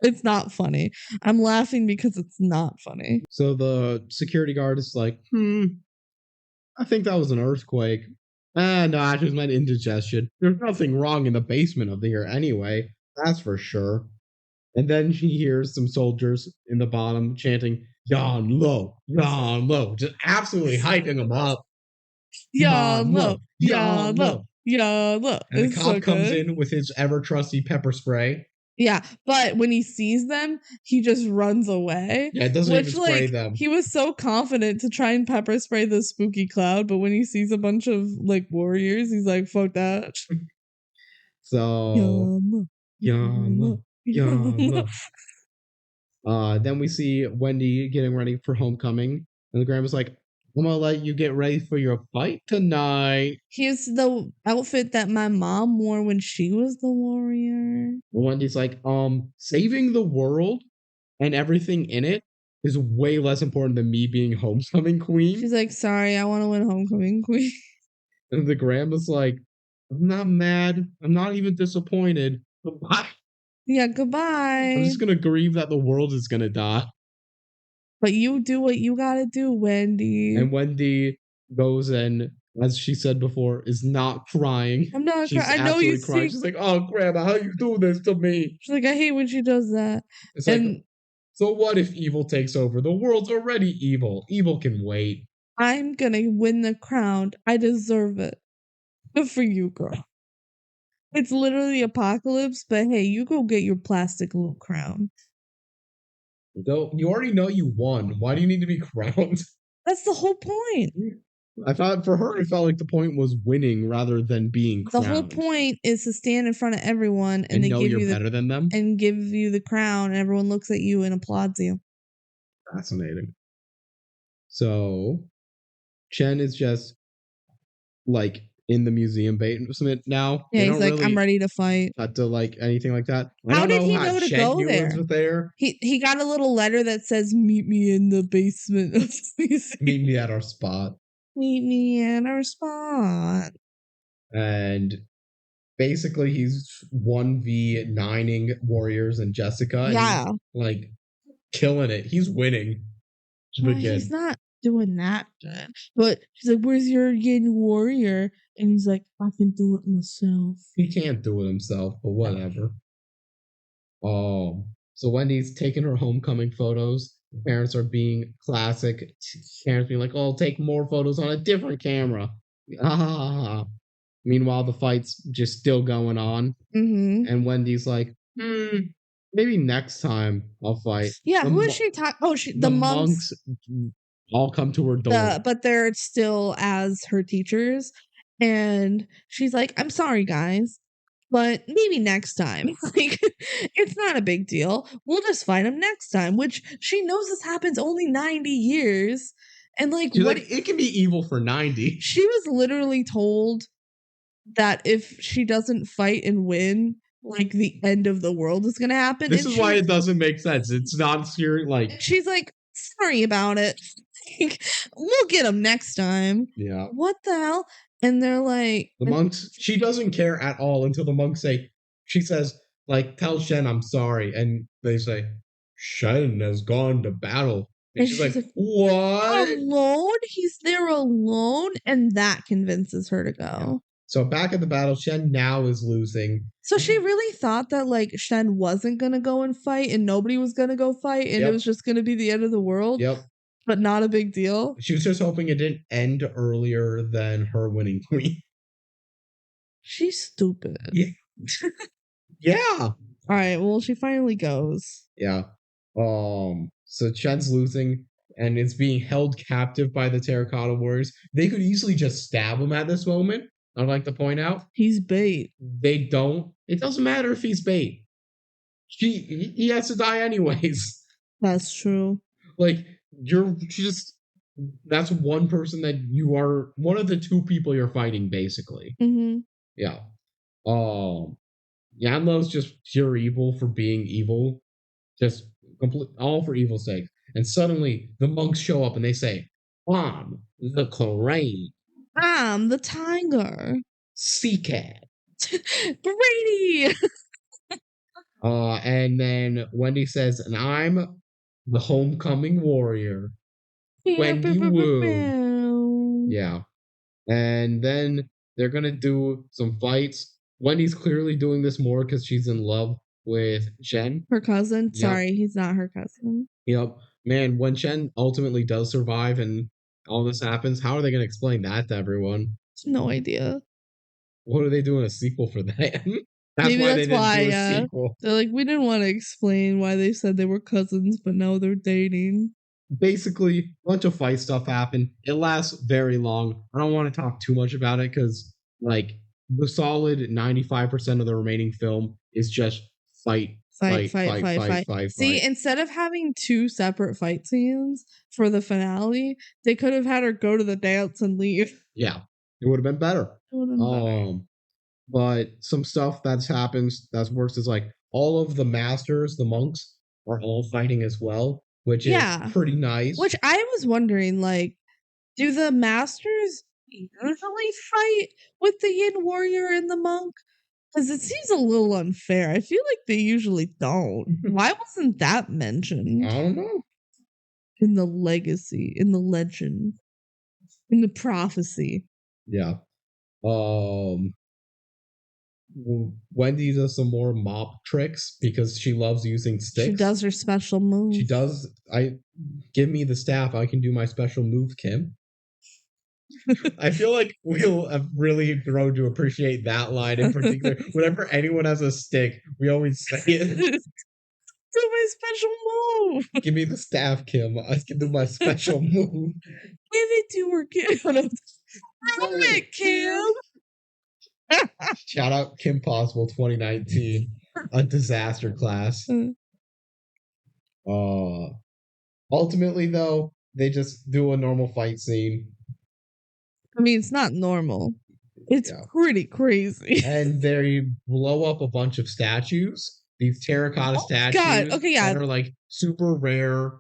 It's not funny. I'm laughing because it's not funny. So the security guard is like, I think that was an earthquake. No, I just meant indigestion. There's nothing wrong in the basement of here anyway. That's for sure. And then she hears some soldiers in the bottom chanting, Yan Lo, Yan Lo, just absolutely hyping them up. Yan Lo, Yan Lo, Yan Lo. And the cop comes in with his ever trusty pepper spray. Yeah, but when he sees them, he just runs away. Yeah, it doesn't even spray them. He was so confident to try and pepper spray the spooky cloud, but when he sees a bunch of like warriors, he's like, fuck that. So Then we see Wendy getting ready for homecoming, and the grandma's like, I'm gonna let you get ready for your fight tonight. Here's the outfit that my mom wore when she was the warrior. Wendy's like, saving the world and everything in it is way less important than me being homecoming queen. She's like, sorry, I want to win homecoming queen. And the grandma's like, I'm not mad. I'm not even disappointed. Goodbye. Yeah, goodbye. I'm just gonna grieve that the world is gonna die. But you do what you gotta do, Wendy. And Wendy goes and, as she said before, is not crying. I'm not crying. I know you crying. She's like, oh, Grandma, how you do this to me? She's like, I hate when she does that. It's like, so what if evil takes over? The world's already evil. Evil can wait. I'm gonna win the crown. I deserve it. Good for you, girl. It's literally apocalypse, but hey, you go get your plastic little crown. You already know you won. Why do you need to be crowned? That's the whole point. I thought for her, it felt like the point was winning rather than being crowned. The whole point is to stand in front of everyone and they know give you're you better than them and give you the crown, and everyone looks at you and applauds you. Fascinating. So, Chen is just like in the museum basement now. Yeah, he's like, I'm ready to fight. Not to like anything like that. How did he know to go there? He got a little letter that says, meet me in the basement of the museum. Meet me at our spot. Meet me at our spot. And basically he's 1v9ing warriors and Jessica. Yeah. And like killing it. He's winning. Well, he's not doing that good. But she's like, where's your yin warrior? And he's like, I can do it myself. He can't do it himself, but whatever. So Wendy's taking her homecoming photos. The parents are being classic. Parents being like, oh, take more photos on a different camera. Meanwhile, the fight's just still going on. Mm-hmm. And Wendy's like, maybe next time I'll fight. Yeah, who is she talking? Oh, the monks all come to her door. But they're still as her teachers. And she's like, I'm sorry, guys, but maybe next time. Like, it's not a big deal. We'll just fight him next time, which she knows this happens only 90 years. And like, it can be evil for 90. She was literally told that if she doesn't fight and win, like the end of the world is going to happen. This is why it doesn't make sense. It's not scary. Like, she's like, sorry about it. We'll get him next time. Yeah. What the hell? And they're like, the monks, she doesn't care at all until the monks say, she says, like, tell Shen I'm sorry. And they say, Shen has gone to battle. And she's like, what? Alone? He's there alone? And that convinces her to go. Yeah. So back at the battle, Shen now is losing. So she really thought that like Shen wasn't going to go and fight and nobody was going to go fight and it was just going to be the end of the world? Yep. But not a big deal. She was just hoping it didn't end earlier than her winning queen. She's stupid. Yeah. Yeah. All right. Well, she finally goes. Yeah. So Chen's losing and it's being held captive by the Terracotta Warriors. They could easily just stab him at this moment. I'd like to point out. He's bait. They don't. It doesn't matter if he's bait. He has to die anyways. That's true. Like, that's one person that you are, one of the two people you're fighting, basically. Mm-hmm. Yeah. Yanlo's just pure evil for being evil. Just all for evil's sake. And suddenly, the monks show up and they say, I'm the Korean. I'm the tiger. Sea cat. Brady. And then Wendy says, and I'm the homecoming warrior. Wendy Wu. Yeah. And then they're going to do some fights. Wendy's clearly doing this more because she's in love with Jen. Her cousin? Yep. Sorry, he's not her cousin. Yep. Man, when Jen ultimately does survive and all this happens, how are they going to explain that to everyone? No idea. What are they doing a sequel for that? Maybe why they didn't do a sequel. They're like, we didn't want to explain why they said they were cousins, but now they're dating. Basically, a bunch of fight stuff happened. It lasts very long. I don't want to talk too much about it because, like, the solid 95% of the remaining film is just fight. See, instead of having 2 separate fight scenes for the finale, they could have had her go to the dance and leave. Yeah, it would have been better. But some stuff that's happens that's worse is like all of the masters, the monks, are all fighting as well, which is pretty nice. Which I was wondering, like, do the masters usually fight with the Yin warrior and the monk? Because it seems a little unfair. I feel like they usually don't. Why wasn't that mentioned? I don't know. In the legacy, in the legend, in the prophecy. Yeah. Wendy does some more mop tricks because she loves using sticks. She does her special move. She does. Give me the staff. I can do my special move, Kim. I feel like we'll have really grown to appreciate that line in particular. Whenever anyone has a stick, we always say it. Do my special move. Give me the staff, Kim. I can do my special move. Give it to her, Kim. Prove it, Kim. Shout out Kim Possible 2019, a disaster class. Ultimately, though, they just do a normal fight scene. I mean, it's not normal. It's pretty crazy. And they blow up a bunch of statues. These terracotta statues that are like super rare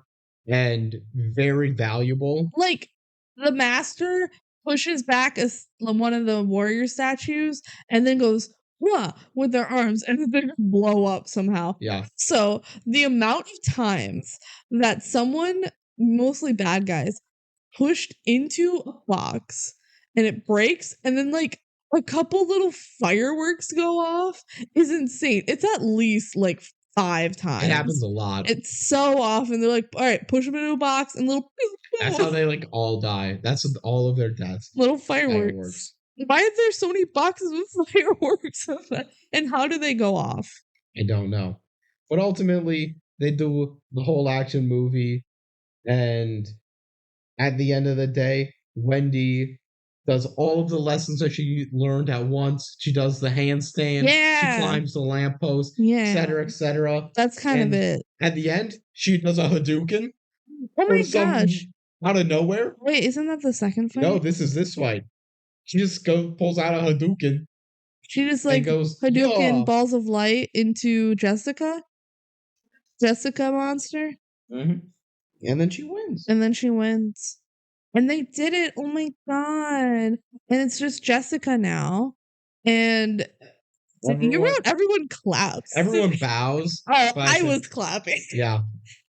and very valuable. Like the master pushes back one of the warrior statues and then goes with their arms and they blow up somehow. Yeah. So the amount of times that someone, mostly bad guys, pushed into a box and it breaks and then like a couple little fireworks go off is insane. It's at least like 5 times. It happens a lot. It's so often. They're like, all right, push them into a box and little. That's how they like all die. That's all of their deaths. Little fireworks. Why are there so many boxes with fireworks? And how do they go off? I don't know. But ultimately, they do the whole action movie. And at the end of the day, Wendy does all of the lessons that she learned at once. She does the handstand. Yeah. She climbs the lamppost, etc., etc. That's kind of it. At the end, she does a Hadouken. Oh my gosh. Out of nowhere. Wait, isn't that the second fight? No, this is this fight. She just pulls out a Hadouken. She just like goes, Hadouken balls of light into Jessica monster. Mm-hmm. And then she wins. And they did it. Oh my god. And it's just Jessica now. And everyone claps. Everyone bows. Oh, I was clapping. Yeah.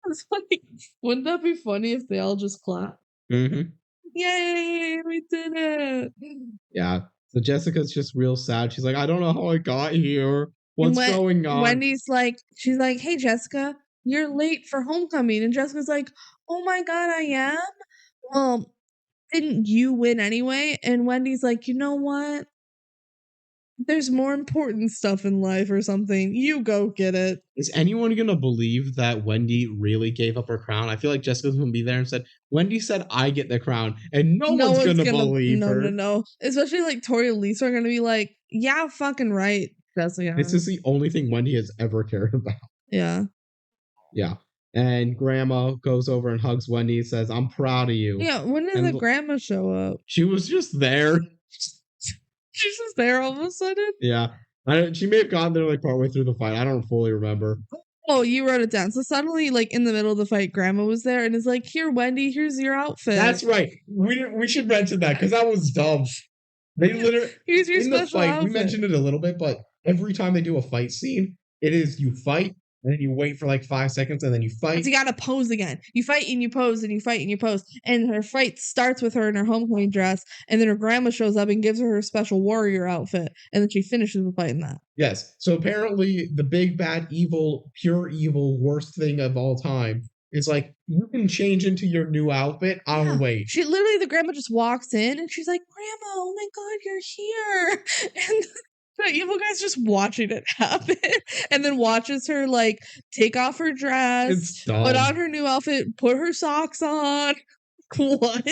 It's funny. Wouldn't that be funny if they all just clap? Mm-hmm. Yay, we did it. Yeah. So Jessica's just real sad. She's like, I don't know how I got here. What's going on? Wendy's like, she's like, hey, Jessica, you're late for homecoming. And Jessica's like, oh my god, I am? Well, didn't you win anyway? And Wendy's like, you know what? There's more important stuff in life or something. You go get it. Is anyone going to believe that Wendy really gave up her crown? I feel like Jessica's going to be there and said, Wendy said I get the crown. And no one's going to believe her. No. Especially like Tori and Lisa are going to be like, yeah, fucking right, Jessica. This is the only thing Wendy has ever cared about. Yeah. Yeah. And Grandma goes over and hugs Wendy and says, I'm proud of you. Yeah, when did the grandma show up? She was just there. She's just there all of a sudden? Yeah. She may have gotten there like partway through the fight. I don't fully remember. Oh, you wrote it down. So suddenly, like in the middle of the fight, Grandma was there and is like, here, Wendy, here's your outfit. That's right. We should mention that because that was dumb. They literally, here's your special outfit. We mentioned it a little bit, but every time they do a fight scene, it is you fight, And then you wait for like 5 seconds and then you fight. You gotta pose again. You fight and you pose and you fight and you pose. And her fight starts with her in her homecoming dress, and then her grandma shows up and gives her her special warrior outfit, and then she finishes with fighting that. Yes. So apparently the big bad evil, pure evil, worst thing of all time is like, you can change into your new outfit. I'll wait. She literally, the grandma just walks in and she's like, Grandma, oh my God, you're here. And the evil guy's just watching it happen, and then watches her like take off her dress, put on her new outfit, put her socks on. What?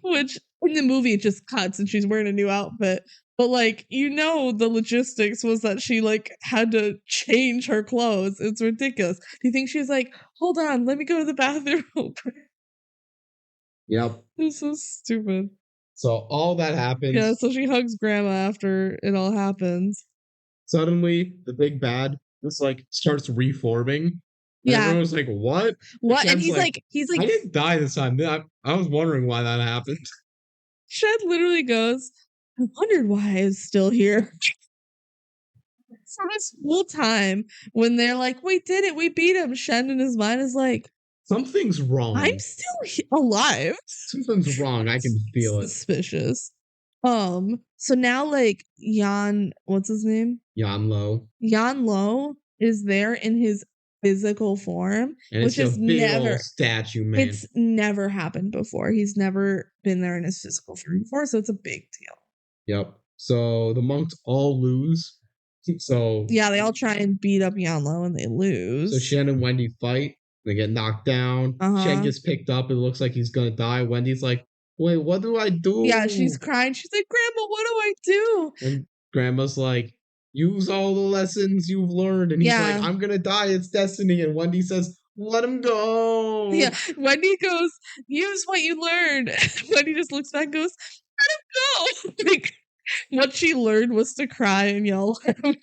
Which in the movie it just cuts and she's wearing a new outfit. But like, the logistics was that she like had to change her clothes. It's ridiculous. Do you think she's like, hold on, let me go to the bathroom? Yep. This is stupid. So all that happens. Yeah, so she hugs grandma after it all happens. Suddenly, the big bad just like starts reforming. And everyone's like, what? What? And he's like, I didn't die this time. I was wondering why that happened. Shen literally goes, I wondered why I was still here. So this whole time, when they're like, we did it, we beat him, Shen in his mind is like, something's wrong. I'm still alive. Something's wrong. I can feel it. Suspicious. So now like what's his name? Yanlo is there in his physical form, and which is never old statue, man. It's never happened before. He's never been there in his physical form before, so it's a big deal. Yep. So the monks all lose. So yeah, they all try and beat up Yanlo and they lose. So Shen and Wendy fight. They get knocked down. Shen gets picked up. It looks like he's gonna die. Wendy's like, wait, what do I do? Yeah, she's crying. She's like, Grandma, what do I do? And Grandma's like, use all the lessons you've learned. And he's like, I'm gonna die. It's destiny. And Wendy says, let him go. Yeah, Wendy goes, use what you learned. Wendy just looks back and goes, let him go. Like, what she learned was to cry and yell at him.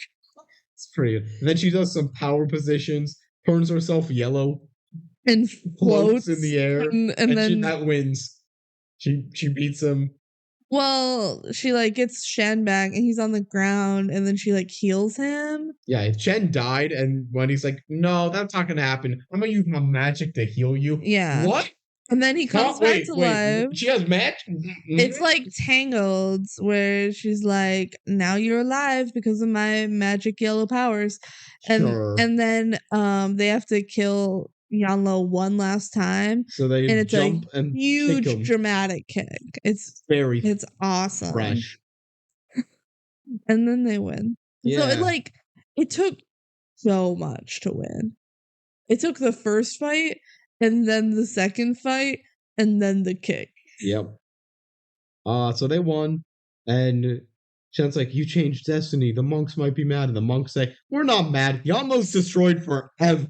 It's pretty good. And then she does some power positions, turns herself yellow, and floats in the air. And then that wins. She beats him. Well, she like gets Shen back and he's on the ground, and then she like heals him. Yeah, Shen died, and Wendy's like, no, that's not gonna happen. I'm gonna use my magic to heal you. Yeah. What? And then he comes back to life. She has magic? It's like Tangled, where she's like, now you're alive because of my magic yellow powers. And then they have to kill Yanlo one last time. So they and it's jump a and huge dramatic kick. It's awesome. Fresh. And then they win. Yeah. So it took so much to win. It took the first fight, and then the second fight, and then the kick. Yep. So they won, and Shen's like, you changed destiny. The monks might be mad. And the monks say, we're not mad. Yanlo's destroyed forever.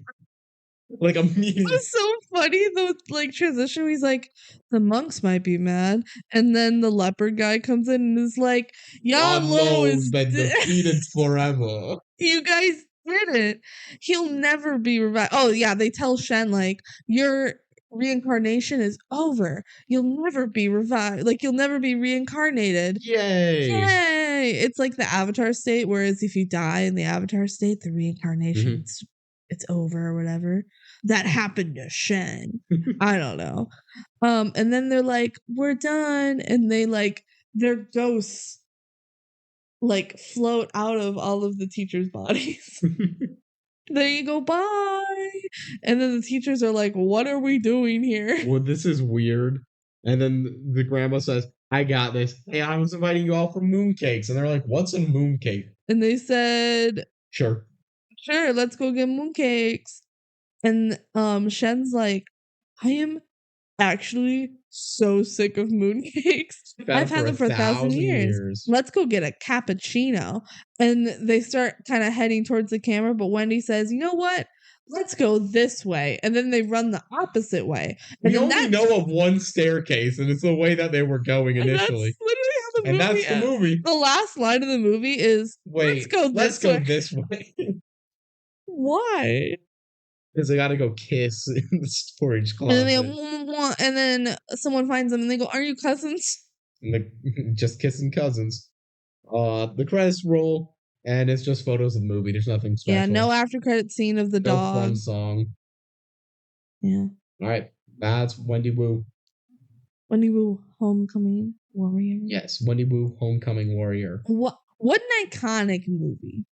Like, immediately. It was so funny, the transition. He's like, the monks might be mad. And then the leopard guy comes in and is like, Yanlo has been defeated forever. You guys did it. He'll never be revived. Oh, yeah, they tell Shen, like, your reincarnation is over. You'll never be revived. Like, you'll never be reincarnated. Yay! It's like the avatar state, whereas if you die in the avatar state, the reincarnation, it's over or whatever. That happened to Shen. I don't know. And then they're like, we're done. And they their ghosts float out of all of the teachers' bodies. There you go, bye. And then the teachers are like, what are we doing here? Well, this is weird. And then the grandma says, I got this. Hey, I was inviting you all for mooncakes. And they're like, what's a mooncake? And they said, Sure, let's go get mooncakes. And Shen's like, I am actually so sick of mooncakes. I've had them for 1,000 years. Let's go get a cappuccino. And they start kind of heading towards the camera, but Wendy says, you know what? Let's go this way. And then they run the opposite way. And we only know of one staircase, and it's the way that they were going initially. That's literally how the movie that's the movie. The last line of the movie is, let's go this way. Why? Because they gotta go kiss in the storage closet. And then someone finds them and they go, are you cousins? And just kissing cousins. The credits roll, And it's just photos of the movie. There's nothing special. Yeah, no after credit scene of the dog. No fun song. Yeah. All right. That's Wendy Wu. Wendy Wu, Homecoming Warrior. Yes, Wendy Wu, Homecoming Warrior. What an iconic movie.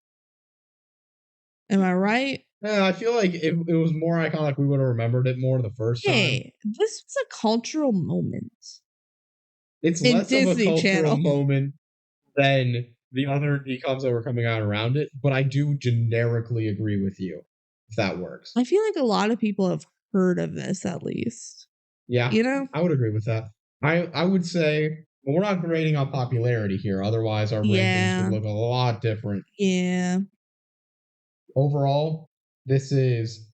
Am I right? Yeah, I feel like if it was more iconic, we would have remembered it more the first time. Hey, this was a cultural moment. It's less of a cultural moment than the other DCOMs that were coming out around it, but I do generically agree with you, if that works. I feel like a lot of people have heard of this at least. Yeah, you know, I would agree with that. I would say, well, we're not grading on popularity here. Otherwise, our rankings would look a lot different. Yeah. Overall, this is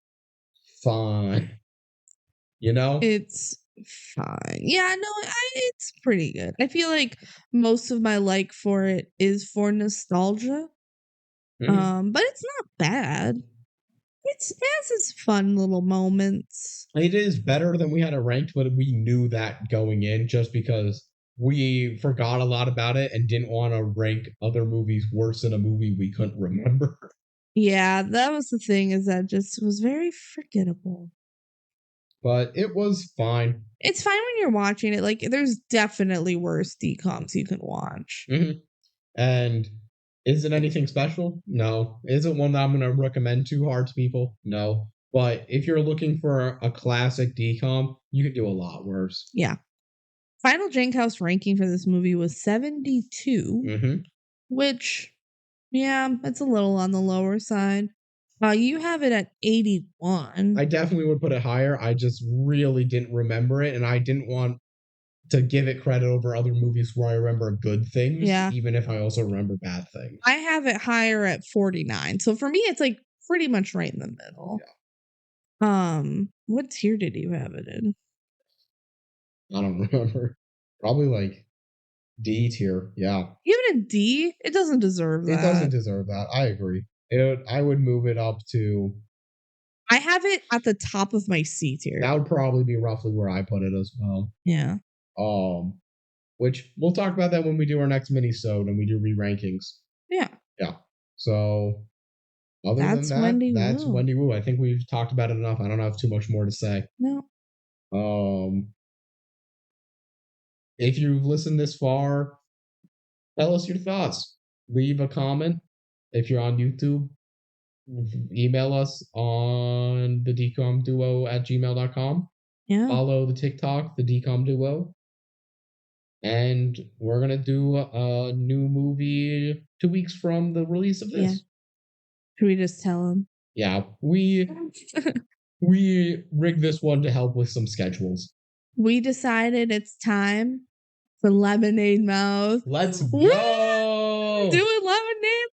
fine. You know? It's fine. Yeah, no, it's pretty good. I feel like most of my like for it is for nostalgia. Mm-hmm. But it's not bad. It has its fun little moments. It is better than we had it ranked, but we knew that going in just because we forgot a lot about it and didn't want to rank other movies worse than a movie we couldn't remember. Yeah, that was the thing, is that just was very forgettable. But it was fine. It's fine when you're watching it. Like, there's definitely worse DCOMs you can watch. Mm-hmm. And is it anything special? No. Is it one that I'm going to recommend too hard to people? No. But if you're looking for a classic DCOM, you could do a lot worse. Yeah. Final Jank House ranking for this movie was 72, which, yeah, it's a little on the lower side. You have it at 81. I definitely would put it higher. I just really didn't remember it, and I didn't want to give it credit over other movies where I remember good things, even if I also remember bad things. I have it higher at 49. So for me, it's like pretty much right in the middle. Yeah. What tier did you have it in? I don't remember. Probably like D tier. Yeah. You have it in D? It doesn't deserve that. It doesn't deserve that. I agree. I would move it up to... I have it at the top of my C tier. That would probably be roughly where I put it as well. Yeah. Which we'll talk about that when we do our next mini-sode and we do re-rankings. Yeah. Yeah. So other than that, that's Wendy Wu. I think we've talked about it enough. I don't have too much more to say. No. If you've listened this far, tell us your thoughts. Leave a comment. If you're on YouTube, email us on the DCOMduo@gmail.com. Yeah. Follow the TikTok, the DCOM Duo. And we're going to do a new movie 2 weeks from the release of this. Yeah. Should we just tell them? Yeah. We rigged this one to help with some schedules. We decided it's time for Lemonade Mouth. Let's go! Doing Lemonade.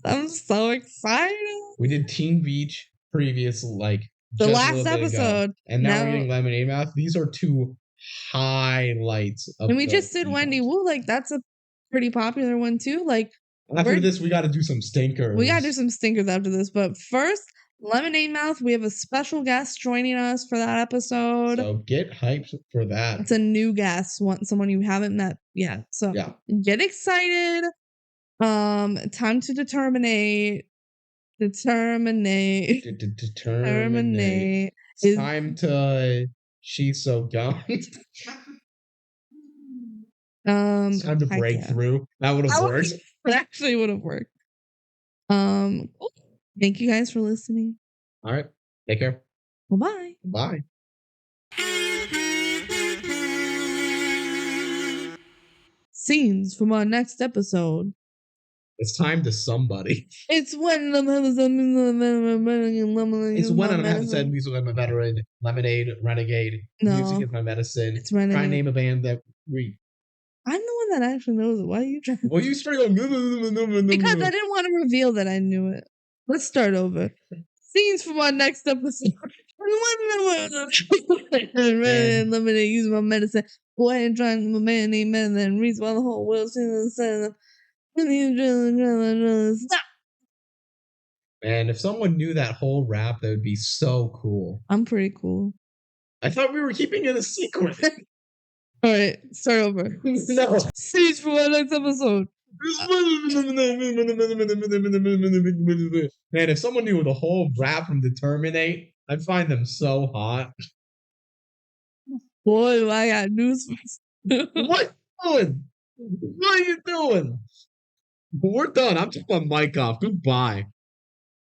I'm so excited. We did Teen Beach previous, the last episode. And now we're getting Lemonade Mouth. These are two highlights of and we just did Wendy Wu. That's a pretty popular one too. After this, we got to do some stinkers. We got to do some stinkers after this. But first, Lemonade Mouth, we have a special guest joining us for that episode. So get hyped for that. It's a new guest, someone you haven't met yet. So get excited. Time to determinate. It's time to She's So Gone. It's time to break through. That would have worked. It actually would have worked. Thank you guys for listening. All right. Take care. Bye. Bye. Scenes from our next episode. It's time to somebody. It's when I'm said music is my veteran. Lemonade, Renegade. No, music is my medicine. It's Renegade. Try and name a band that we... I'm the one that actually knows it. Why are you trying? Well, you straight up... Because I didn't want to reveal that I knew it. Let's start over. Scenes from our next episode. Lemonade, use my medicine. Boy, and trying my man named medicine. Reads while the whole world's in the center. Stop. Man, if someone knew that whole rap, that would be so cool. I'm pretty cool. I thought we were keeping it a secret. All right, start over. No. Scenes from our next episode. Man, if someone knew the whole rap from Determinate, I'd find them so hot. Boy, I got news. What are you doing? What are you doing? We're done. I'm taking my mic off. Goodbye.